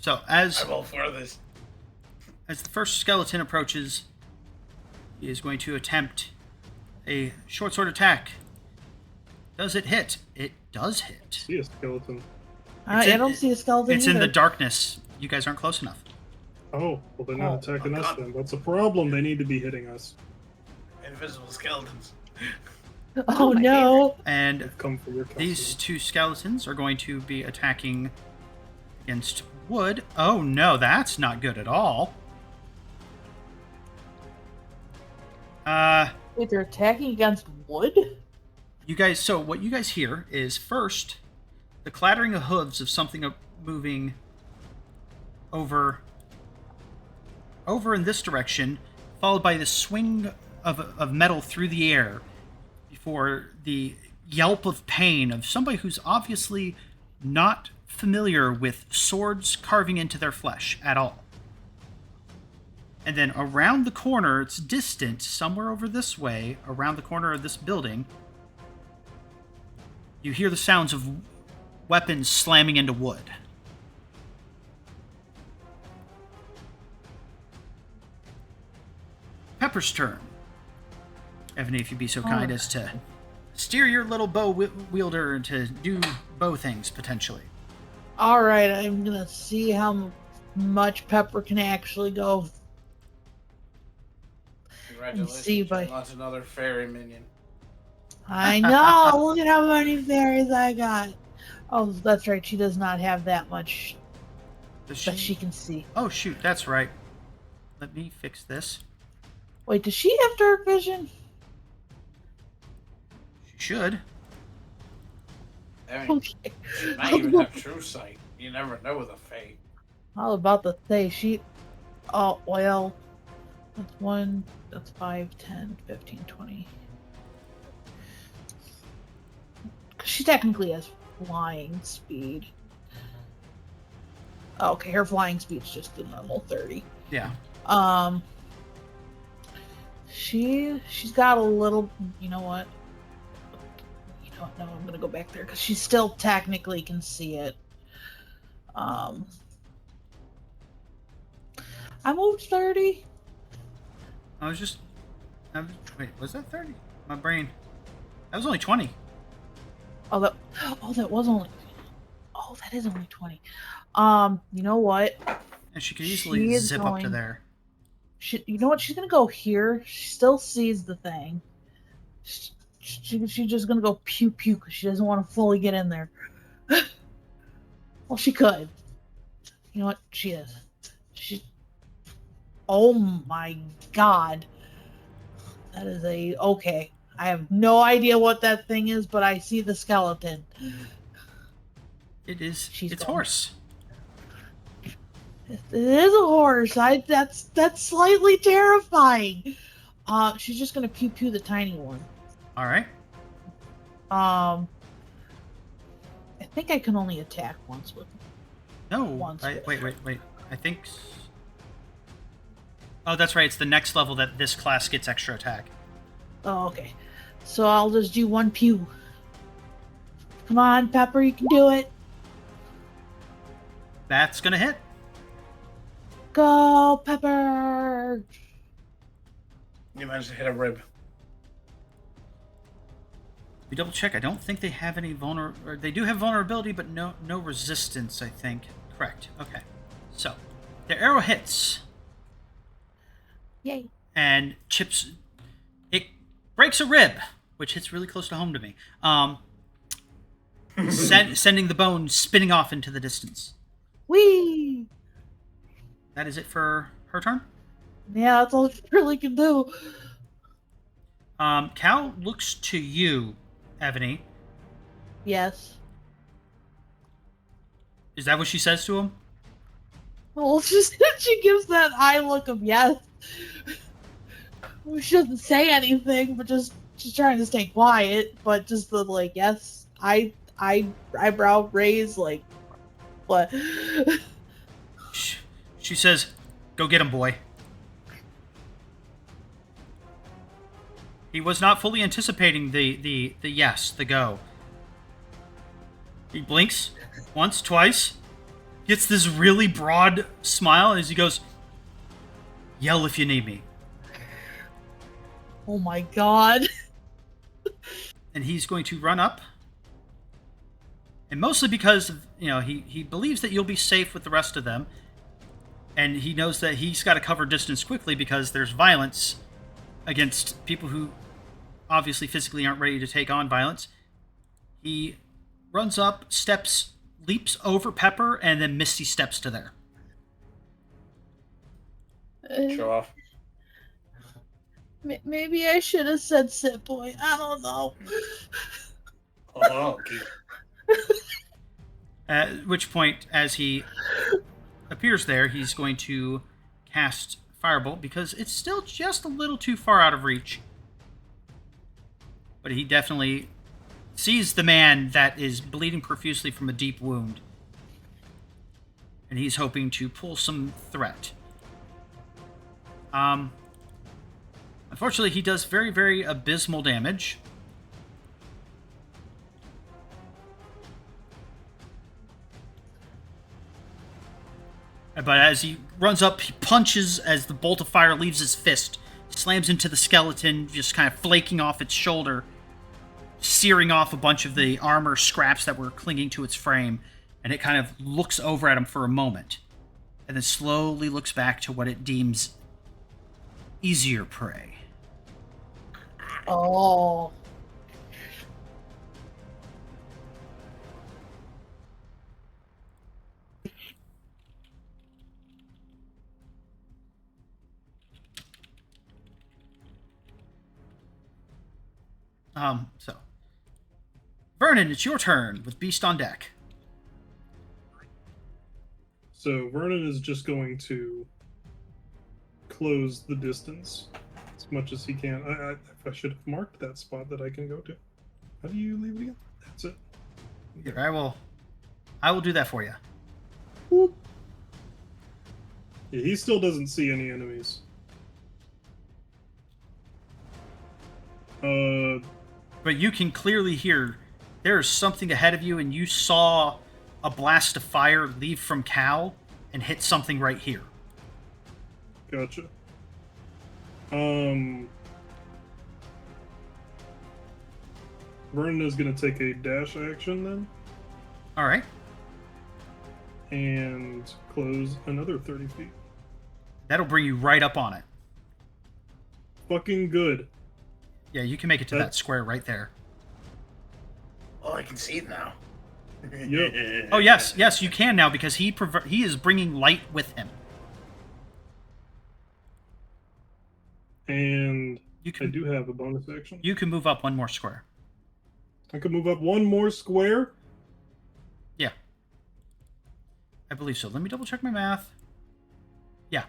So as I'm all for this. the first skeleton approaches, he is going to attempt a short sword attack. Does it hit? It does hit. See a skeleton. I don't see a skeleton It's in the either. darkness. You guys aren't close enough. Oh, well, they're not attacking oh us God. then. That's a problem. They need to be hitting us. Invisible skeletons. Oh no! And They've come for your castle. these two skeletons are going to be attacking against wood. Oh no, that's not good at all. Wait, they're attacking against wood? You guys, so what you guys hear is first the clattering of hooves of something moving over in this direction, followed by the swing of metal through the air before the yelp of pain of somebody who's obviously not familiar with swords carving into their flesh at all. And then around the corner, it's distant, somewhere over this way, around the corner of this building, you hear the sounds of weapons slamming into wood. Pepper's turn. Ebony, if you'd be so kind as to steer your little bow wielder to do bow things, potentially. Alright, I'm gonna see how much Pepper can actually go. Congratulations. See by- you launched another fairy minion. I know! Look at how many fairies I got! Oh, that's right, she does not have that much Does that she can see. Oh, shoot, that's right. Let me fix this. Wait, does she have dark vision? She should. I mean, Okay. she might even have true sight. You never know with a fae. All about to say she. Oh, well. That's 5, 10, 15, 20. She technically has flying speed. Oh, okay, her flying speed's just the normal 30. Yeah. She's got a little. You know what? No, I'm gonna go back there because she still technically can see it. I moved 30. Wait, was that 30? My brain. That was only 20. That was only. Oh, that is only 20. You know what? And she could She easily is zip up to going- there. You know what? She's gonna go here. She still sees the thing. She's just gonna go pew pew because she doesn't want to fully get in there. Well, she could. You know what? She is. Oh my god. That is okay. I have no idea what that thing is, but I see the skeleton. It's She's gone. horse. It is a horse. That's slightly terrifying. She's just gonna pew pew the tiny one. All right. I think I can only attack once with. No. Once with Wait. I think. Oh, that's right. It's the next level that this class gets extra attack. Oh, okay. So I'll just do one pew. Come on, Pepper, you can do it. That's gonna hit. Go, Pepper. You managed to hit a rib. We double check. I don't think they have any they do have vulnerability, but no resistance. I think. Correct. Okay. So, the arrow hits Yay. and chips. It breaks a rib, which hits really close to home to me. Sending the bone spinning off into the distance. Whee! That is it for her turn. Yeah, that's all she really can do. Cal looks to you, Ebony. Yes. Is that what she says to him? Well, she gives that eye look of yes. We shouldn't say anything, but just trying to stay quiet. But just the like, yes, eyebrow raise, like, what? She says, "Go get him, boy." He was not fully anticipating the yes, the go. He blinks once, twice, gets this really broad smile as he goes, "Yell if you need me." Oh my god. And he's going to run up. And mostly because, he believes that you'll be safe with the rest of them. And he knows that he's got to cover distance quickly because there's violence against people who obviously physically aren't ready to take on violence. He runs up, leaps over Pepper, and then Misty steps to there. Show off. Maybe I should have said sit boy. I don't know. Oh, okay. At which point, as he appears there, he's going to cast Firebolt because it's still just a little too far out of reach. But he definitely sees the man that is bleeding profusely from a deep wound. And he's hoping to pull some threat. Unfortunately, he does very, very abysmal damage. But as he runs up, he punches as the bolt of fire leaves his fist, slams into the skeleton, just kind of flaking off its shoulder, searing off a bunch of the armor scraps that were clinging to its frame, and it kind of looks over at him for a moment, and then slowly looks back to what it deems easier prey. Oh. So. Vernon, it's your turn with Beast on deck. So Vernon is just going to close the distance as much as he can. I should have marked that spot that I can go to. How do you leave it again? That's it. Here, I will do that for you. Whoop. Yeah, he still doesn't see any enemies. But you can clearly hear there is something ahead of you, and you saw a blast of fire leave from Cal and hit something right here. Gotcha. Vernon is going to take a dash action then. All right. And close another 30 feet. That'll bring you right up on it. Fucking good. Yeah, you can make it to that square right there. Oh, I can see it now. Yep. Oh, yes, you can now because he is bringing light with him. And I do have a bonus action. You can move up one more square. I can move up one more square? Yeah. I believe so. Let me double check my math. Yeah.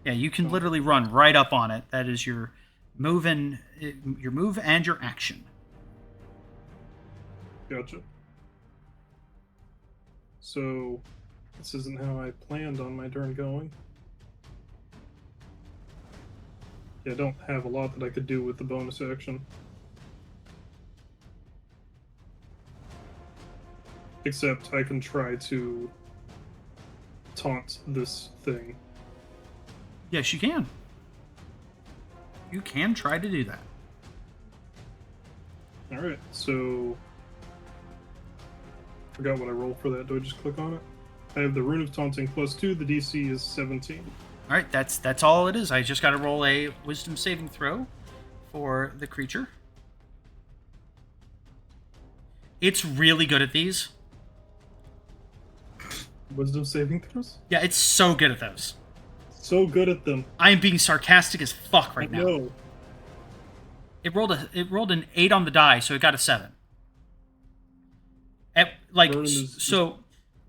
Yeah, you can literally run right up on it. That is your move and your action. Gotcha. So, this isn't how I planned on my turn going. Yeah, I don't have a lot that I could do with the bonus action. Except I can try to taunt this thing. Yes, you can. You can try to do that. Alright, so... Forgot what I roll for that. Do I just click on it? I have the Rune of Taunting +2. The DC is 17. All right, that's all it is. I just got to roll a Wisdom saving throw for the creature. It's really good at these. Wisdom saving throws? Yeah, it's so good at those. So good at them. I am being sarcastic as fuck right now. No. It rolled an 8 on the die, so it got a 7.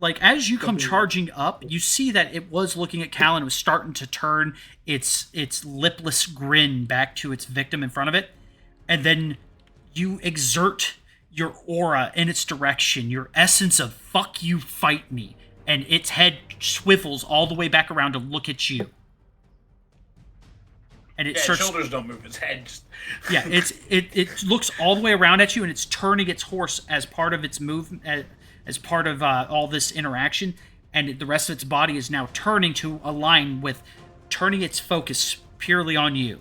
Like, as you come charging up, you see that it was looking at Cal and it was starting to turn its lipless grin back to its victim in front of it. And then you exert your aura in its direction, your essence of fuck you, fight me. And its head swivels all the way back around to look at you. And it starts... shoulders don't move, its head just... Yeah, it looks all the way around at you, and it's turning its horse as part of its movement, as part of all this interaction, and the rest of its body is now turning to align with turning its focus purely on you.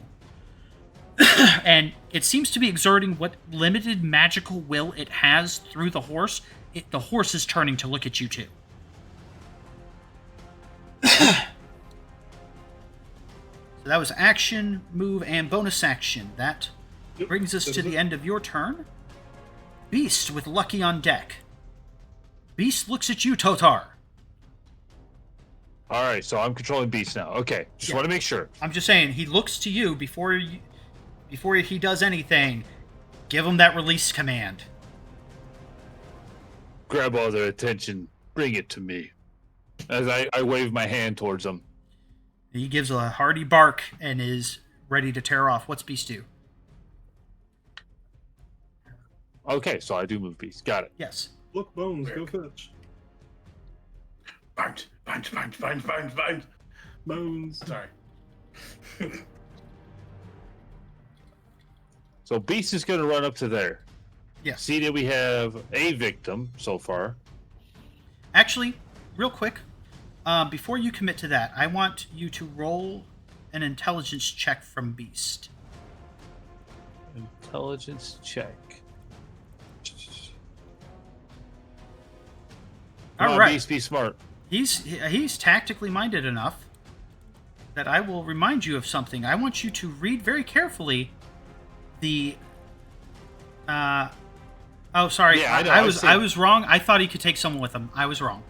And it seems to be exerting what limited magical will it has through the horse. The horse is turning to look at you too. So that was action, move, and bonus action. That brings us to the end of your turn. Beast with Lucky on deck. Beast looks at you, Totar. All right, so I'm controlling Beast now. Okay, just want to make sure. I'm just saying, he looks to you before he does anything. Give him that release command. Grab all their attention. Bring it to me. As I wave my hand towards him. He gives a hearty bark and is ready to tear off. What's Beast do? Okay, so I do move Beast. Got it. Yes. Look, Bones, go fetch. Bind. Bones. Sorry. So Beast is going to run up to there. Yes. See that we have a victim so far. Actually, real quick, before you commit to that, I want you to roll an intelligence check from Beast. Intelligence check. All right. Beast, be smart. He's tactically minded enough that I will remind you of something. I want you to read very carefully the. Oh, sorry. Yeah, I know, I was wrong. I thought he could take someone with him. I was wrong.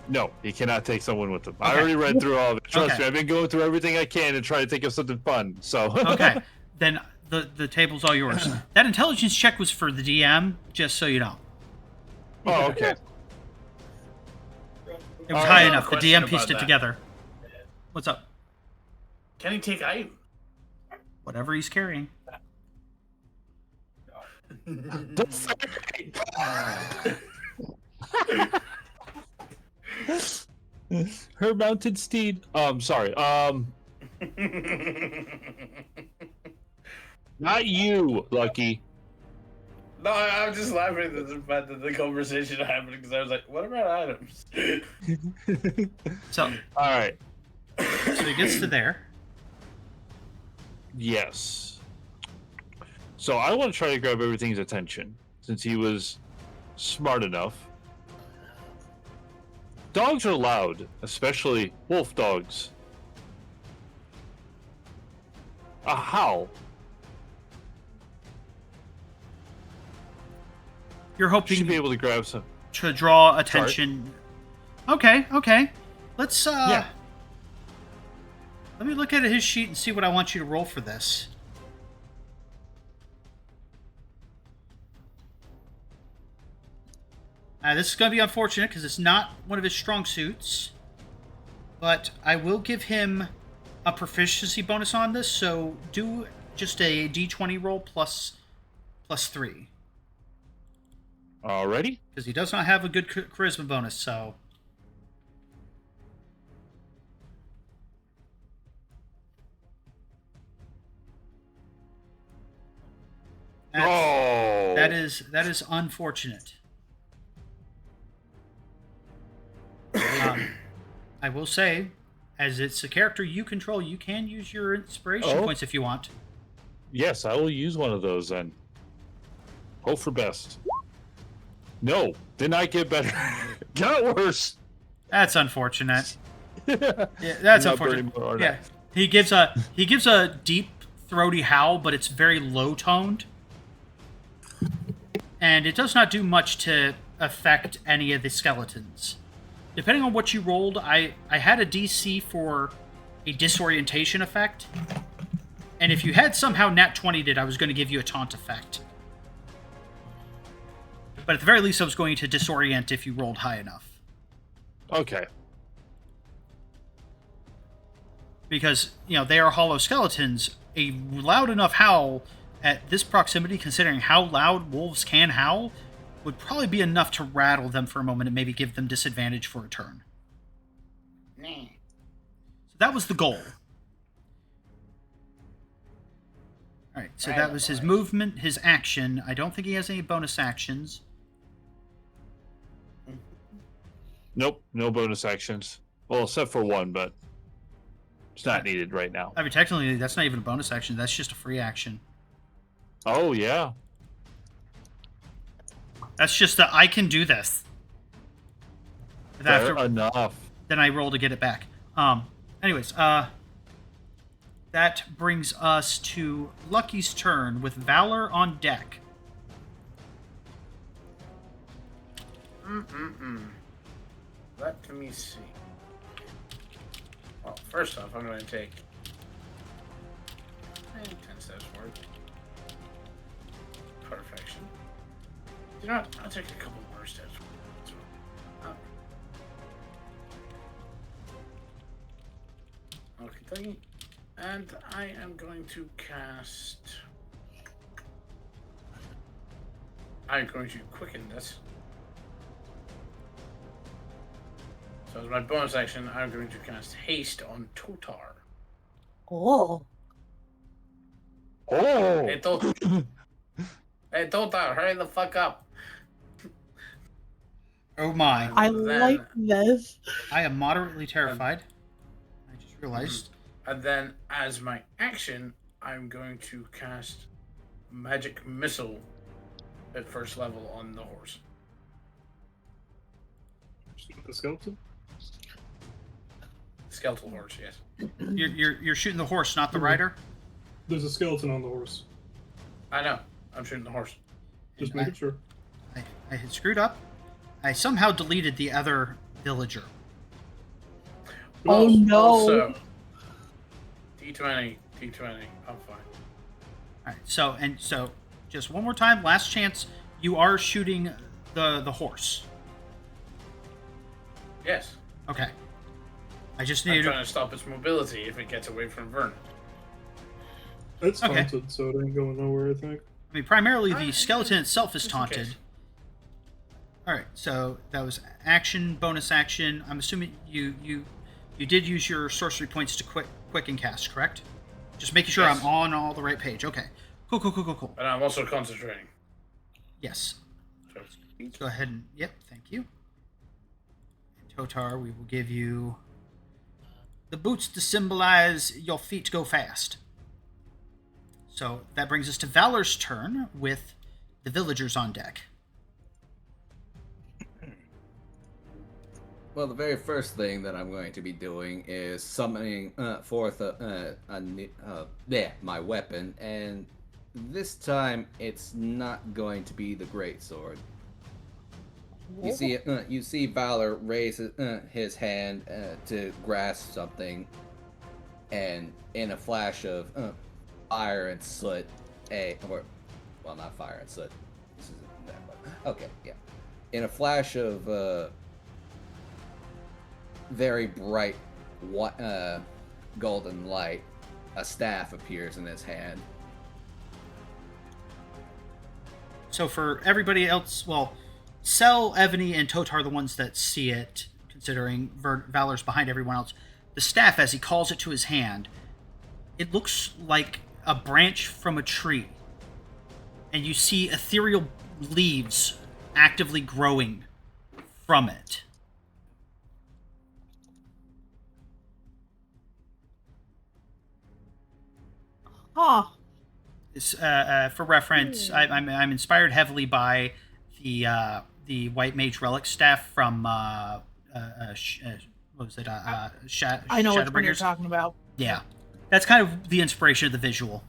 No, he cannot take someone with him. Okay. I already read through all of it. Trust Okay. me, I've been going through everything I can and trying to think of something fun. So Okay, then the table's all yours. That intelligence check was for the DM, just so you know. Oh, okay. It was I high have a enough. The question DM pieced about it that. together. What's up? Can he take item? Whatever he's carrying. Her mounted steed. Sorry. Not you, Lucky. No, I'm just laughing at the fact that the conversation happened because I was like, what about items? So All right. he gets to there. Yes. So I want to try to grab everything's attention since he was smart enough. Dogs are loud, especially wolf dogs. A howl. You're You hoping should be able to grab some. to draw attention. Okay. Let's Yeah. Let me look at his sheet and see what I want you to roll for this. This is going to be unfortunate because it's not one of his strong suits. But I will give him a proficiency bonus on this, so do just a d20 roll plus 3. Alrighty. Because he does not have a good charisma bonus, so... Oh. That is unfortunate. I will say, as it's a character you control, you can use your inspiration points if you want. Yes, I will use one of those then. Hope for best. No, did not get better. Got worse. That's unfortunate. Yeah, that's Not unfortunate. very more, Yeah, he gives a deep, throaty howl, but it's very low toned, and it does not do much to affect any of the skeletons. Depending on what you rolled, I had a DC for a disorientation effect, and if you had somehow nat 20'd it, I was going to give you a taunt effect. But at the very least, I was going to disorient if you rolled high enough. Okay. Because, they are hollow skeletons. A loud enough howl at this proximity, considering how loud wolves can howl, would probably be enough to rattle them for a moment and maybe give them disadvantage for a turn. Nah. So that was the goal. Alright, so that was his movement, his action. I don't think he has any bonus actions. Nope, no bonus actions. Well, except for one, but it's not needed right now. I mean, technically, that's not even a bonus action. That's just a free action. Oh, yeah. That's just that I can do this. Fair enough. Then I roll to get it back. Anyways, that brings us to Lucky's turn with Valor on deck. Let me see. Well, first off, I'm going to take 10 steps forward. Perfection. You know what? I'll take a couple more steps forward. Okay. And I am going to cast... I'm going to quicken this. So as my bonus action, I'm going to cast Haste on Totar. Oh. Oh! Hey, hey, Totar, hurry the fuck up. Oh my. I Then- like this. I am moderately terrified. I just realized. And then, as my action, I'm going to cast Magic Missile at first level on the horse. The skeleton? Skeletal horse, yes. You're shooting the horse, not the rider? There's a skeleton on the horse. I know. I'm shooting the horse. Just And making sure. I had screwed up. I somehow deleted the other villager. Oh, no. Also, D20. I'm fine. Alright, so just one more time, last chance. You are shooting the horse. Yes. Okay. I just I'm need trying to stop its mobility if it gets away from Vernon. It's Okay. taunted, so it ain't going nowhere, I think. I mean, primarily the Alright, skeleton itself is just in taunted. case. Alright, so that was action, bonus action. I'm assuming you did use your sorcery points to quicken cast, correct? Just making sure Yes. I'm on all the right page. Okay. Cool. But I'm also concentrating. Yes. So, Let's go ahead and... Yep, thank you. And Totar, we will give you the boots to symbolize your feet go fast. So that brings us to Valor's turn with the villagers on deck. Well, the very first thing that I'm going to be doing is summoning forth my weapon, and this time it's not going to be the great sword. You see Valor raise his hand to grasp something, and in a flash of fire and soot, not fire and soot. This isn't that one. Okay, yeah. In a flash of very bright golden light, a staff appears in his hand. So for everybody else, well, Cell, Evany, and Totar are the ones that see it, considering Valor's behind everyone else. The staff, as he calls it to his hand, it looks like a branch from a tree. And you see ethereal leaves actively growing from it. Huh. It's, for reference, I'm inspired heavily by the White Mage Relic staff from what was it? I know which one you're Shadowbringers. talking about. Yeah, that's kind of the inspiration of the visual.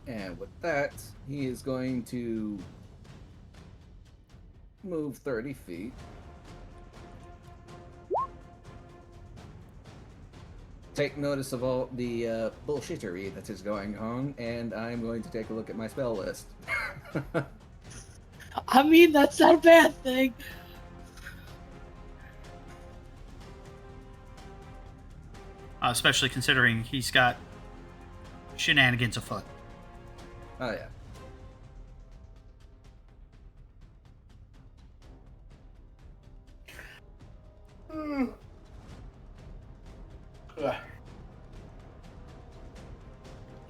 And with that, he is going to move 30 feet. take notice of all the bullshittery that is going on, and I'm going to take a look at my spell list. I mean, that's not a bad thing. Especially considering he's got shenanigans afoot. Oh yeah. Ugh.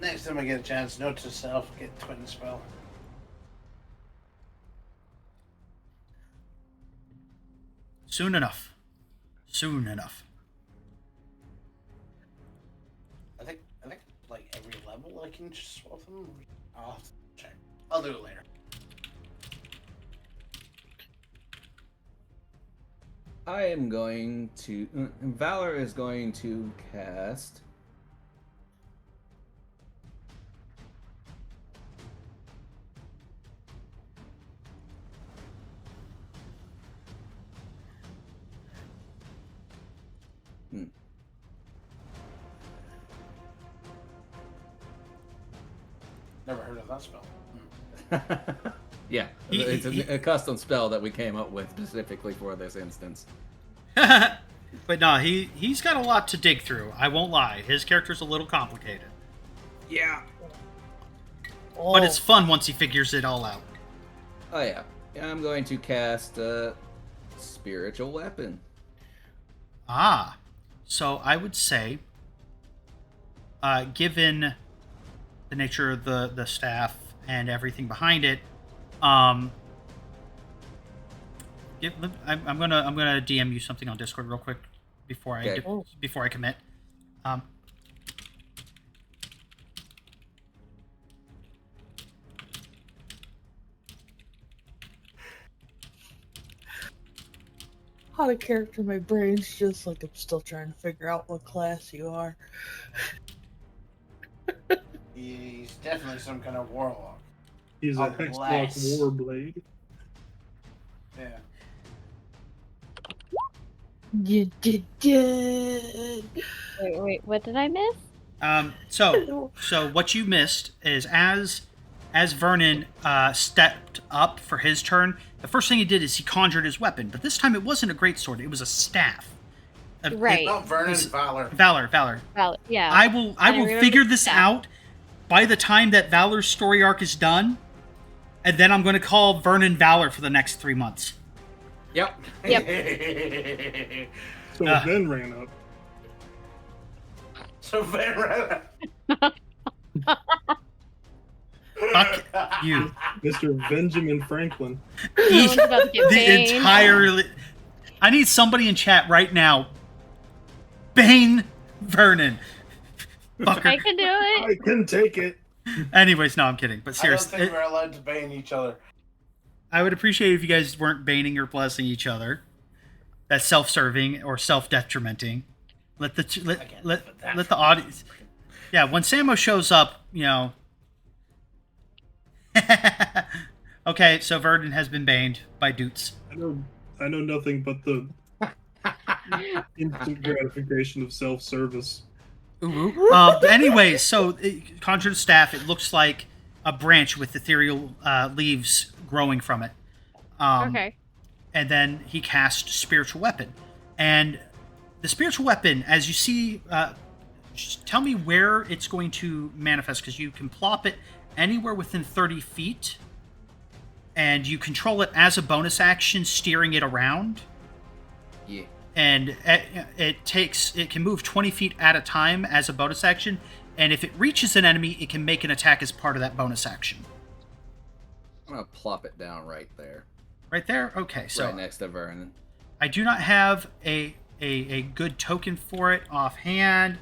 Next time I get a chance, note to self, get twin spell. Soon enough. Soon enough. I think like every level I can just swap them. I'll have to check. I'll do it later. I am going to... Valor is going to cast... Never heard of that spell. Yeah, it's a custom spell that we came up with specifically for this instance. But no, he's got a lot to dig through. I won't lie. His character's a little complicated. Yeah. Oh, But it's fun once he figures it all out. Oh yeah. I'm going to cast Spiritual Weapon. Ah. So I would say, given the nature of the staff and everything behind it, I'm gonna DM you something on Discord real quick before I Okay. before I commit. out of character, my brain's just like I'm still trying to figure out what class you are. He's definitely some kind of warlock. He's a Unless- Hexblock Warblade. Yeah. You did. Wait, what did I miss? So what you missed is as Vernon stepped up for his turn, the first thing he did is he conjured his weapon, but this time it wasn't a greatsword; it was a staff. Right. Not Vernon, Valor. Valor. Well, yeah. I will remember figure the this staff. out by the time that Valor's story arc is done, and then I'm going to call Vernon Valor for the next 3 months. Yep. So Ben ran up. So Vernon. Fuck you. Mr. Benjamin Franklin. Someone's about to get The banged. entire. I need somebody in chat right now. Bane Vernon. Fucker. I can do it. I can take it. Anyways, no, I'm kidding. But I don't seriously, think we're allowed to bane each other. I would appreciate if you guys weren't baning or blessing each other. That's self-serving or self-detrimenting. Let the audience. Yeah, when Samo shows up, you know. Okay, so Verdon has been baned by Doots. I know nothing but the instant gratification of self-service. Anyways, so conjured staff. It looks like a branch with ethereal leaves growing from it. Okay. And then he cast spiritual weapon, and the spiritual weapon, as you see, just tell me where it's going to manifest, because you can plop it anywhere within 30 feet, and you control it as a bonus action, steering it around. Yeah. And it can move 20 feet at a time as a bonus action, and if it reaches an enemy, it can make an attack as part of that bonus action. I'm gonna plop it down right there. Right there? Okay, so right next to Vernon. I do not have a good token for it offhand.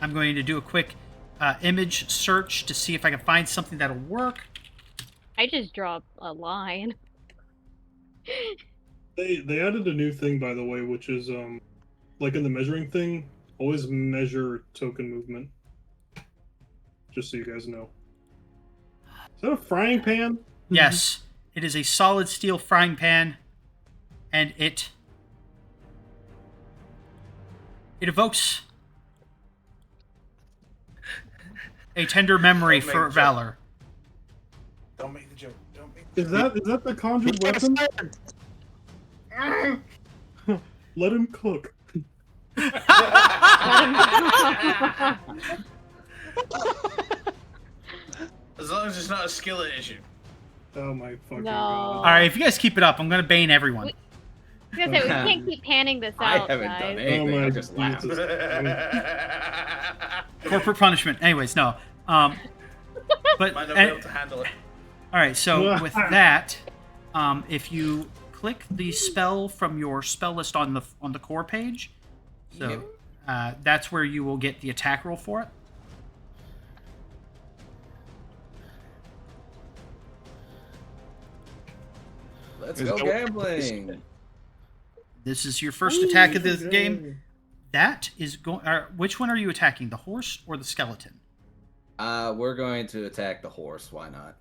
I'm going to do a quick image search to see if I can find something that'll work. I just draw a line. They added a new thing, by the way, which is like in the measuring thing, always measure token movement. Just so you guys know. Is that a frying pan? Yes, it is a solid steel frying pan, and it It evokes a tender memory Don't make for the joke. valor. Don't make the joke. Don't make the Is that the conjured weapon? Let him cook. As long as it's not a skillet issue. Oh my fucking No. god. All right, if you guys keep it up, I'm gonna bane everyone. I was gonna say, we can't keep panning this I out, haven't guys. done anything. my I just laughed. Jesus. Corporate punishment. Anyways, no. But Might not be able to handle it. all right. So with that, if you click the spell from your spell list on the core page, so that's where you will get the attack roll for it. Let's Is go that- gambling. This is your first attack of this game. That is going. Which one are you attacking? The horse or the skeleton? We're going to attack the horse. Why not?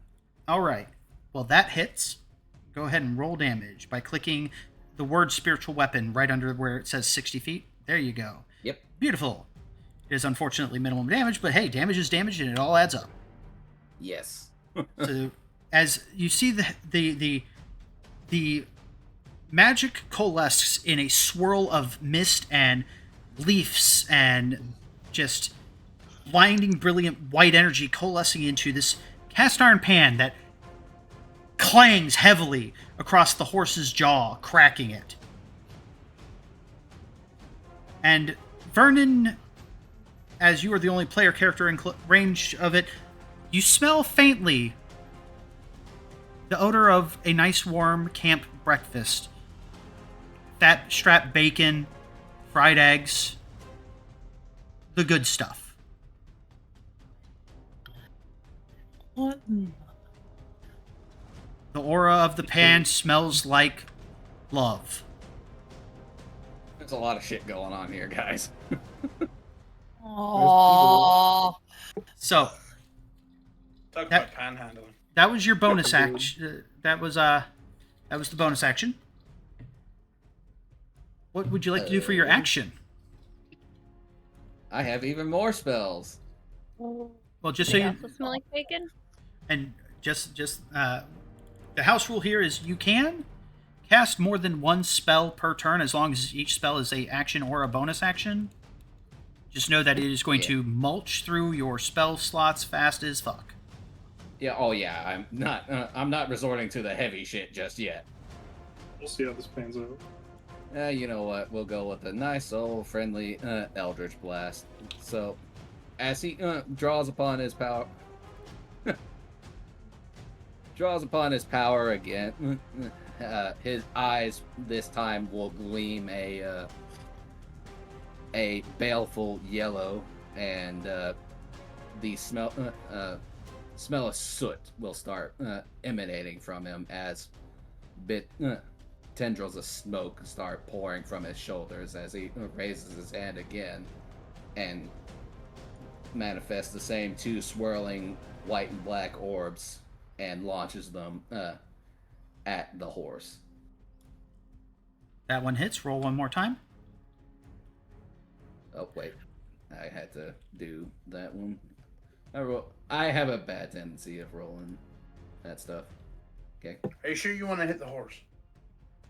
All right. Well, that hits. Go ahead and roll damage by clicking the word spiritual weapon right under where it says 60 feet. There you go. Yep. Beautiful. It is unfortunately minimum damage, but hey, damage is damage and it all adds up. Yes. So as you see the magic coalesces in a swirl of mist and leaves and just blinding, brilliant white energy coalescing into this cast iron pan that clangs heavily across the horse's jaw, cracking it. And Vernon, as you are the only player character in range of it, you smell faintly the odor of a nice warm camp breakfast. Fat strap bacon, fried eggs, the good stuff. What? The aura of the pan smells like love. There's a lot of shit going on here, guys. Aww. So Talk That- about panhandling. that was your bonus action. That was the bonus action. What would you like to do for your action? I have even more spells. Well, just so They you also smell like bacon. and just the house rule here is you can cast more than one spell per turn as long as each spell is a action or a bonus action. Just know that it is going to mulch through your spell slots fast as fuck. Yeah. Oh yeah. I'm not resorting to the heavy shit just yet. We'll see how this pans out. You know what? We'll go with a nice old friendly Eldritch Blast. So, as he draws upon his power, again, his eyes this time will gleam a baleful yellow, and the smell of soot will start emanating from him as tendrils of smoke start pouring from his shoulders as he raises his hand again and manifests the same two swirling white and black orbs and launches them at the horse. That one hits. Roll one more time. Oh wait, I had to do that one. I have a bad tendency of rolling that stuff. Okay. Are you sure you want to hit the horse?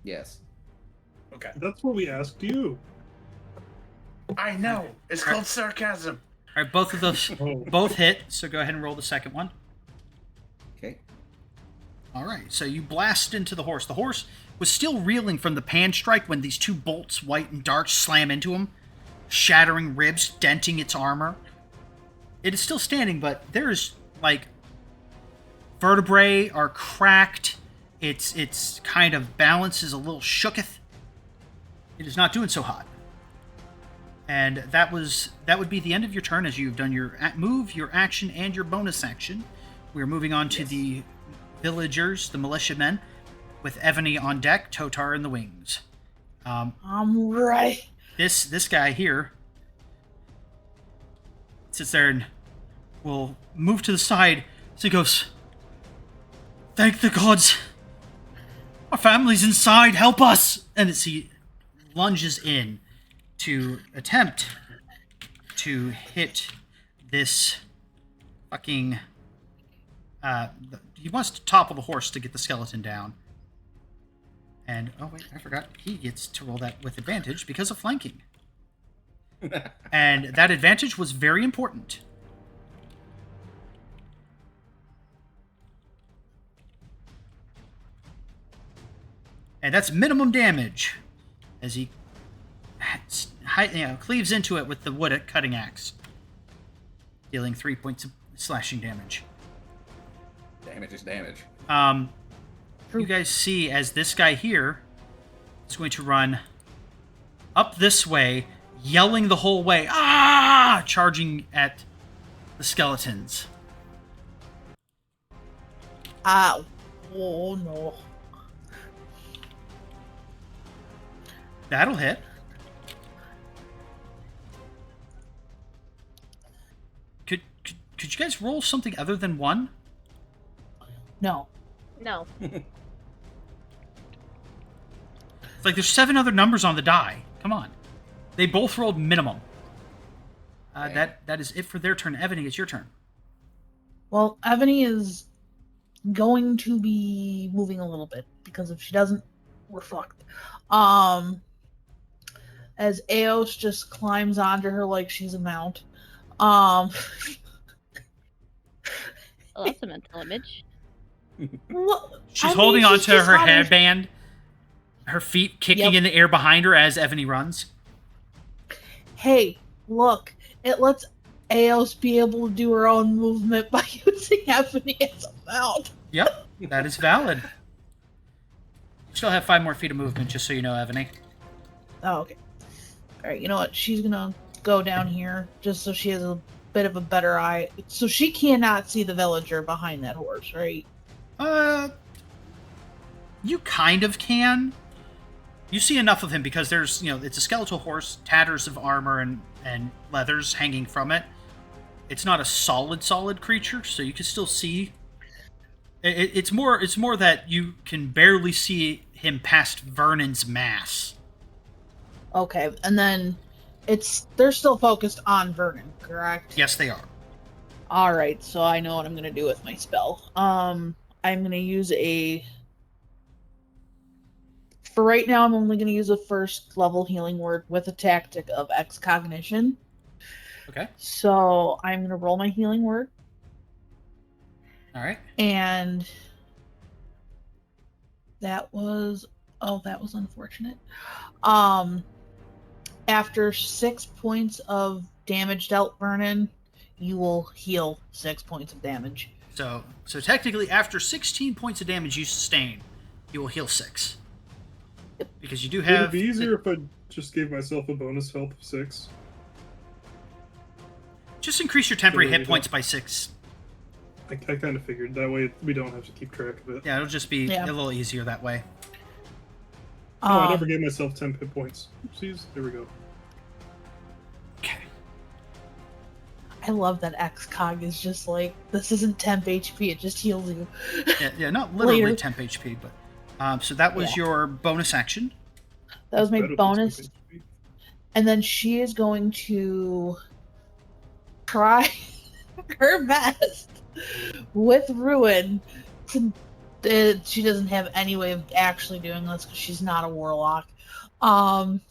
Yes. Okay. That's what we asked you. I know. It's called sarcasm. All right, both of those Oh. both hit. So go ahead and roll the second one. Okay. All right, so you blast into the horse. The horse was still reeling from the pan strike when these two bolts, white and dark, slam into him, shattering ribs, denting its armor. It is still standing, but there's like vertebrae are cracked. Its kind of balance is a little shooketh. It is not doing so hot. And that would be the end of your turn as you've done your move, your action, and your bonus action. We're moving on to the villagers, the militiamen, with Evany on deck, Totar in the wings. I'm right. This guy here sits there and will move to the side. So he goes, "Thank the gods! Our family's inside. Help us!" And as he lunges in, to attempt to hit this fucking. He wants to topple the horse to get the skeleton down. And, oh wait, I forgot. He gets to roll that with advantage because of flanking. And that advantage was very important. And that's minimum damage as he cleaves into it with the wood cutting axe, dealing 3 points of slashing damage. Damage is damage. You guys see as this guy here is going to run up this way, yelling the whole way, "Ah!" charging at the skeletons. Ow. Oh no. That'll hit. Could you guys roll something other than 1? No. No. It's like there's 7 other numbers on the die. Come on. They both rolled minimum. That is it for their turn. Ebony, it's your turn. Well, Ebony is going to be moving a little bit because if she doesn't, we're fucked. As Eos just climbs onto her like she's a mount. Oh, that's a mental image. She's holding onto her headband, her feet kicking in the air behind her as Ebony runs. Hey, look, it lets Eos be able to do her own movement by using Ebony as a mount. Yep, that is valid. You still have 5 more feet of movement, just so you know, Ebony. Oh, okay. Alright, you know what? She's gonna go down here just so she has a bit of a better eye. So she cannot see the villager behind that horse, right? You kind of can. You see enough of him because there's, it's a skeletal horse, tatters of armor and leathers hanging from it. It's not a solid creature, so you can still see. It's more that you can barely see him past Vernon's mass. Okay, and then they're still focused on Vernon, correct? Yes, they are. Alright, so I know what I'm gonna do with my spell. I'm gonna use for right now, I'm only gonna use a first level healing word with a tactic of excognition. Okay. So I'm gonna roll my healing word. Alright. And that was unfortunate. After 6 points of damage dealt Vernon, you will heal 6 points of damage. So technically, after 16 points of damage you sustain, you will heal 6. Yep. Because you do Would have. it be easier if I just gave myself a bonus health of 6? Just increase your temporary hit points by 6. I kind of figured that way we don't have to keep track of it. Yeah, it'll just be a little easier that way. Oh, I never gave myself 10 hit points. Oopsies. There we go. Okay. I love that Excog is just like, this isn't temp HP, it just heals you. Yeah, not literally Later. temp HP, but so that was your bonus action. That was my Better than bonus. 10 HP. And then she is going to try her best with Ruin. She doesn't have any way of actually doing this because she's not a warlock.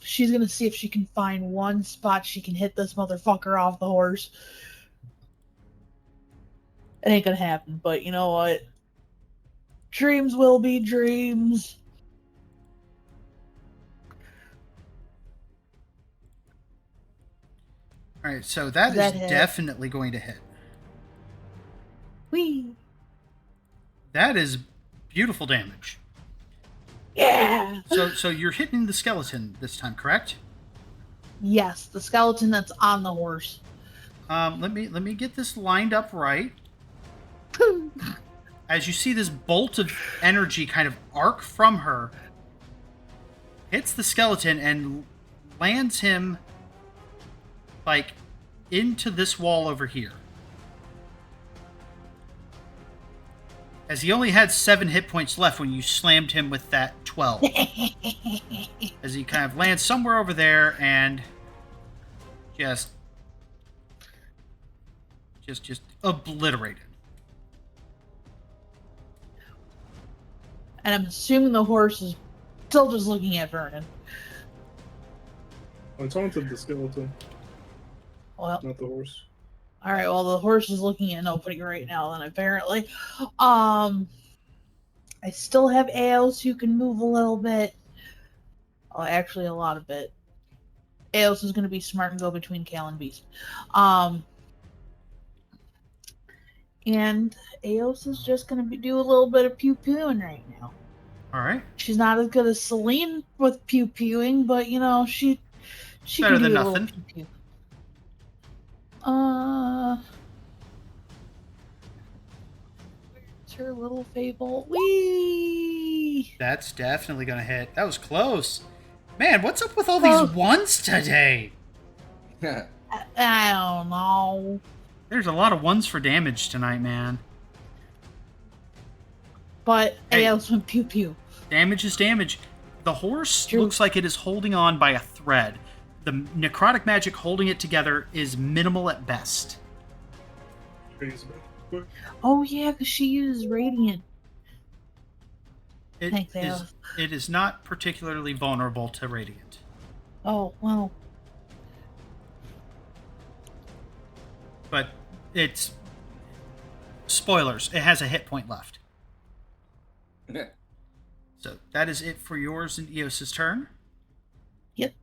She's going to see if she can find one spot she can hit this motherfucker off the horse. It ain't going to happen, but you know what? Dreams will be dreams. All right, so that That is hit. definitely going to hit. Whee! That is beautiful damage. Yeah! So you're hitting the skeleton this time, correct? Yes, the skeleton that's on the horse. Let me get this lined up right. As you see this bolt of energy kind of arc from her, hits the skeleton and lands him like into this wall over here. As he only had 7 hit points left when you slammed him with that 12. As he kind of lands somewhere over there and just obliterated. And I'm assuming the horse is still just looking at Vernon. I taunted the skeleton, Well, not the horse. all right. Well, the horse is looking at an opening right now. Then apparently, I still have Eos who can move a little bit. Oh, actually, a lot of it. Eos is going to be smart and go between Cal and Beast. And Eos is just going to do a little bit of pew-pewing right now. All right. She's not as good as Celine with pew-pewing, but, you know, she Better can do than a little nothing. pew-pew. Where's her little fable? Whee! That's definitely going to hit. That was close. Man, what's up with all Well- these ones today? I don't know. There's a lot of ones for damage tonight, man. But Hey. Eos went pew-pew. Damage is damage. The horse True. looks like it is holding on by a thread. The necrotic magic holding it together is minimal at best. Phase back quick. Oh, yeah, because she uses Radiant. It Thanks, is, Eos. it is not particularly vulnerable to radiant. Oh, well. But it's... Spoilers, it has a hit point left. So that is it for yours and Eos's turn. Yep.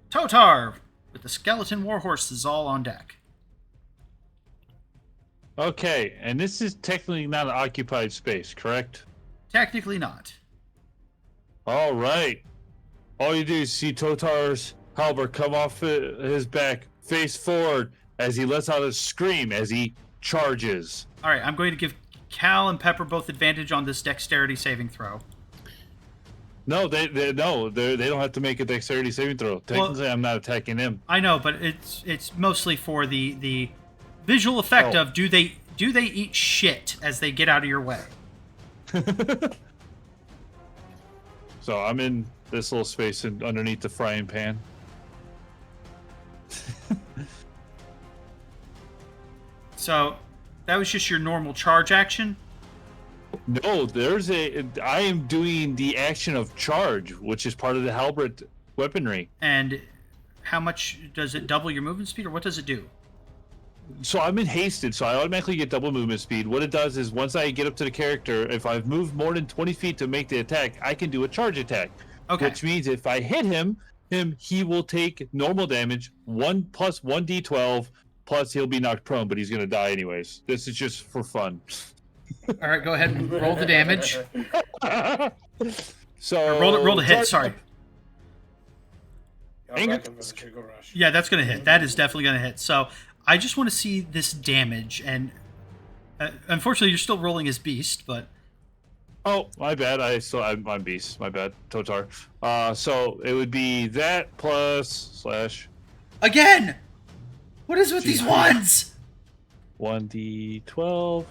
Totar, with the skeleton warhorses all on deck. Okay, and this is technically not an occupied space, correct? Technically not. All right. All you do is see Totar's halberd come off his back, face forward, as he lets out a scream as he charges. All right, I'm going to give Cal and Pepper both advantage on this dexterity saving throw. No, they don't have to make a dexterity saving throw. Technically, I'm not attacking them. I know, but it's mostly for the visual effect Oh. of do they eat shit as they get out of your way. So I'm in this little space underneath the frying pan. So that was just your normal charge action. No, I am doing the action of charge, which is part of the halberd weaponry. And how much does it double your movement speed, or what does it do? So I'm in hasted, so I automatically get double movement speed. What it does is once I get up to the character, if I've moved more than 20 feet to make the attack, I can do a charge attack. Okay. Which means if I hit him, he will take normal damage, 1 plus 1d12, plus he'll be knocked prone, but he's going to die anyways. This is just for fun. All right, go ahead and roll the damage. So Roll the hit. Sorry. Yeah, that's going to hit. That is definitely going to hit. So I just want to see this damage, and unfortunately, you're still rolling as beast, but Oh, my bad. I'm beast. My bad, Totar. So it would be that plus / again, what is with these Jeez. ones? 1d12.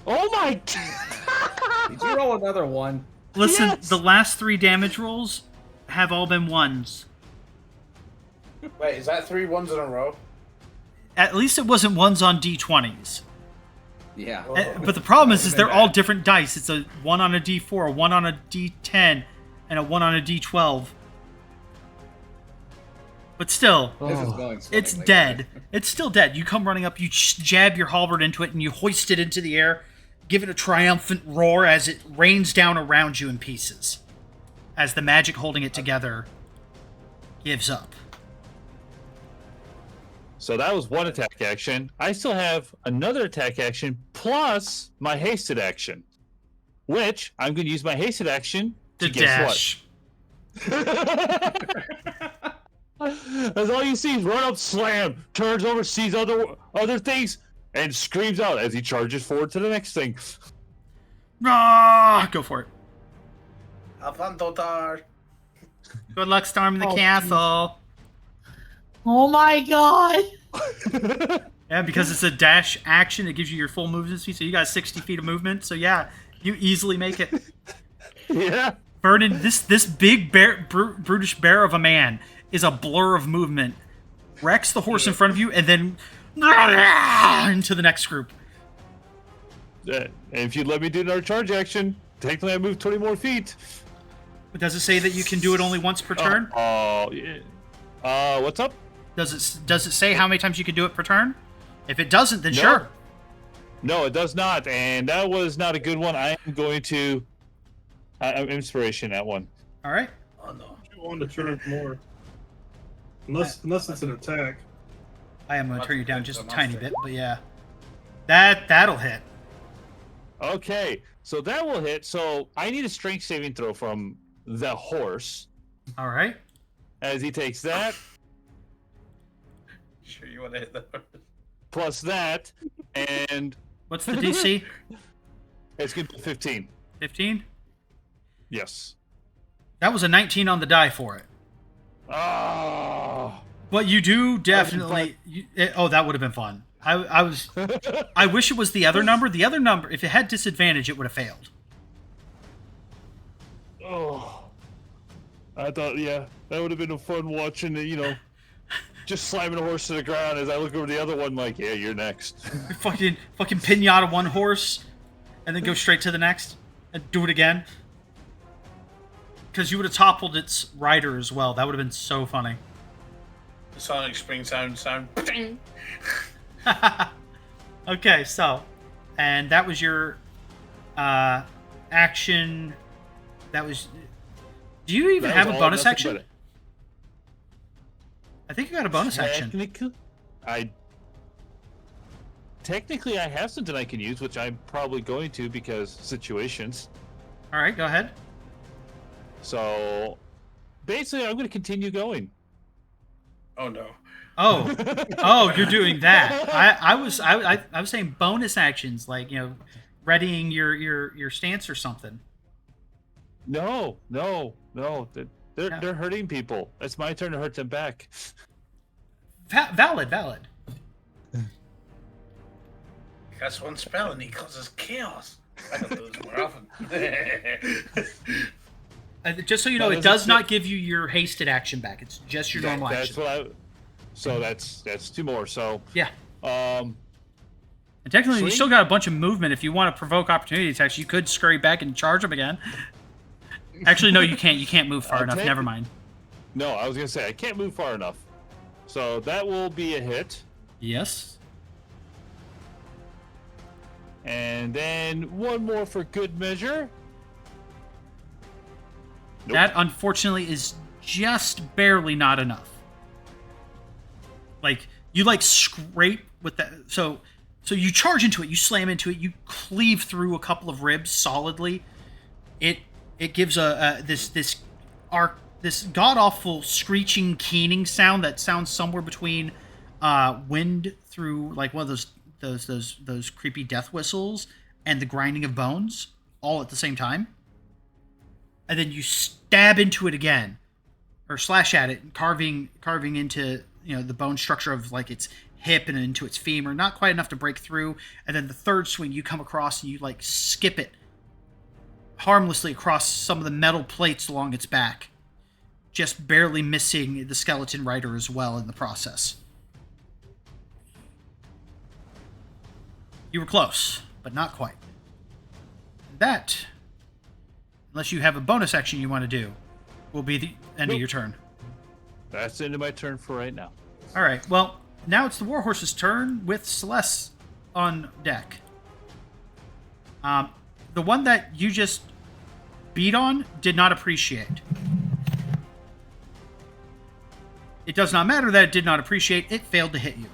Oh my god! Did you roll another one? Listen, Yes! the last 3 damage rolls have all been ones. Wait, is that 3 ones in a row? At least it wasn't ones on d20s. Yeah. But the problem is they're all different dice. It's a 1 on a d4, a 1 on a d10, and a 1 on a d12. But still, This is going it's swimmingly. dead. It's still dead. You come running up, you jab your halberd into it, and you hoist it into the air, give it a triumphant roar as it rains down around you in pieces. As the magic holding it together gives up. So that was one attack action. I still have another attack action plus my hasted action, which I'm going to use my hasted action The to guess dash. what. That's all you see is run up, slam, turns over, sees other things, and screams out as he charges forward to the next thing. Ah, go for it. Have fun, Totar. Good luck storming the Oh, castle. Oh my god! Yeah, because it's a dash action, it gives you your full movement speed, so you got 60 feet of movement. So yeah, you easily make it. Yeah. Vernon, this big bear, brutish bear of a man is a blur of movement. wrecks the horse in front of you, and then into the next group. And if you'd let me do another charge action, technically I move 20 more feet. But does it say that you can do it only once per turn? Oh, yeah. What's up? Does it say how many times you can do it per turn? If it doesn't, then No. sure. No, it does not, and that was not a good one. I am going to inspiration that one. All right. Oh no. You want to turn more. Unless it's an attack. I am going to turn you down just a Monster. tiny bit, but yeah. That'll hit. Okay, so that will hit. So I need a strength saving throw from the horse All right. as he takes that Sure you want to hit that? plus that, and What's the DC? it's going to be 15. 15? Yes. That was a 19 on the die for it. Oh. But you do definitely. That would have been fun. I wish it was the other number. The other number, if it had disadvantage, it would have failed. Oh. I thought, yeah, that would have been a fun watching it, just slamming a horse to the ground as I look over the other one like, yeah, you're next. fucking pinata one horse, and then go straight to the next and do it again. Because you would have toppled its rider as well. That would have been so funny. The Sonic Spring sound. Ding! Okay, so, and that was your action. That was. Do you even That have was a all, bonus nothing action? but it. I think you got a bonus action. Technically, I have something I can use, which I'm probably going to because situations. All right, go ahead. So, basically, I'm going to continue going. Oh no. Oh, you're doing that. I was saying bonus actions, like readying your stance or something. No. They're hurting people. It's my turn to hurt them back. Valid. That's one spell and he causes chaos. I don't do this more often. Just so you know, That it does doesn't not give you your hasted action back. It's just your normal That's action. what So that's two more. So Yeah. um, And technically, you Sweet. still got a bunch of movement. If you want to provoke opportunity attacks, you could scurry back and charge them again. Actually, no, you can't. You can't move far enough. take Never it. mind. no, I was gonna say I can't move far enough. So that will be a hit, Yes. and then one more for good measure. Nope. That, unfortunately, is just barely not enough. Like, you, scrape with that. So you charge into it, you slam into it, you cleave through a couple of ribs solidly. It gives this god-awful screeching, keening sound that sounds somewhere between wind through, like, one of those creepy death whistles and the grinding of bones all at the same time. And then you stab into it again, or slash at it, carving into the bone structure of like its hip and into its femur, not quite enough to break through. And then the third swing, you come across and you skip it harmlessly across some of the metal plates along its back, just barely missing the skeleton rider as well in the process. You were close, but not quite. That, unless you have a bonus action you want to do, will be the end of your turn. That's the end of my turn for right now. All right. Well, now it's the Warhorse's turn with Celeste on deck. The one that you just beat on did not appreciate. It does not matter that it did not appreciate. It failed to hit you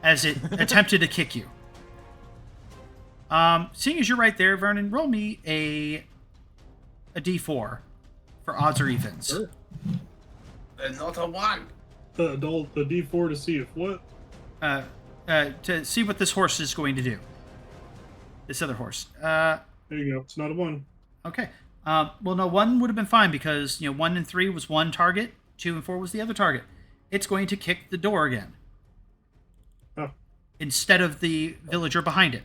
as it attempted to kick you. Seeing as you're right there, Vernon, roll me a D4 for odds or evens. Sure. There's not a one. The D4 to see if what? To see what this horse is going to do. This other horse. There you go. It's not a 1. Okay. Well, no, 1 would have been fine because 1 and 3 was one target, 2 and 4 was the other target. It's going to kick the door again. Oh. Instead of the villager behind it.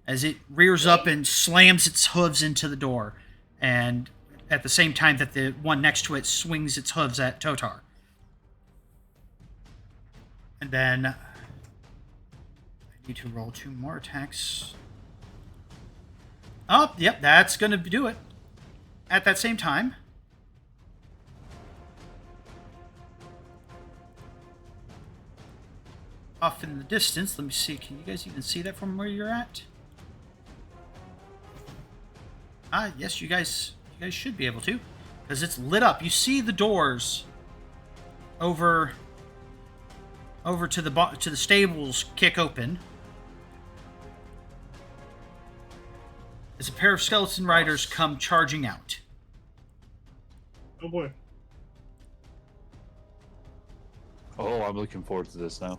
As it rears up and slams its hooves into the door, and at the same time that the one next to it swings its hooves at Totar. And then I need to roll 2 more attacks. Oh, yep, that's going to do it. At that same time, off in the distance, let me see, can you guys even see that from where you're at? Yes, you guys should be able to, because it's lit up. You see the doors over to the stables kick open as a pair of skeleton riders come charging out. Oh boy. Oh, I'm looking forward to this now.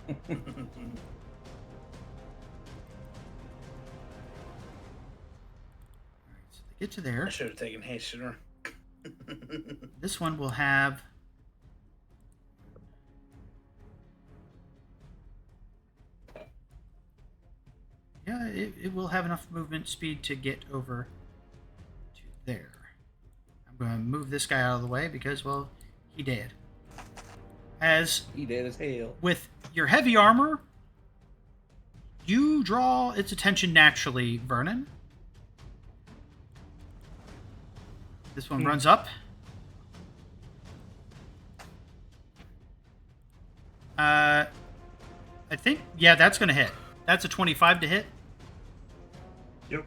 So they get to there. I should have taken haste sooner. This one will have... Yeah, it will have enough movement speed to get over to there. I'm going to move this guy out of the way because, well, he did. As He dead as hell. with your heavy armor, you draw its attention naturally, Vernon. This one runs up. I think, yeah, that's going to hit. That's a 25 to hit. Yep.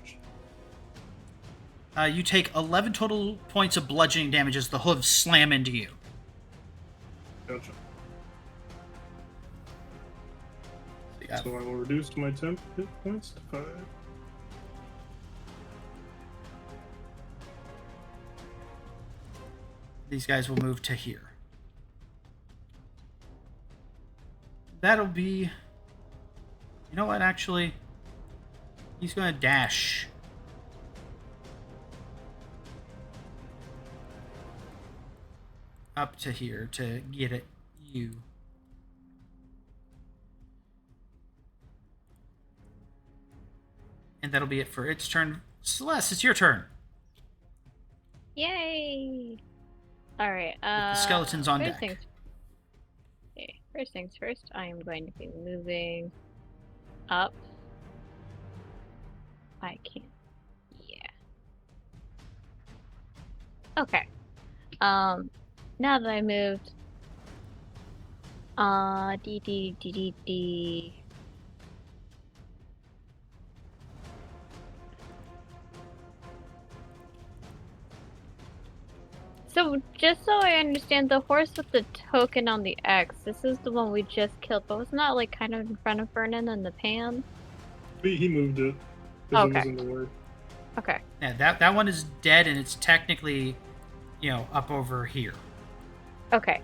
You take 11 total points of bludgeoning damage as the hooves slam into you. Gotcha. Yeah. So I will reduce my temp hit points to 5. These guys will move to here. That'll be... You know what, actually? He's going to dash. Up to here to get at you. And that'll be it for its turn. Celeste, it's your turn. Yay! Alright, The skeleton's on deck. First things first, I am going to be moving up. I can't. Yeah. Okay. Now that I moved, D. So, just so I understand, the horse with the token on the X, this is the one we just killed, but wasn't that, like, kind of in front of Vernon and the pan? He moved it. Because Okay. it was in the way. Okay. Yeah, that one is dead, and it's technically, up over here. Okay.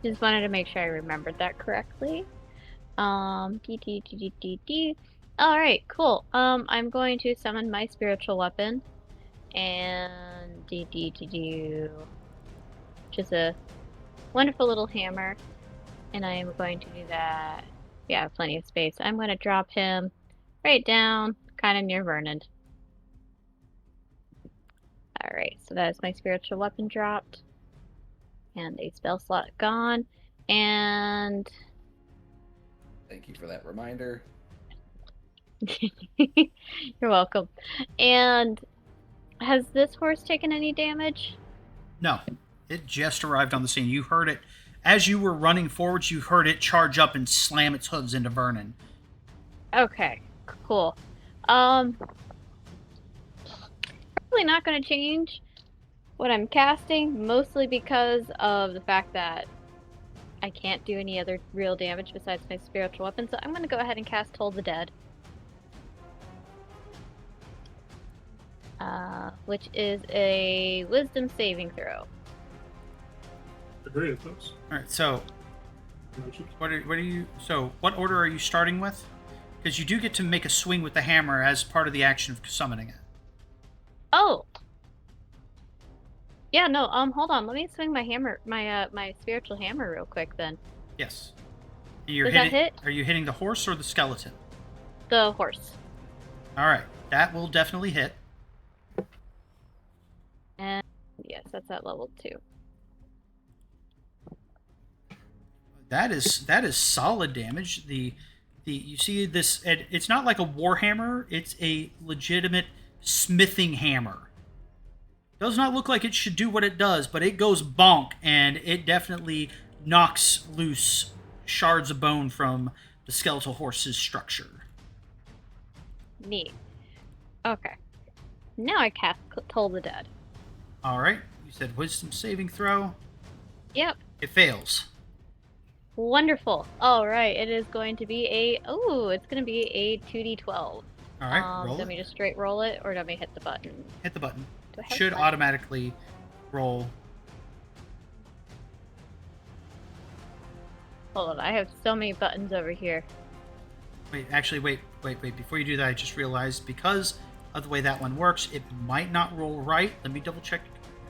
Just wanted to make sure I remembered that correctly. D. Alright, cool. I'm going to summon my spiritual weapon. And which is a wonderful little hammer. And I am going to do that. Yeah, plenty of space. I'm going to drop him right down, kind of near Vernon. Alright, so that is my spiritual weapon dropped. And a spell slot gone. And Thank you for that reminder. you're welcome. And has this horse taken any damage? No, it just arrived on the scene. You heard it. As you were running forwards, you heard it charge up and slam its hooves into Vernon. Okay, cool. Probably not going to change what I'm casting, mostly because of the fact that I can't do any other real damage besides my spiritual weapon, so I'm going to go ahead and cast Toll the Dead. Which is a wisdom saving throw. They're great at those. All right, so what order are you starting with? Because you do get to make a swing with the hammer as part of the action of summoning it. Oh! Yeah, no, hold on. Let me swing my hammer, my spiritual hammer real quick then. Yes. Does that hit? Are you hitting the horse or the skeleton? The horse. All right, that will definitely hit. That's at level 2. That is solid damage. The you see this, it's not like a warhammer, it's a legitimate smithing hammer. Does not look like it should do what it does, but it goes bonk, and it definitely knocks loose shards of bone from the skeletal horse's structure. Neat. Okay. Now I cast Toll the Dead. All right, you said wisdom saving throw. Yep. It fails. Wonderful. All right. It is going to be it's going to be a 2d12. All right, roll do me it. just straight roll it, or do me hit the button? Hit the button. Do I have Should a button? automatically roll. Hold on. I have so many buttons over here. Wait. Before you do that, I just realized because of the way that one works, it might not roll right. Let me double check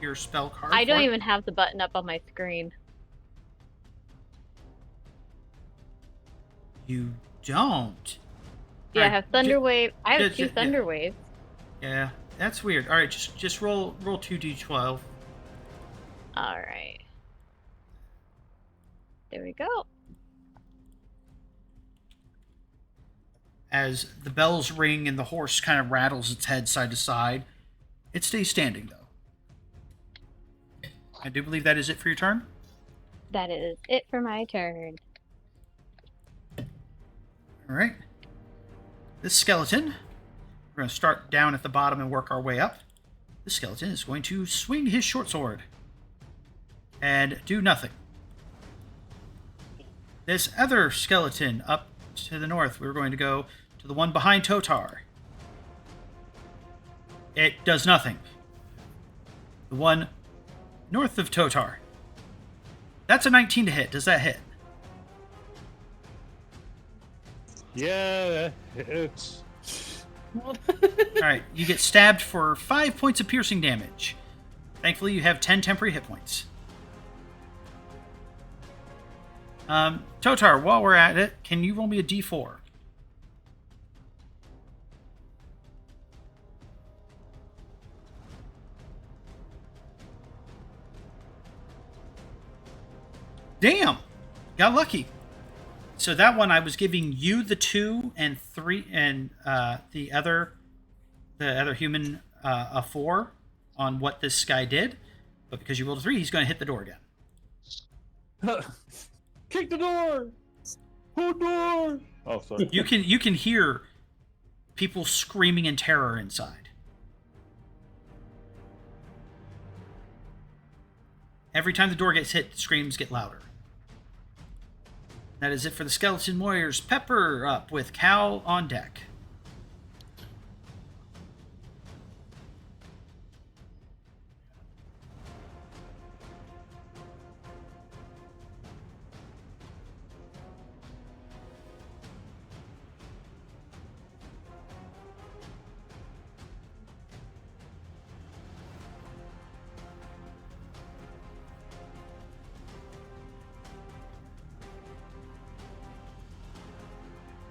your spell card. I don't for it. even have the button up on my screen. You don't. Yeah, I Alright, have Thunder Wave. I have ju- two ju- Thunder Waves. Yeah, that's weird. All right, just roll 2d12. All right. There we go. As the bells ring and the horse kind of rattles its head side to side, it stays standing though. I do believe that is it for your turn. That is it for my turn. All right. This skeleton, we're going to start down at the bottom and work our way up. This skeleton is going to swing his short sword and do nothing. This other skeleton up to the north, we're going to go to the one behind Totar. It does nothing. The one north of Totar. That's a 19 to hit. Does that hit? Yeah, it's. All right, you get stabbed for 5 points of piercing damage. Thankfully, you have 10 temporary hit points. Totar, while we're at it, can you roll me a d4? Damn! Got lucky. So that one, I was giving you the 2 and 3, and the other human a 4 on what this guy did. But because you rolled a 3, he's going to hit the door again. Kick the door! Who door? Oh, sorry. You can hear people screaming in terror inside. Every time the door gets hit, the screams get louder. That is it for the skeleton warriors. Pepper up with Cal on deck.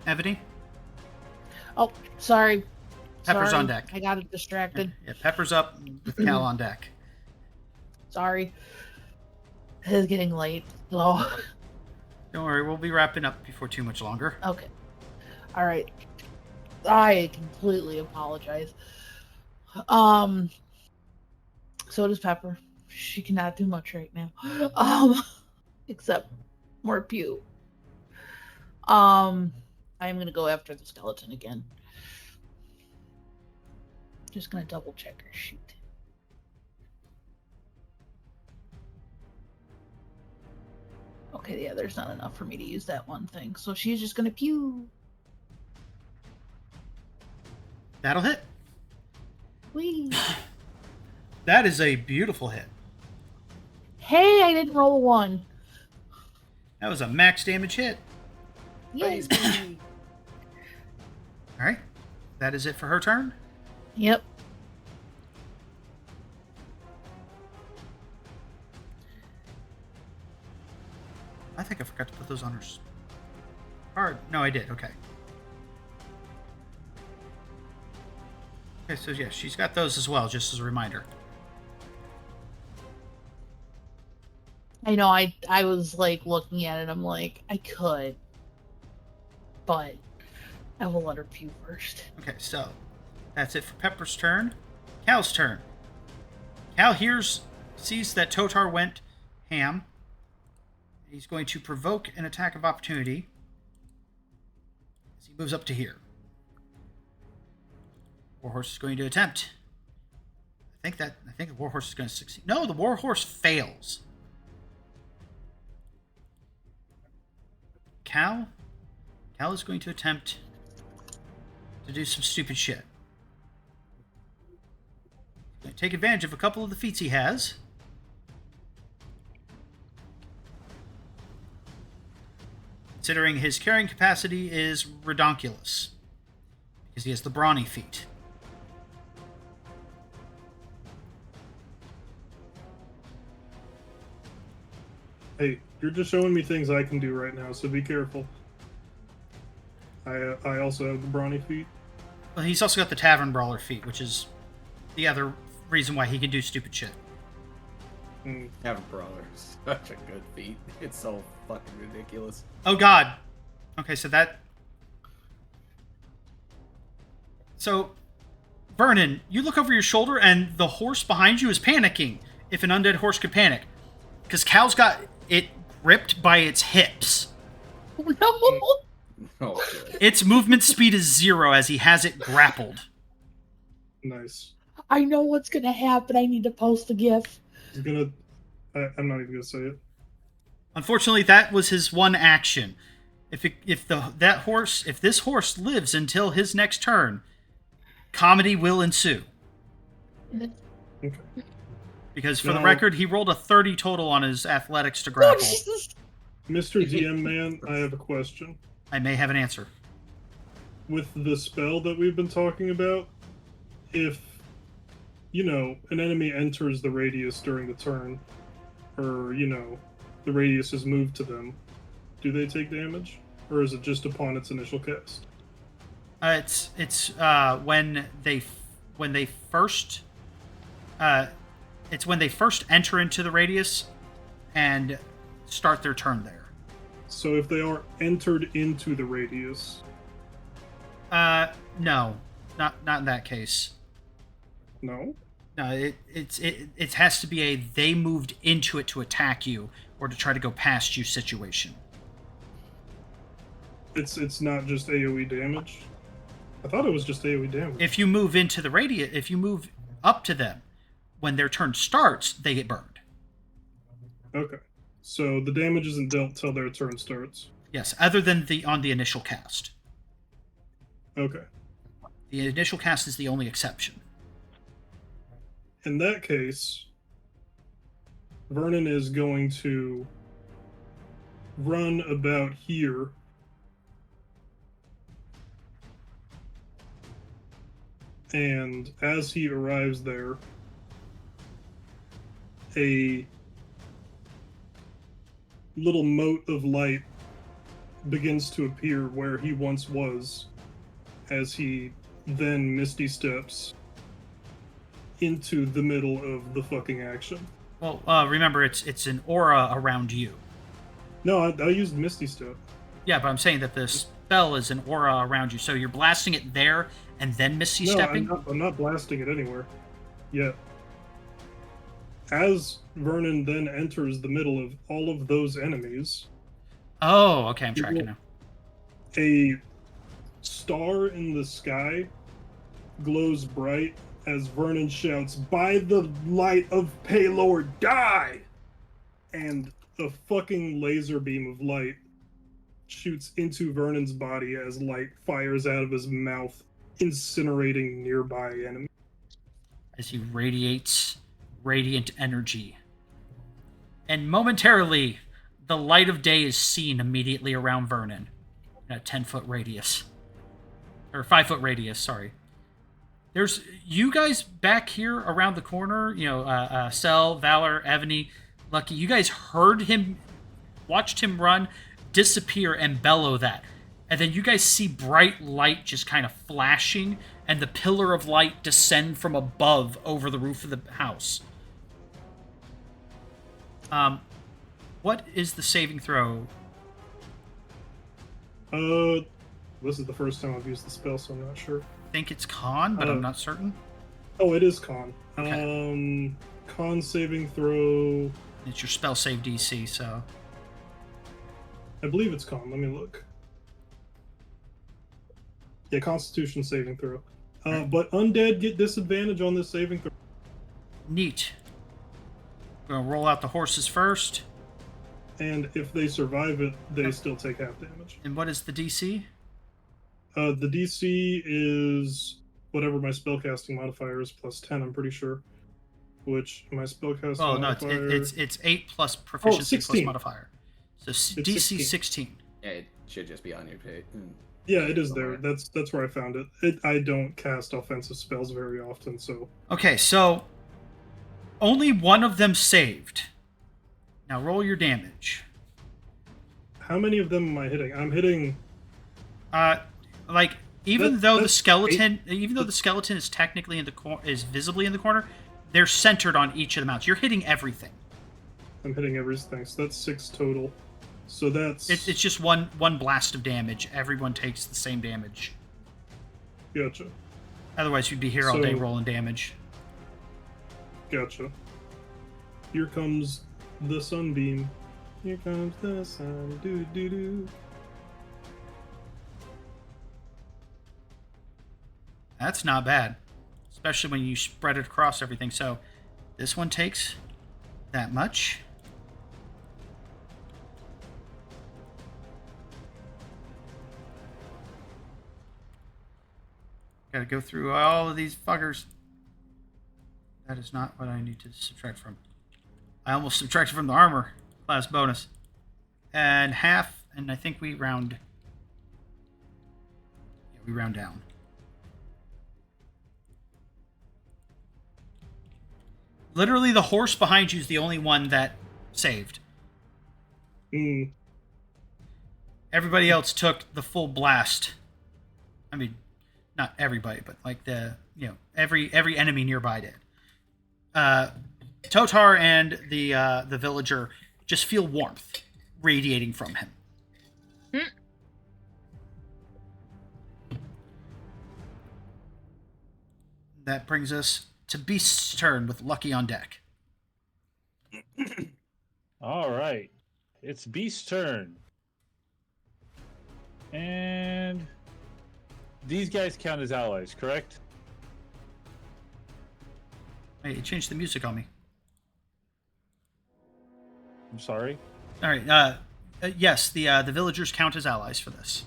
Ebony, Oh, sorry. Pepper's Sorry. on deck. I got it distracted. Yeah, Pepper's up with Cal on deck. Sorry. It is getting late. So, Don't worry, we'll be wrapping up before too much longer. okay. All right. I completely apologize. So does Pepper. She cannot do much right now. Except more pew. I'm gonna go after the skeleton again. Just gonna double check her sheet. Okay, yeah, there's not enough for me to use that one thing. So she's just gonna pew. That'll hit. Whee. That is a beautiful hit. Hey, I didn't roll a 1. That was a max damage hit. Yay. All right, that is it for her turn. Yep. I think I forgot to put those on her card. No, I did. Okay. Okay, so yeah, she's got those as well, just as a reminder. I know I was like looking at it, I'm like, I could. But I will let her pew first. Okay, so that's it for Pepper's turn. Cal's turn. Cal sees that Totar went ham. He's going to provoke an attack of opportunity as he moves up to here. Warhorse is going to attempt. I think the Warhorse is going to succeed. No, the Warhorse fails. Cal is going to attempt to do some stupid shit. He's going to take advantage of a couple of the feats he has. Considering his carrying capacity is redonkulous. Because he has the brawny feat. Hey, you're just showing me things I can do right now, so be careful. I also have the brawny feat. Well, he's also got the Tavern Brawler feat, which is the other reason why he can do stupid shit. Tavern Brawler is such a good feat. It's so fucking ridiculous. Oh god. Okay, So, Vernon, you look over your shoulder and the horse behind you is panicking, if an undead horse could panic. Because Cal's got it gripped by its hips. No! Oh, good. Its movement speed is 0 as he has it grappled. Nice. I know what's gonna happen. I need to post a GIF. He's gonna. I'm not even gonna say it. Unfortunately, that was his one action. If this horse lives until his next turn, comedy will ensue. Okay. Because for the No. record, he rolled a 30 total on his athletics to Oh, grapple. Jesus. Mr. DM man, I have a question. I may have an answer. With the spell that we've been talking about, if an enemy enters the radius during the turn, or the radius is moved to them, do they take damage, or is it just upon its initial cast? It's when they first enter into the radius and start their turn there. So if they are entered into the radius, No, not in that case. no. No, it has to be they moved into it to attack you or to try to go past you situation. It's not just AoE damage. I thought it was just AoE damage. If you move into the radius, if you move up to them, when their turn starts, they get burned. Okay. So the damage isn't dealt till their turn starts. Yes, other than on the initial cast. Okay. The initial cast is the only exception. In that case, Vernon is going to run about here. And as he arrives there, a little mote of light begins to appear where he once was, as he then misty steps into the middle of the fucking action. Well, remember, it's an aura around you. No, I used Misty Step. Yeah, but I'm saying that the spell is an aura around you, so you're blasting it there and then misty No, stepping. I'm not blasting it anywhere yet. As Vernon then enters the middle of all of those enemies, Oh, okay, I'm tracking now. a star in the sky glows bright as Vernon shouts, "By the light of Paylor, die!" And a fucking laser beam of light shoots into Vernon's body as light fires out of his mouth, incinerating nearby enemies. As he radiates radiant energy. And momentarily, the light of day is seen immediately around Vernon in a 10-foot radius. Or 5-foot radius, sorry. There's you guys back here around the corner, Cell, Valor, Evany, Lucky. You guys heard him, watched him run, disappear, and bellow that. And then you guys see bright light just kind of flashing, and the pillar of light descend from above over the roof of the house. What is the saving throw? This is the first time I've used the spell, so I'm not sure. I think it's con, but I'm not certain. Oh, it is con. Okay. Con saving throw. It's your spell save DC, so I believe it's con. Let me look. Yeah, Constitution saving throw. But undead get disadvantage on this saving throw. neat. We're gonna roll out the horses first. And if they survive it, they still take half damage. And what is the DC? The DC is whatever my spellcasting modifier is plus 10, I'm pretty sure. Which my spellcasting Oh no, modifier... it's 8 plus proficiency plus 16. modifier. So DC 16. Yeah, it should just be on your page. Yeah, it is there. That's where I found it. I don't cast offensive spells very often, so... Okay, so only one of them saved. Now roll your damage. How many of them am I hitting? I'm hitting... Like even though the that's skeleton, is technically in the is visibly in the corner, they're centered on each of the mounts. You're hitting everything. I'm hitting everything, so that's 6 total. So that's... It's just one blast of damage. Everyone takes the same damage. Gotcha. Otherwise, you'd be here all day So- rolling damage. Gotcha. Here comes the sunbeam. Here comes the sun. Do do do. That's not bad, especially when you spread it across everything. So this one takes that much. Gotta go through all of these fuckers. That is not what I need to subtract from. I almost subtracted from the armor class bonus. And half, and I think we round... Yeah, we round down. Literally, the horse behind you is the only one that saved. Everybody else took the full blast. I mean, not everybody, but like every enemy nearby did. Totar and the villager just feel warmth radiating from him. That brings us to Beast's turn with Lucky on deck. All right. It's Beast's turn. And these guys count as allies, correct? Hey, it changed the music on me. I'm sorry. All right. Yes, the villagers count as allies for this.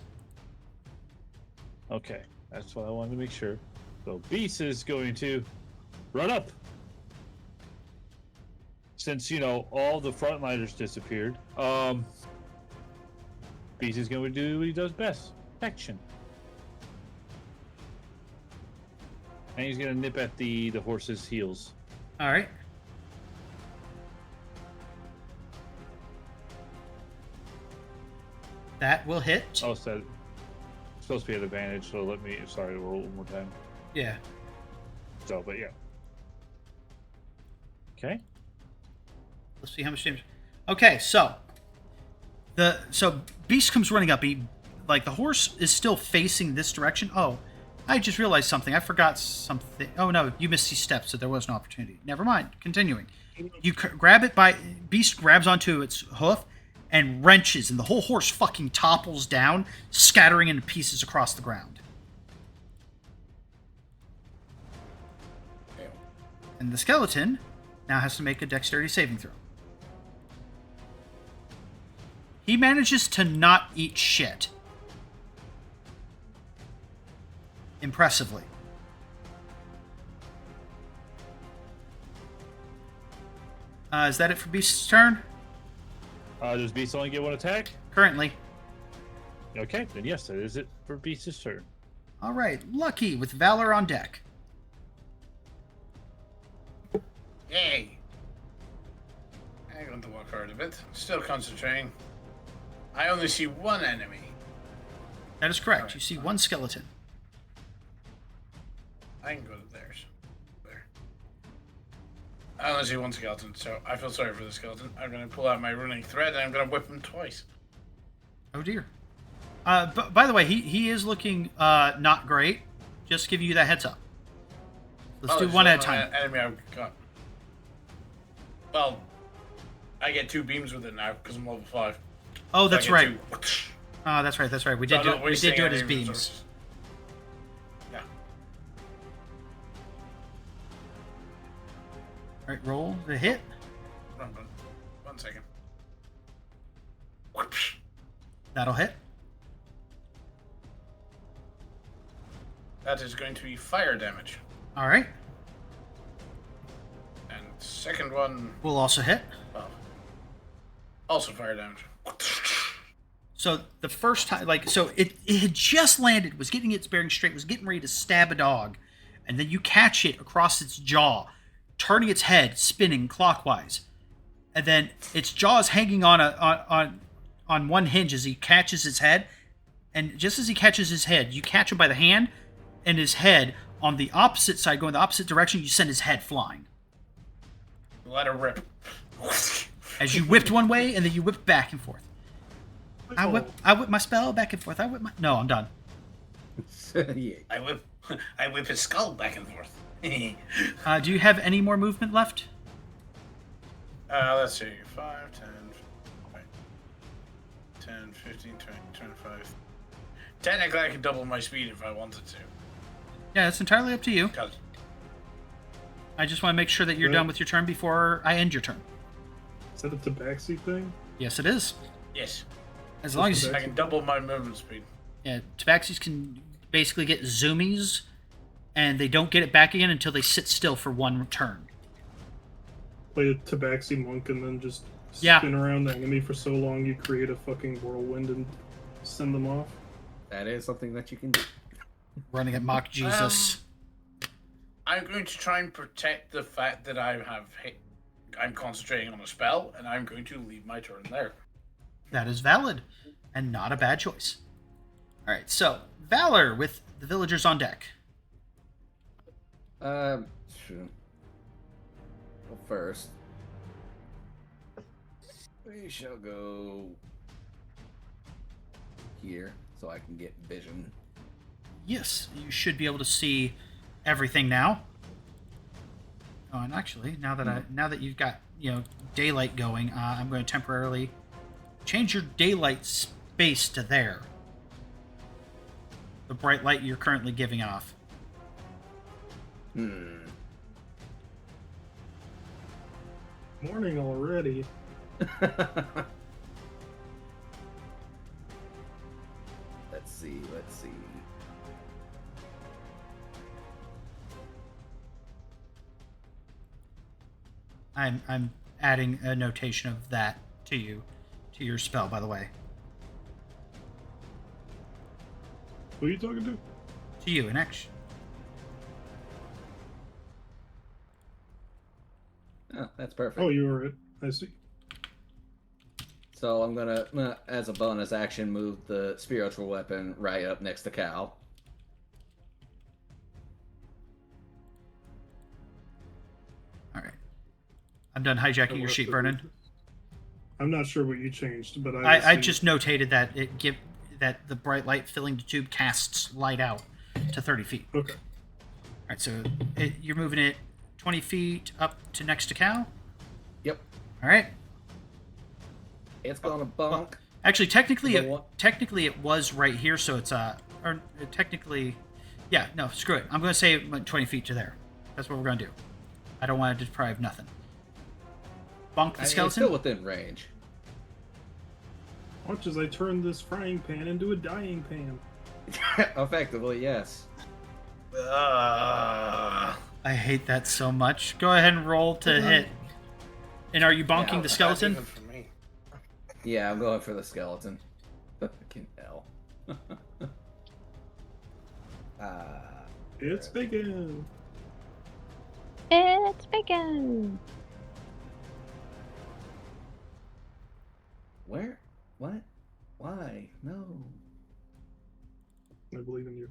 Okay, that's what I wanted to make sure. So Beast is going to run up. Since, all the frontliners disappeared, Beast is going to do what he does best. Protection. And he's going to nip at the horse's heels. All right. That will hit. Oh, so it's supposed to be at advantage, so let me... Sorry, roll one more time. Yeah. So, but yeah. Okay. Let's see how much damage. Okay, so Beast comes running up. The horse is still facing this direction. Oh, I just realized something. I forgot something. Oh no, you missed these steps, so there was no opportunity. Never mind. Continuing. You grab it by Beast grabs onto its hoof and wrenches, and the whole horse fucking topples down, scattering into pieces across the ground. And the skeleton now has to make a dexterity saving throw. He manages to not eat shit. Impressively. Is that it for Beast's turn? Does Beast only get one attack? Currently. Okay, then yes, that is it for Beast's turn. All right, Lucky with Valor on deck. Yay! I'm going to work hard a bit. Still concentrating. I only see one enemy. That is correct. Alright, You see fine. one skeleton. I can go to theirs. There. only see one skeleton, so I feel sorry for the skeleton. I'm going to pull out my running thread and I'm going to whip him twice. Oh dear. By the way, he is looking not great. Just give you that heads up. Let's do one at a time. Enemy I've got. Well, I get 2 beams with it now because I'm level 5. Oh, So that's I get right. 2. Oh, that's right. That's right. We did do it as beams. Resources. Yeah. All right, roll the hit. Run. 1 second. That'll hit. That is going to be fire damage. All right. And second one, Will also hit. well, also fire damage. So the first time, it had just landed, was getting its bearing straight, was getting ready to stab a dog, and then you catch it across its jaw, turning its head, spinning clockwise, and then its jaw is hanging on one hinge as he catches its head, and just as he catches his head, you catch him by the hand, and his head on the opposite side, going the opposite direction, you send his head flying. Let her rip. As you whipped one way, and then you whipped back and forth. I whip my spell back and forth. No, I'm done. Yeah. I whip his skull back and forth. Do you have any more movement left? Let's see. 5, 10, 15, 20, 25. Technically, I could double my speed if I wanted to. Yeah, it's entirely up to you. 'Cause I just want to make sure that you're done with your turn before I end your turn. Is that a tabaxi thing? Yes, it is. yes, As long as Tabaxi. I can double my movement speed. yeah, tabaxis can basically get zoomies, and they don't get it back again until they sit still for one turn. Play a tabaxi monk and then just Yeah. spin around the enemy for so long you create a fucking whirlwind and send them off. That is something that you can do. Running at mock Jesus. I'm going to try and protect the fact that I'm concentrating on a spell, and I'm going to leave my turn there. That is valid, and not a bad choice. All right, so Valor with the villagers on deck. Sure. Well, first, we shall go here so I can get vision. Yes, you should be able to see everything now. Oh, and actually, now that you've got daylight going, I'm going to temporarily change your daylight space to there. The bright light you're currently giving off. Morning already. Let's see. I'm adding a notation of that to your spell, by the way. Who are you talking to? To you in action. Oh, that's perfect. Oh, you were it. I see. So I'm gonna, as a bonus action, move the spiritual weapon right up next to Cal. All right. I'm done hijacking your sheet, Vernon. I'm not sure what you changed, but I just notated that that the bright light filling the tube casts light out to 30 feet. Okay. All right, so you're moving it 20 feet up to next to Cal. Yep. All right. It's gonna bunk. Actually, technically, The what? it was right here, so it's or technically, yeah. No, screw it. I'm going to say 20 feet to there. That's what we're going to do. I don't want to deprive nothing. Bonk the It's skeleton. still within range. Watch as I turn this frying pan into a dying pan. Effectively, yes. I hate that so much. Go ahead and roll to hit. And are you bonking Yeah, the skeleton? Even for me. Yeah, I'm going for the skeleton. Fucking hell. It's bacon. It's bacon. Where? What? Why? No. I believe in you.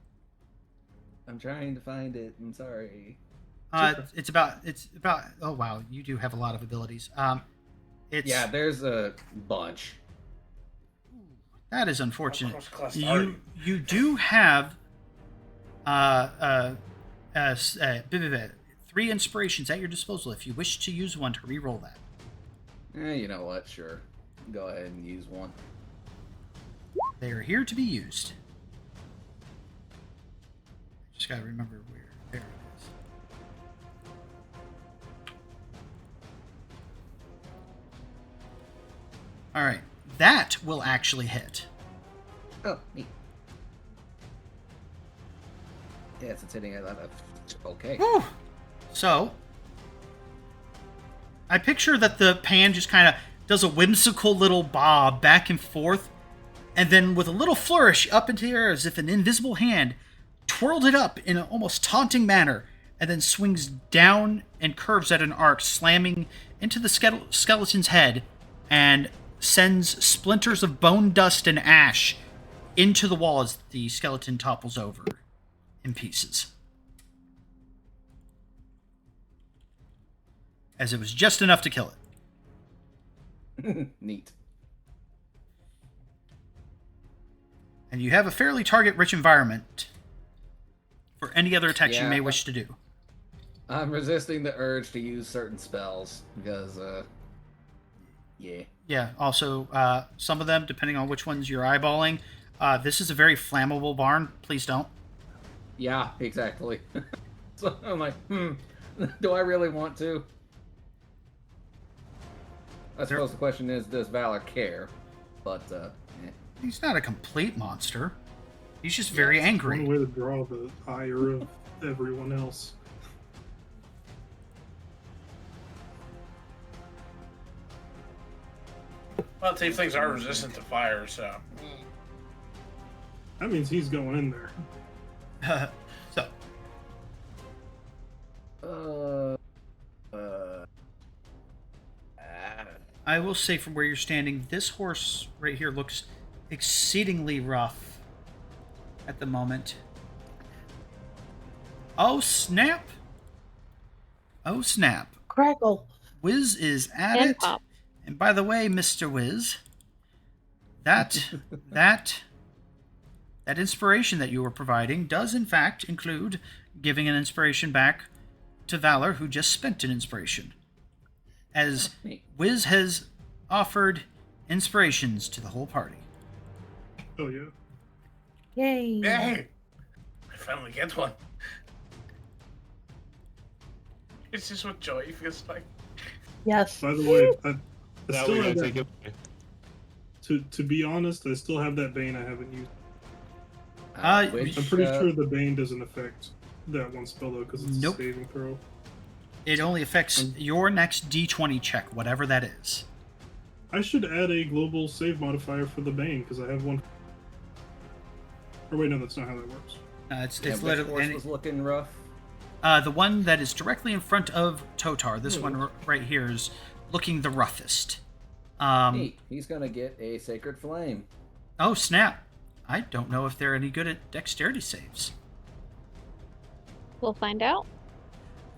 I'm trying to find it. I'm sorry. Okay. It's about. Oh wow, you do have a lot of abilities. It's Yeah, there's a bunch. that is unfortunate. Cross-class are You do have blah, blah, blah, 3 inspirations at your disposal if you wish to use one to re-roll that. You know what? Sure. Go ahead and use one. They are here to be used. Just gotta remember where. There it is. All right, that will actually hit. Oh, neat. Yes, it's hitting it. Okay. Whew. So, I picture that the pan just kind of does a whimsical little bob back and forth, and then with a little flourish up into the air as if an invisible hand twirled it up in an almost taunting manner, and then swings down and curves at an arc, slamming into the skeleton's head, and sends splinters of bone dust and ash into the wall as the skeleton topples over in pieces. As it was just enough to kill it. Neat. And you have a fairly target-rich environment for any other attacks you Yeah. may wish to do. I'm resisting the urge to use certain spells because, yeah. Yeah, also, some of them, depending on which ones you're eyeballing, this is a very flammable barn. Please don't. Yeah, exactly. So I'm like, do I really want to? I suppose the question is, does Valor care? But, He's not a complete monster. He's just very One angry. way to draw the ire of everyone else. Well, tieflings are resistant to fire, so. That means he's going in there. So, I will say from where you're standing, this horse right here looks exceedingly rough at the moment. Oh, snap. Oh, snap. Crackle. Wiz is at And it. pop. And by the way, Mr. Wiz, that inspiration that you were providing does in fact include giving an inspiration back to Valor, who just spent an inspiration. As neat. Wiz has offered inspirations to the whole party. Oh yeah. Yay. Yay! I finally get one. It's just what joy feels like. Yes. By the way, I Now still we have gotta that, take it. to be honest, I still have that Bane I haven't used. Which, I'm pretty sure the Bane doesn't affect that one spell though, because it's Nope. a saving throw. It only affects your next d20 check, whatever that is. I should add a global save modifier for the Bane because I have one. Or wait, no, that's not how that works. It's which literally horse was looking rough? the one that is directly in front of Totar. This one right here is looking the roughest. Neat. He's gonna get a Sacred Flame. Oh, snap. I don't know if they're any good at dexterity saves. We'll find out.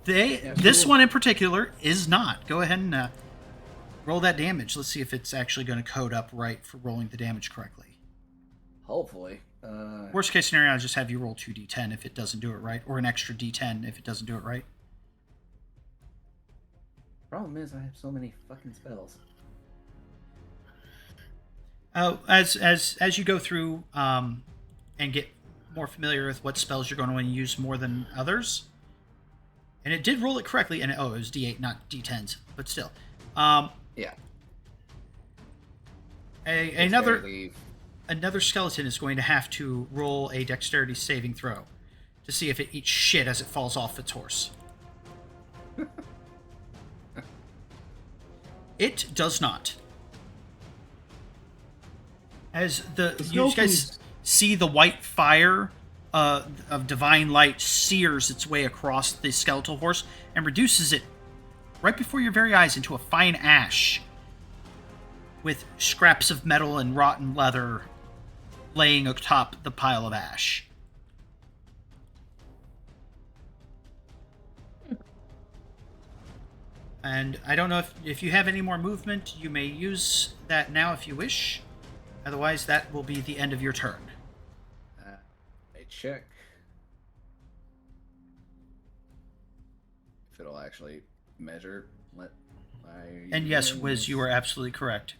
This sure. one in particular is not. Go ahead and roll that damage. Let's see if it's actually going to code up right for rolling the damage correctly. Hopefully. Worst case scenario, I'll just have you roll 2d10 if it doesn't do it right, or an extra d10 if it doesn't do it right. Problem is, I have so many fucking spells. As you go through and get more familiar with what spells you're going to want to use more than others, and it did roll it correctly, and it was d8, not d10s, but still. Yeah. Another skeleton is going to have to roll a dexterity saving throw to see if it eats shit as it falls off its horse. It does not. As you guys see the white fire of divine light sears its way across the skeletal horse and reduces it right before your very eyes into a fine ash, with scraps of metal and rotten leather laying atop the pile of ash. And I don't know if you have any more movement, you may use that now if you wish. Otherwise, that will be the end of your turn. I check if it'll actually measure. And yes, Wiz, you are absolutely correct.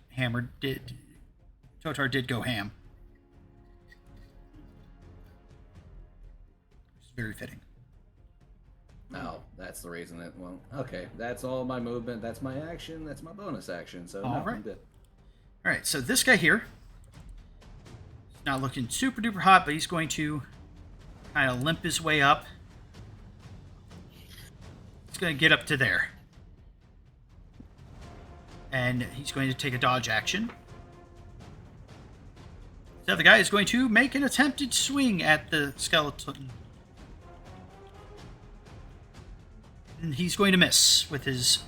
Totar did go ham. It's very fitting. Oh, that's the reason it won't. Okay, that's all my movement. That's my action. That's my bonus action. So All no, right. I'm good. All right, so this guy here is not looking super duper hot, but he's going to kind of limp his way up. He's going to get up to there. And he's going to take a dodge action. The other guy is going to make an attempted swing at the skeleton. And he's going to miss with his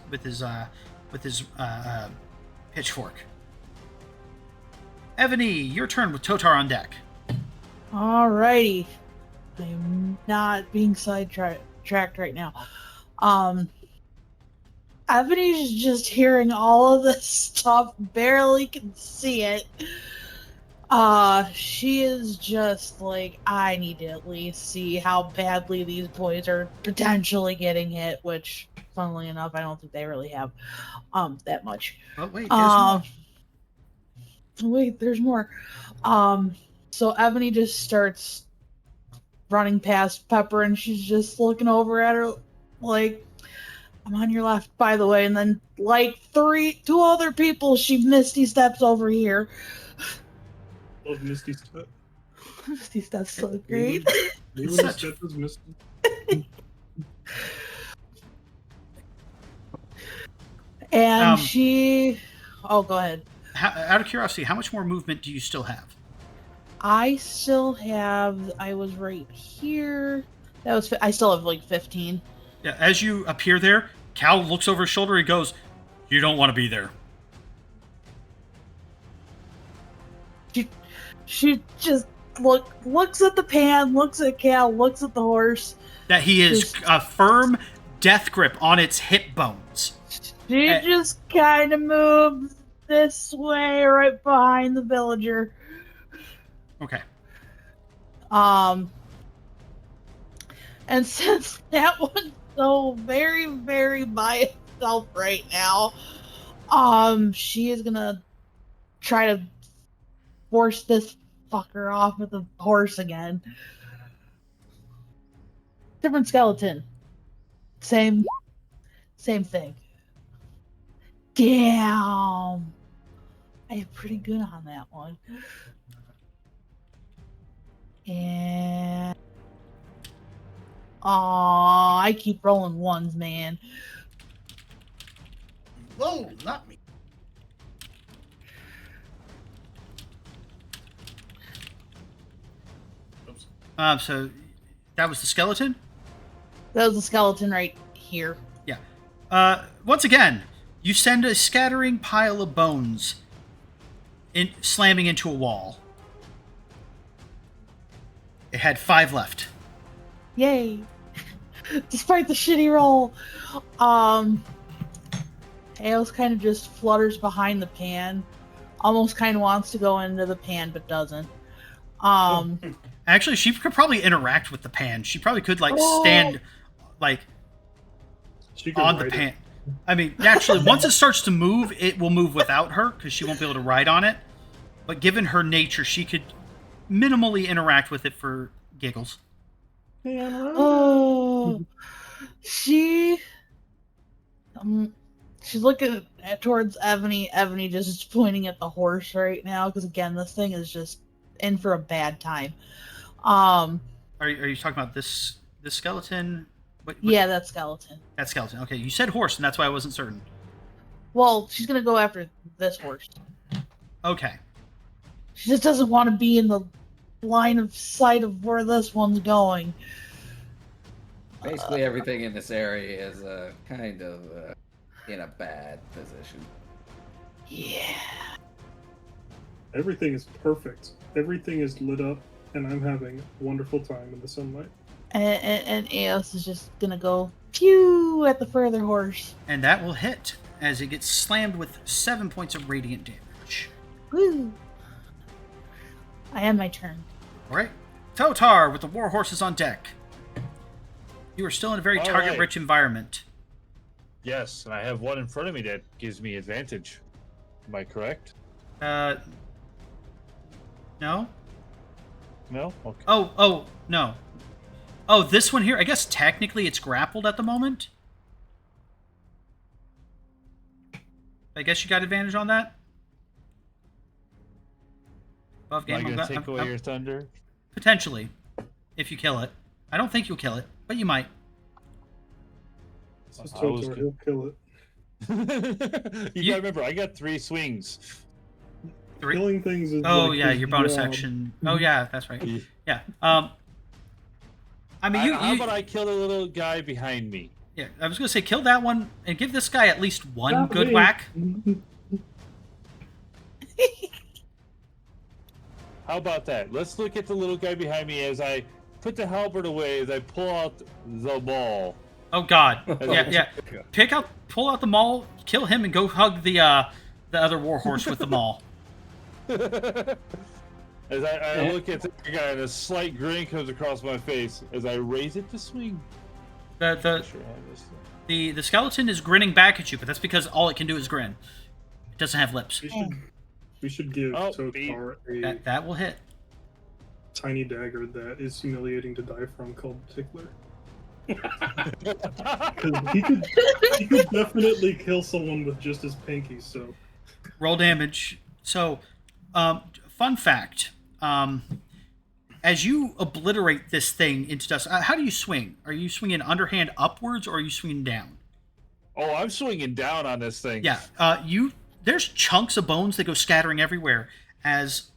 pitchfork. Ebony, your turn with Totar on deck. Alrighty. I'm not being sidetracked right now. Ebony's just hearing all of this stuff, barely can see it. She is just like, I need to at least see how badly these boys are potentially getting hit, which, funnily enough, I don't think they really have that much. Oh, wait, there's more. Wait, there's more. So Ebony just starts running past Pepper, and she's just looking over at her like, I'm on your left, by the way. And then, like, two other people, she Misty steps over here. Love Misty Step. Misty steps so great. Misty Step is Misty. And she... Oh, go ahead. Out of curiosity, how much more movement do you still have? I still have... I was right here. I still have, like, 15. Yeah, as you appear there, Cal looks over his shoulder. He goes, "You don't want to be there." She just looks at the pan, looks at Cal, looks at the horse. That he is a firm death grip on its hip bones. She just kind of moves this way, right behind the villager. Okay. And since that one's so very, very by itself right now, she is gonna try to force this fucker off with the horse again. Different skeleton. Same thing. Damn. I am pretty good on that one. And I keep rolling ones, man. Whoa, not me. Oops. So that was the skeleton? That was the skeleton right here. Yeah. Once again, you send a scattering pile of bones slamming into a wall. It had 5 left. Yay. Despite the shitty roll. Eos kind of just flutters behind the pan. Almost kind of wants to go into the pan, but doesn't. Actually, she could probably interact with the pan. She probably could, like, stand, like, on the pan. I mean, naturally, once it starts to move, it will move without her, because she won't be able to ride on it. But given her nature, she could minimally interact with it for giggles. Oh, she's looking towards Ebony. Ebony just pointing at the horse right now, because again, this thing is just in for a bad time. Are you talking about this skeleton? What? Yeah, that skeleton. That skeleton. Okay, you said horse, and that's why I wasn't certain. Well, she's gonna go after this horse. Okay. She just doesn't want to be in the line of sight of where this one's going. Basically, everything in this area is kind of in a bad position. Yeah. Everything is perfect. Everything is lit up, and I'm having a wonderful time in the sunlight. And Eos is just gonna go pew Woo! At the further horse. And that will hit as it gets slammed with 7 points of radiant damage. Woo! I end my turn. All right. Totar with the war horses on deck. You are still in a very All target-rich environment. Yes, and I have one in front of me that gives me advantage. Am I correct? No? No? Okay. Oh, no. Oh, this one here, I guess technically it's grappled at the moment. I guess you got advantage on that? Above Am I game, going to I'm- take away I'm- your thunder? Potentially, if you kill it. I don't think you'll kill it, but you might. It's just I was Totor, good. he'll kill it. You gotta remember, I got 3 swings. 3? Killing things is Oh, like yeah, his your bonus job. action. Oh, yeah, that's right. Yeah. Yeah. I mean, How about I kill the little guy behind me? Yeah, I was going to say, kill that one and give this guy at least one Not good me. whack. How about that? Let's look at the little guy behind me as I put the halberd away, as I pull out the ball. Oh, God. Yeah. Pull out the maul, kill him, and go hug the other warhorse with the maul. As I look at the guy, and a slight grin comes across my face as I raise it to swing. The Sure, I have this thing. the skeleton is grinning back at you, but that's because all it can do is grin. It doesn't have lips. We should give Oh, Totar a That will hit. tiny dagger that is humiliating to die from called Tickler. Because he could definitely kill someone with just his pinky, so. Roll damage. So, fun fact. As you obliterate this thing into dust, how do you swing? Are you swinging underhand upwards, or are you swinging down? Oh, I'm swinging down on this thing. Yeah. There's chunks of bones that go scattering everywhere as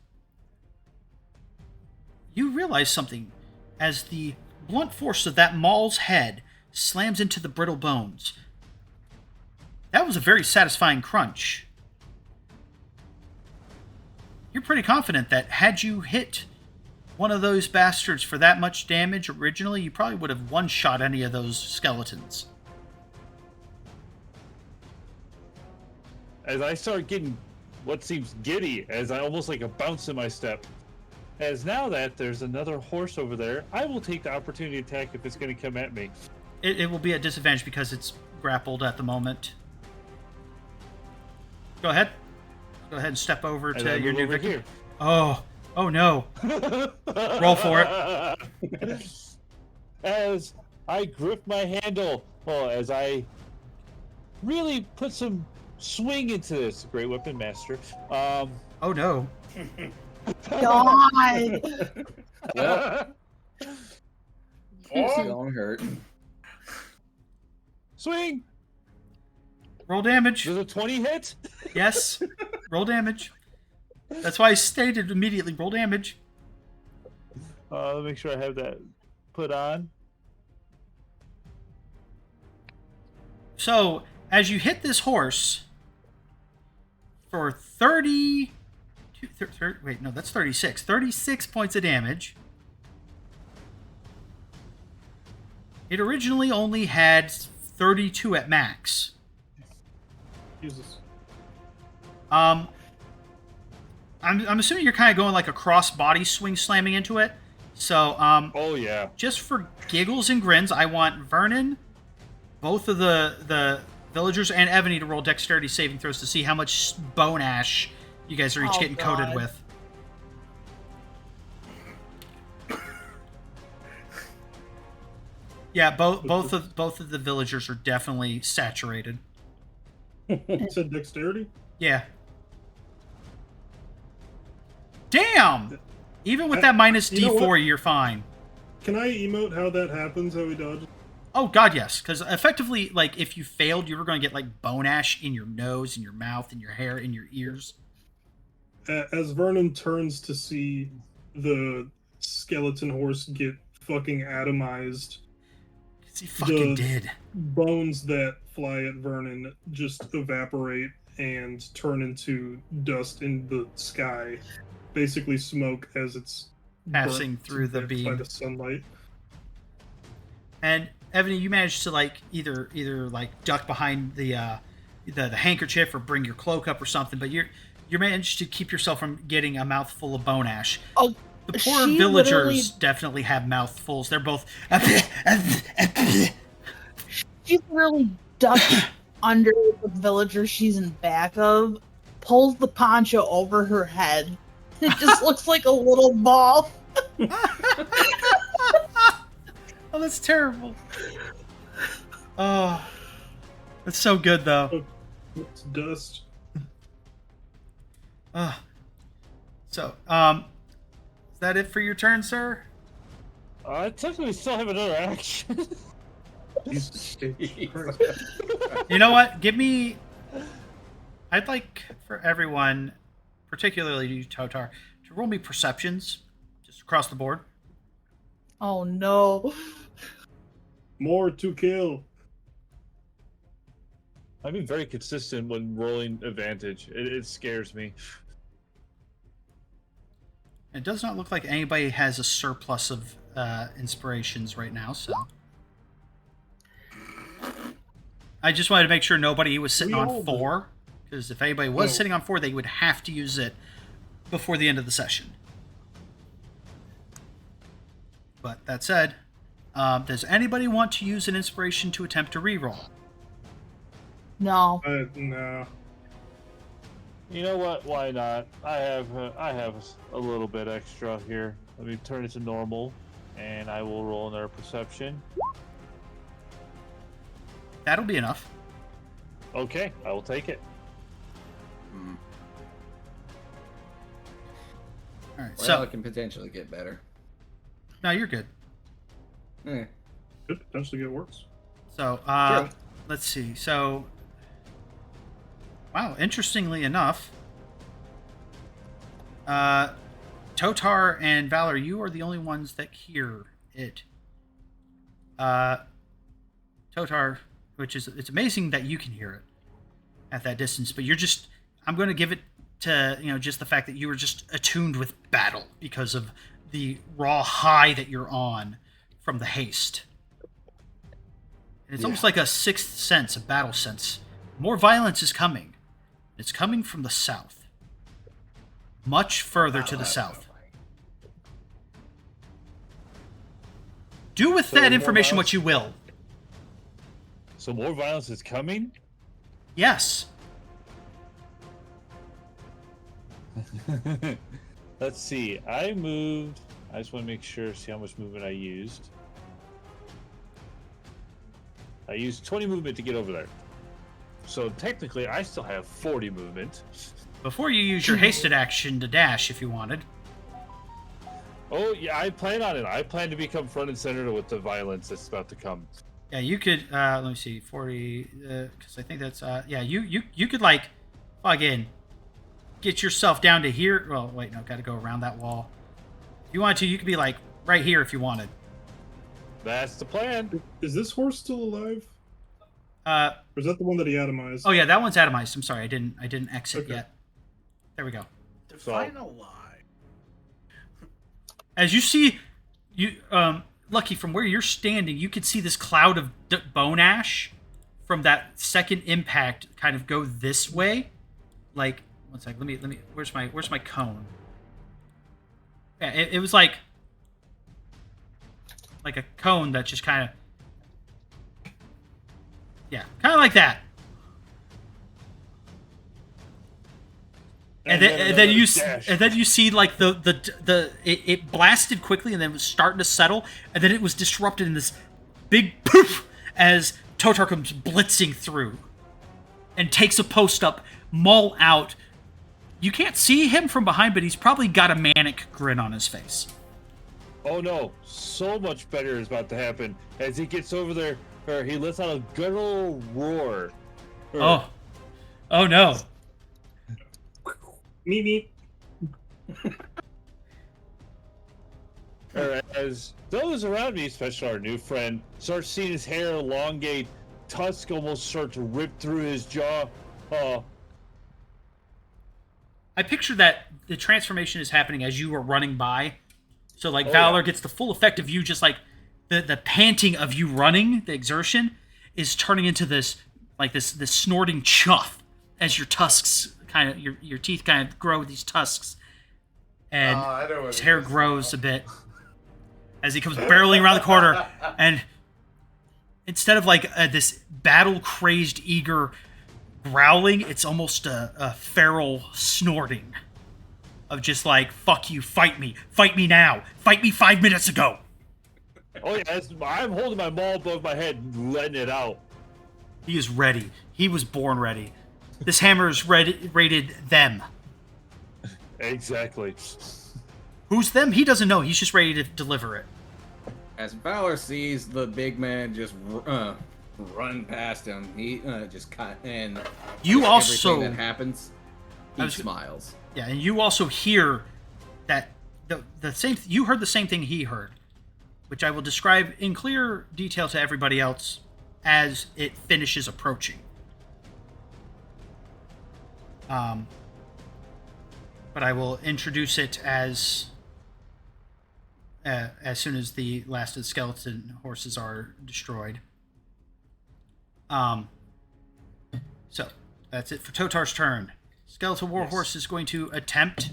you realize something. As the blunt force of that maul's head slams into the brittle bones. That was a very satisfying crunch. You're pretty confident that had you hit one of those bastards for that much damage originally, you probably would have one-shot any of those skeletons. As I start getting what seems giddy, as I almost like a bounce in my step. As now that there's another horse over there, I will take the opportunity attack if it's going to come at me. It will be at disadvantage because it's grappled at the moment. Go ahead. Go ahead and step over As to I your move new over victim. here. Oh no. Roll for it. As I grip my handle, as I really put some swing into this. Great weapon master. Oh no. God! Well, it's gonna hurt. Swing! Roll damage. Does a 20 hit? Yes. Roll damage. That's why I stated immediately. Roll damage. Let me make sure I have that put on. So, as you hit this horse for 30... Wait, no, that's 36. 36 points of damage. It originally only had 32 at max. Jesus. I'm assuming you're kind of going like a cross-body swing slamming into it. So, Oh, yeah. just for giggles and grins, I want Vernon, both of the villagers, and Ebony to roll dexterity saving throws to see how much bone ash you guys are each Oh, getting coated God. with. Yeah, both of the villagers are definitely saturated. You said dexterity? Yeah. Damn! Even with that minus you know D4, what? you're fine. Can I emote how that happens, how we dodge? Oh god, yes. Because effectively, like, if you failed, you were going to get like bone ash in your nose, in your mouth, in your hair, in your ears. As Vernon turns to see the skeleton horse get fucking atomized, 'Cause he fucking The- did. bones that fly at Vernon just evaporate and turn into dust in the sky. Basically smoke as it's Passing burnt through the by beam. the sunlight. And Ebony, you managed to like either like duck behind the handkerchief or bring your cloak up or something, but you managed to keep yourself from getting a mouthful of bone ash. Oh, The poor she villagers literally- definitely have mouthfuls. They're both. She's really ducked under the villager she's in back of, pulls the poncho over her head. It just looks like a little ball. Oh, that's terrible. Oh, that's so good though. It's dust. So, is that it for your turn, sir? I technically still have another action. Jesus Christ. You know what? I'd like for everyone, particularly you, Totar, to roll me perceptions, just across the board. Oh no. More to kill. I've been very consistent when rolling advantage. It scares me. It does not look like anybody has a surplus of inspirations right now, so. I just wanted to make sure nobody was sitting We on all 4, because if anybody was Oh. sitting on 4, they would have to use it before the end of the session. But that said, does anybody want to use an inspiration to attempt to reroll? No. No. You know what? Why not? I have a little bit extra here. Let me turn it to normal, and I will roll another perception. That'll be enough. Okay, I will take it. Hmm. All right, Well, so it can potentially get better. no, you're good. Eh. Could potentially get worse. So True. let's see. So, wow, interestingly enough, Totar and Valor, you are the only ones that hear it. Totar, which is, it's amazing that you can hear it at that distance, but I'm going to give it to, just the fact that you were just attuned with battle because of the raw high that you're on from the haste. And it's almost like a sixth sense, a battle sense. More violence is coming. It's coming from the south. Much further to the south. Do with So that more information violence? what you will. So more violence is coming? Yes. Let's see. I moved. I just want to make sure, see how much movement I used. I used 20 movement to get over there. So technically, I still have 40 movement. Before you use your hasted action to dash if you wanted. Oh, yeah, I plan on it. I plan to become front and center with the violence that's about to come. Yeah, you could, let me see, 40, because I think that's, yeah, you could, like, plug in, get yourself down to here. Well, wait, no, got to go around that wall. If you wanted to, you could be, like, right here if you wanted. That's the plan. Is this horse still alive? Or is that the one that he atomized? Oh, yeah, that one's atomized. I'm sorry, I didn't exit Okay. yet. There we go. Define a lie. As you see, Lucky, from where you're standing, you could see this cloud of bone ash from that second impact kind of go this way. Like, one sec, let me. Where's my cone? Yeah, it was like a cone that just kind of, yeah, kind of like that. And then you see like it blasted quickly and then was starting to settle, and then it was disrupted in this big poof as Totar comes blitzing through and takes a post up, maul out. You can't see him from behind, but he's probably got a manic grin on his face. Oh no, so much better is about to happen as he gets over there, or he lets out a guttural roar. Oh no. Meep Or as those around me, especially our new friend, start seeing his hair elongate, tusk almost start to rip through his jaw. I picture that the transformation is happening as you are running by. So like Oh, Valor yeah. gets the full effect of you just like the panting of you running, the exertion, is turning into this snorting chuff as your tusks kind of your teeth kind of grow with these tusks, and I know what his it hair is grows now. a bit as he comes barreling around the corner, and instead of like this battle crazed eager growling, it's almost a feral snorting of just like, fuck you, fight me now, fight me 5 minutes ago. Oh yeah, I'm holding my maul above my head, letting it out. He is ready. He was born ready. This hammer is rated them. Exactly. Who's them? He doesn't know. He's just ready to deliver it. As Valor sees the big man just run past him, he just cut and You also everything that happens, he smiles. Yeah, and you also hear that the same. You heard the same thing he heard, which I will describe in clear detail to everybody else as it finishes approaching. But I will introduce it as soon as the last of the skeleton horses are destroyed. So that's it for Totar's turn. Skeletal Warhorse is going to attempt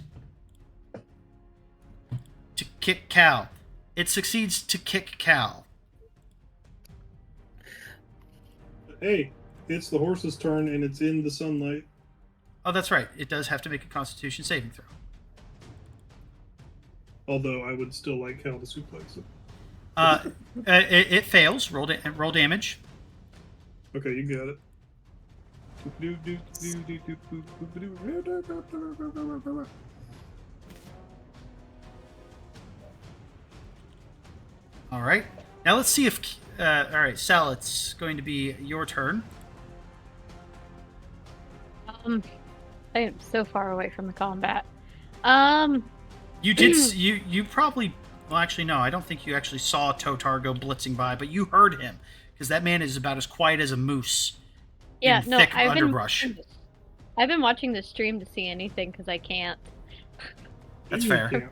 to kick Cal. It succeeds to kick Cal. Hey, it's the horse's turn and it's in the sunlight. Oh, that's right. It does have to make a Constitution saving throw. Although I would still like Cal to suplex it. It fails. Roll damage. Okay, you got it. All right. Now let's see if... all right, Sal, it's going to be your turn. I am so far away from the combat. You did... you probably... Well, actually, no. I don't think you actually saw Totar go blitzing by, but you heard him. Because that man is about as quiet as a moose. Yeah, in no, thick underbrush. I've been watching the stream to see anything because I can't. That's fair. Yeah.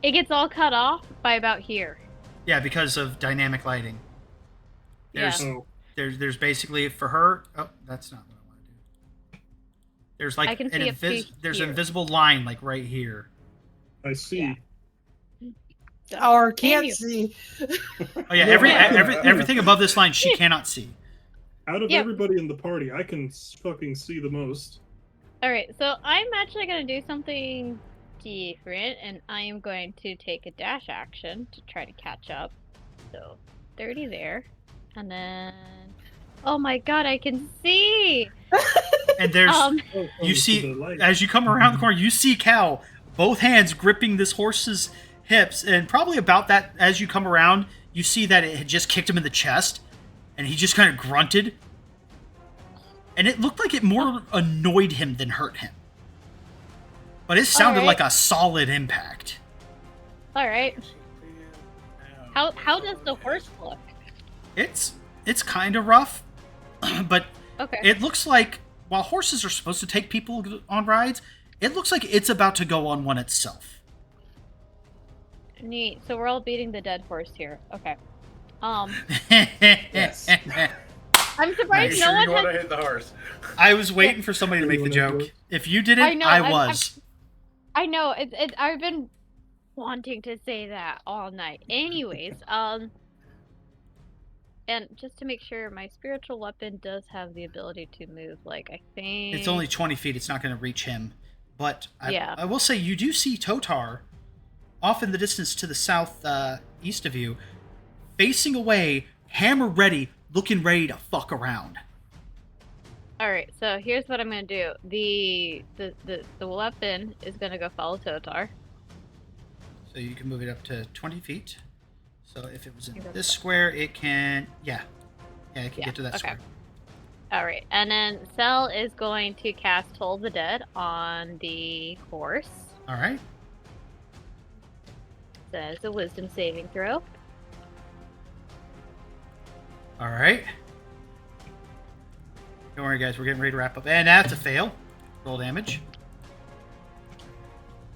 It gets all cut off by about here. Yeah, because of dynamic lighting. There's Yeah. Oh, there's basically for her. Oh, that's not what I want to do. There's like I can see up to there's an here. invisible line like right here. I see. Yeah. Or can't you. see. Oh yeah, everything above this line she cannot see. Out of Yeah. everybody in the party, I can fucking see the most. Alright, so I'm actually going to do something different, and I am going to take a dash action to try to catch up. So, 30 there. And then... Oh my god, I can see! And there's Oh, you to see the light. as you come around the corner, you see Cal, both hands gripping this horse's hips, and probably about that as you come around, you see that it had just kicked him in the chest, and he just kind of grunted. And it looked like it more annoyed him than hurt him. But it sounded Alright. like a solid impact. Alright. How does the horse look? It's kind of rough, but Okay. it looks like while horses are supposed to take people on rides, it looks like it's about to go on one itself. Neat. So we're all beating the dead horse here. Okay. Yes. I'm Are you surprised sure no you one want to has... hit the horse? I was waiting for somebody to make the joke. If you didn't, I know, I I'm- was. I know, I've been wanting to say that all night. Anyways, and just to make sure, my spiritual weapon does have the ability to move, like, I think... It's only 20 feet. It's not going to reach him. But Yeah. I will say, you do see Totar off in the distance to the south east of you, facing away, hammer ready, looking ready to fuck around. Alright, so here's what I'm gonna do. The weapon is gonna go follow Totar. So you can move it up to 20 feet. So if it was in Think that's this fine. square, it can... Yeah, it can Yeah, get to that okay. square. Alright, and then Cell is going to cast Toll the Dead on the horse. All right. Says a wisdom saving throw. All right. Don't worry, guys. We're getting ready to wrap up. And that's a fail. Roll damage.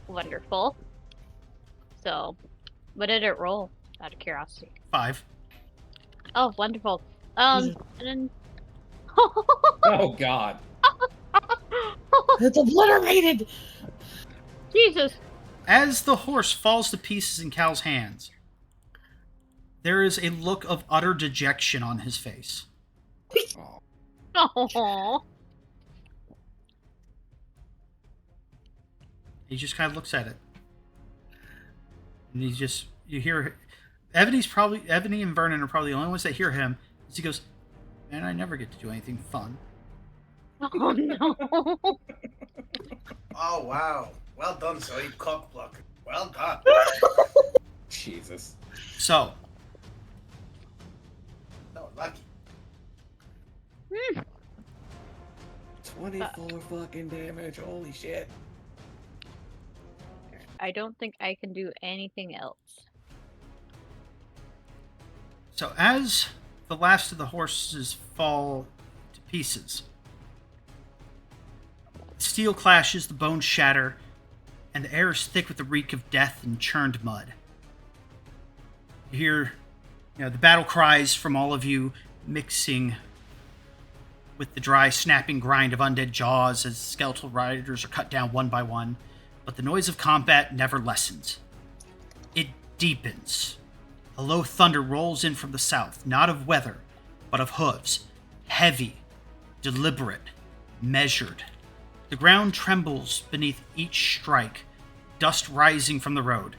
Wonderful. So, what did it roll? out of curiosity? 5. Oh, wonderful. Jesus. And then. Oh God. It's obliterated! Jesus. As the horse falls to pieces in Cal's hands, there is a look of utter dejection on his face. Oh. Oh. He just kind of looks at it. And you hear, Ebony and Vernon are probably the only ones that hear him, as he goes, man, I never get to do anything fun. Oh no. Oh, wow. Well done, silly cockblock. Well done. Jesus. So, No, lucky. 24 fucking damage. Holy shit. I don't think I can do anything else. So as the last of the horses fall to pieces, steel clashes, the bones shatter, and the air is thick with the reek of death and churned mud. You hear, the battle cries from all of you mixing with the dry snapping grind of undead jaws as skeletal riders are cut down one by one, but the noise of combat never lessens. It deepens. A low thunder rolls in from the south, not of weather, but of hooves. Heavy, deliberate, measured. The ground trembles beneath each strike, dust rising from the road.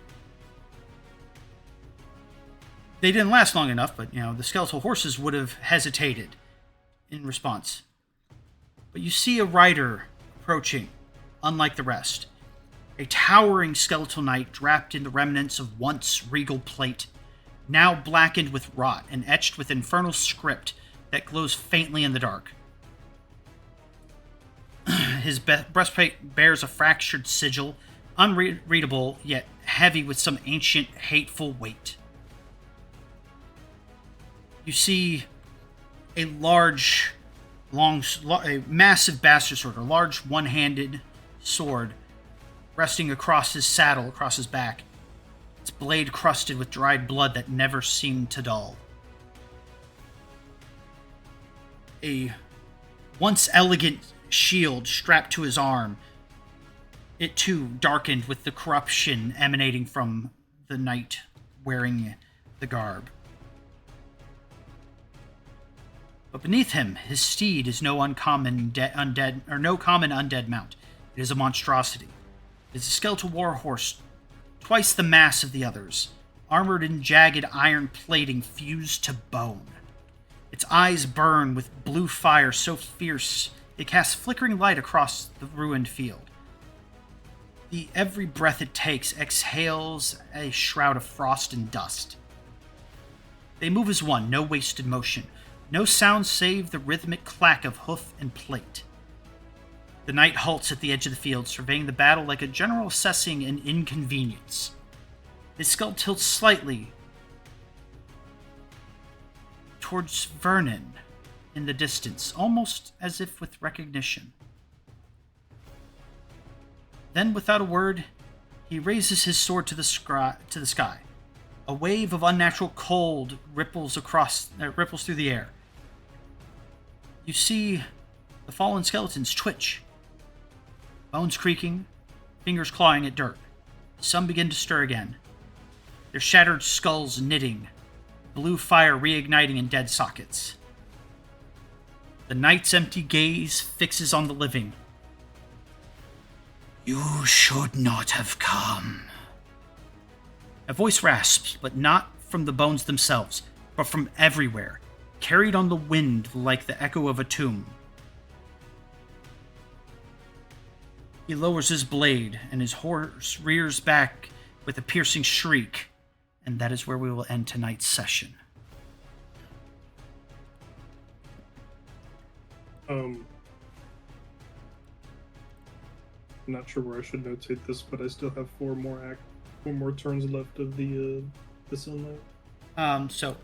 They didn't last long enough, but, the skeletal horses would have hesitated in response. But you see a rider approaching, unlike the rest. A towering skeletal knight draped in the remnants of once regal plate, now blackened with rot and etched with infernal script that glows faintly in the dark. His breastplate bears a fractured sigil, unreadable yet heavy with some ancient, hateful weight. You see a massive bastard sword, a large one-handed sword, resting across his saddle, across his back. Its blade crusted with dried blood that never seemed to dull. A once elegant shield strapped to his arm. It too darkened with the corruption emanating from the knight wearing the garb. But beneath him, his steed is no common undead mount. It is a monstrosity. It is a skeletal war horse, twice the mass of the others, armored in jagged iron plating fused to bone. Its eyes burn with blue fire so fierce they cast flickering light across the ruined field. Every breath it takes exhales a shroud of frost and dust. They move as one, no wasted motion, no sound save the rhythmic clack of hoof and plate. The knight halts at the edge of the field, surveying the battle like a general assessing an inconvenience. His skull tilts slightly towards Vernon in the distance, almost as if with recognition. Then, without a word, he raises his sword to the sky. A wave of unnatural cold ripples through the air. You see the fallen skeletons twitch, bones creaking, fingers clawing at dirt. Some begin to stir again, their shattered skulls knitting, blue fire reigniting in dead sockets. The knight's empty gaze fixes on the living. You should not have come. A voice rasps, but not from the bones themselves, but from everywhere, carried on the wind like the echo of a tomb. He lowers his blade, and his horse rears back with a piercing shriek, and that is where we will end tonight's session. I'm not sure where I should notate this, but I still have four more turns left of the sunlight. So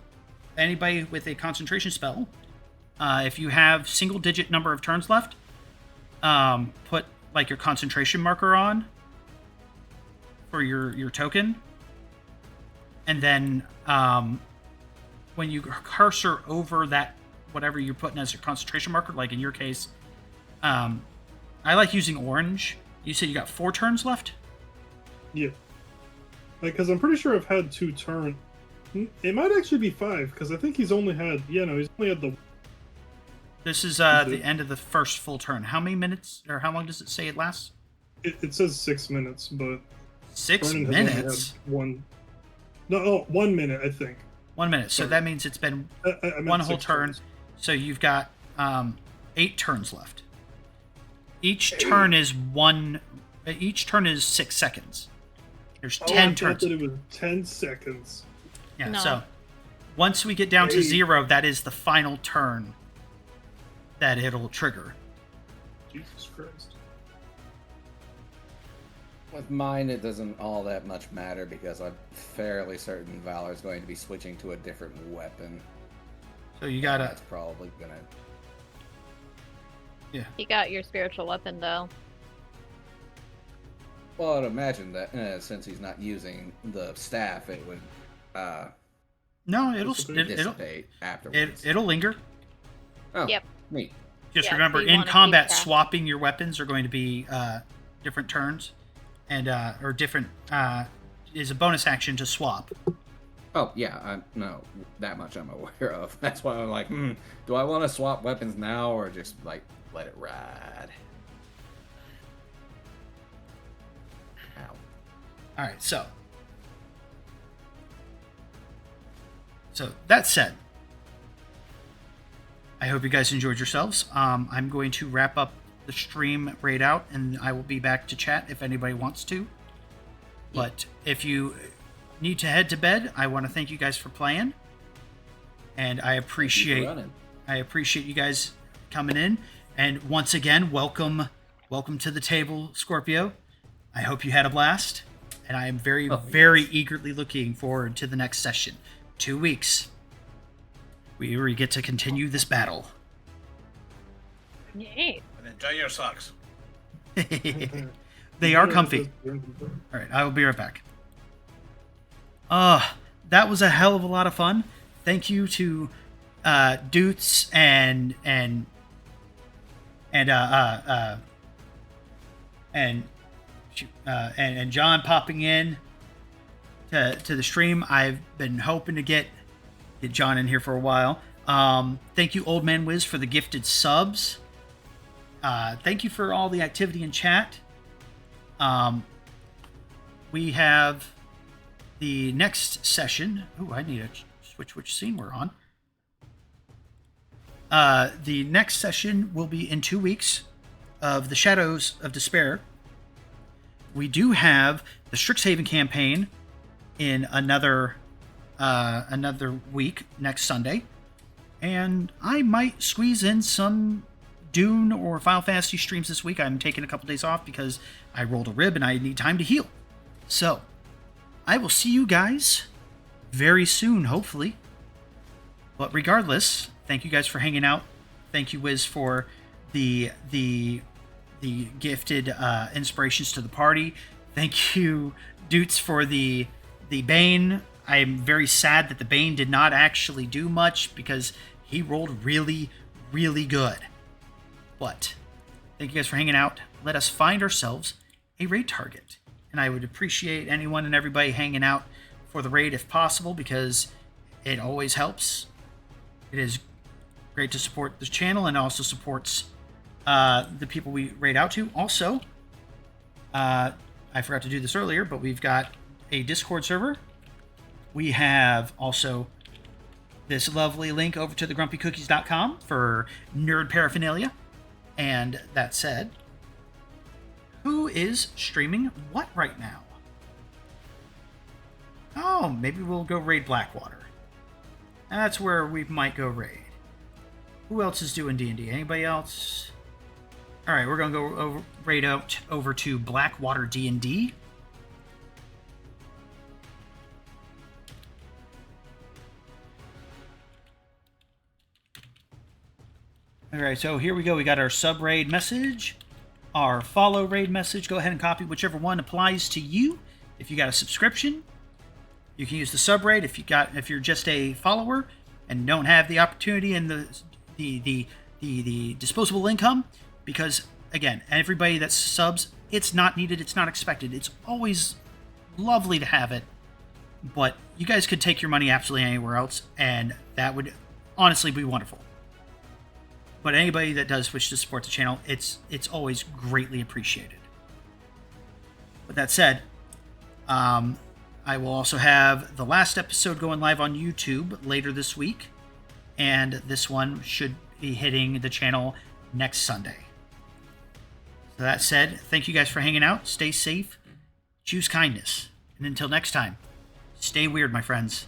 anybody with a concentration spell, if you have single-digit number of turns left, put like your concentration marker on for your token. and then when you cursor over that, whatever you're putting as your concentration marker, like in your case, I like using orange. You said you got 4 turns left? Yeah. Because I'm pretty sure I've had 2 turns. It might actually be 5, because I think he's only had... Yeah, no, he's only had the... This is the end of the first full turn. How many minutes, or how long does it say it lasts? It says 6 minutes, but... 6 Vernon has only minutes? had 1... No, 1 minute, I think. 1 minute. So Sorry. that means it's been I meant one whole 6 turn. turns. So you've got 8 turns left. Each turn is 6 seconds. There's 10 I turns. thought that it was 10 seconds. Yeah, No. so once we get down to 0, that is the final turn that it'll trigger. Jesus Christ. With mine, it doesn't all that much matter because I'm fairly certain Valor's going to be switching to a different weapon. So you gotta... That's probably gonna... You got your spiritual weapon though. Well, I'd imagine that since he's not using the staff, it would No, it'll dissipate afterwards. it'll linger. Oh, Yep. neat. Just Yeah, remember, so you in wanna keep combat, track. swapping your weapons are going to be different turns, and or different is a bonus action to swap. Oh, yeah, no, that much I'm aware of. That's why I'm like, do I want to swap weapons now or just, like, let it ride? Ow. All right, so that said, I hope you guys enjoyed yourselves. I'm going to wrap up the stream right out, and I will be back to chat if anybody wants to. But if you need to head to bed, I want to thank you guys for playing, and I appreciate you guys coming in. And once again, welcome to the table, Scorpio. I hope you had a blast, and I am very eagerly looking forward to the next session. 2 weeks. We get to continue this battle. Yay. And enjoy your socks. They are comfy. All right, I will be right back. That was a hell of a lot of fun. Thank you to Doots and John popping in to the stream. I've been hoping to get John in here for a while. Thank you, Old Man Wiz, for the gifted subs. Thank you for all the activity in chat. We have the next session. Ooh, I need to switch which scene we're on. The next session will be in 2 weeks of the Shadows of Despair. We do have the Strixhaven campaign in another week, next Sunday. And I might squeeze in some Dune or Final Fantasy streams this week. I'm taking a couple days off because I rolled a rib and I need time to heal. So, I will see you guys very soon, hopefully. But regardless, thank you guys for hanging out. Thank you, Wiz, for the gifted inspirations to the party. Thank you, Doots, for the Bane. I am very sad that the Bane did not actually do much because he rolled really, really good. But thank you guys for hanging out. Let us find ourselves a raid target. And I would appreciate anyone and everybody hanging out for the raid if possible, because it always helps. It is great to support the channel and also supports the people we raid out to. Also, I forgot to do this earlier, but we've got a Discord server. We have also this lovely link over to thegrumpycookies.com for nerd paraphernalia. And that said, who is streaming what right now? Oh, maybe we'll go raid Blackwater. That's where we might go raid. Who else is doing D&D? Anybody else? All right, we're going to go raid out over to Blackwater D&D. All right, so here we go. We got our sub raid message, our follow raid message. Go ahead and copy whichever one applies to you. If you got a subscription, You can use the sub rate if you're just a follower and don't have the opportunity and the disposable income, because again, everybody that subs, it's not needed, it's not expected. It's always lovely to have it, but you guys could take your money absolutely anywhere else, and that would honestly be wonderful. But anybody that does wish to support the channel, it's always greatly appreciated. With that said, I will also have the last episode going live on YouTube later this week, and this one should be hitting the channel next Sunday. So that said, thank you guys for hanging out. Stay safe, choose kindness, and until next time, stay weird, my friends.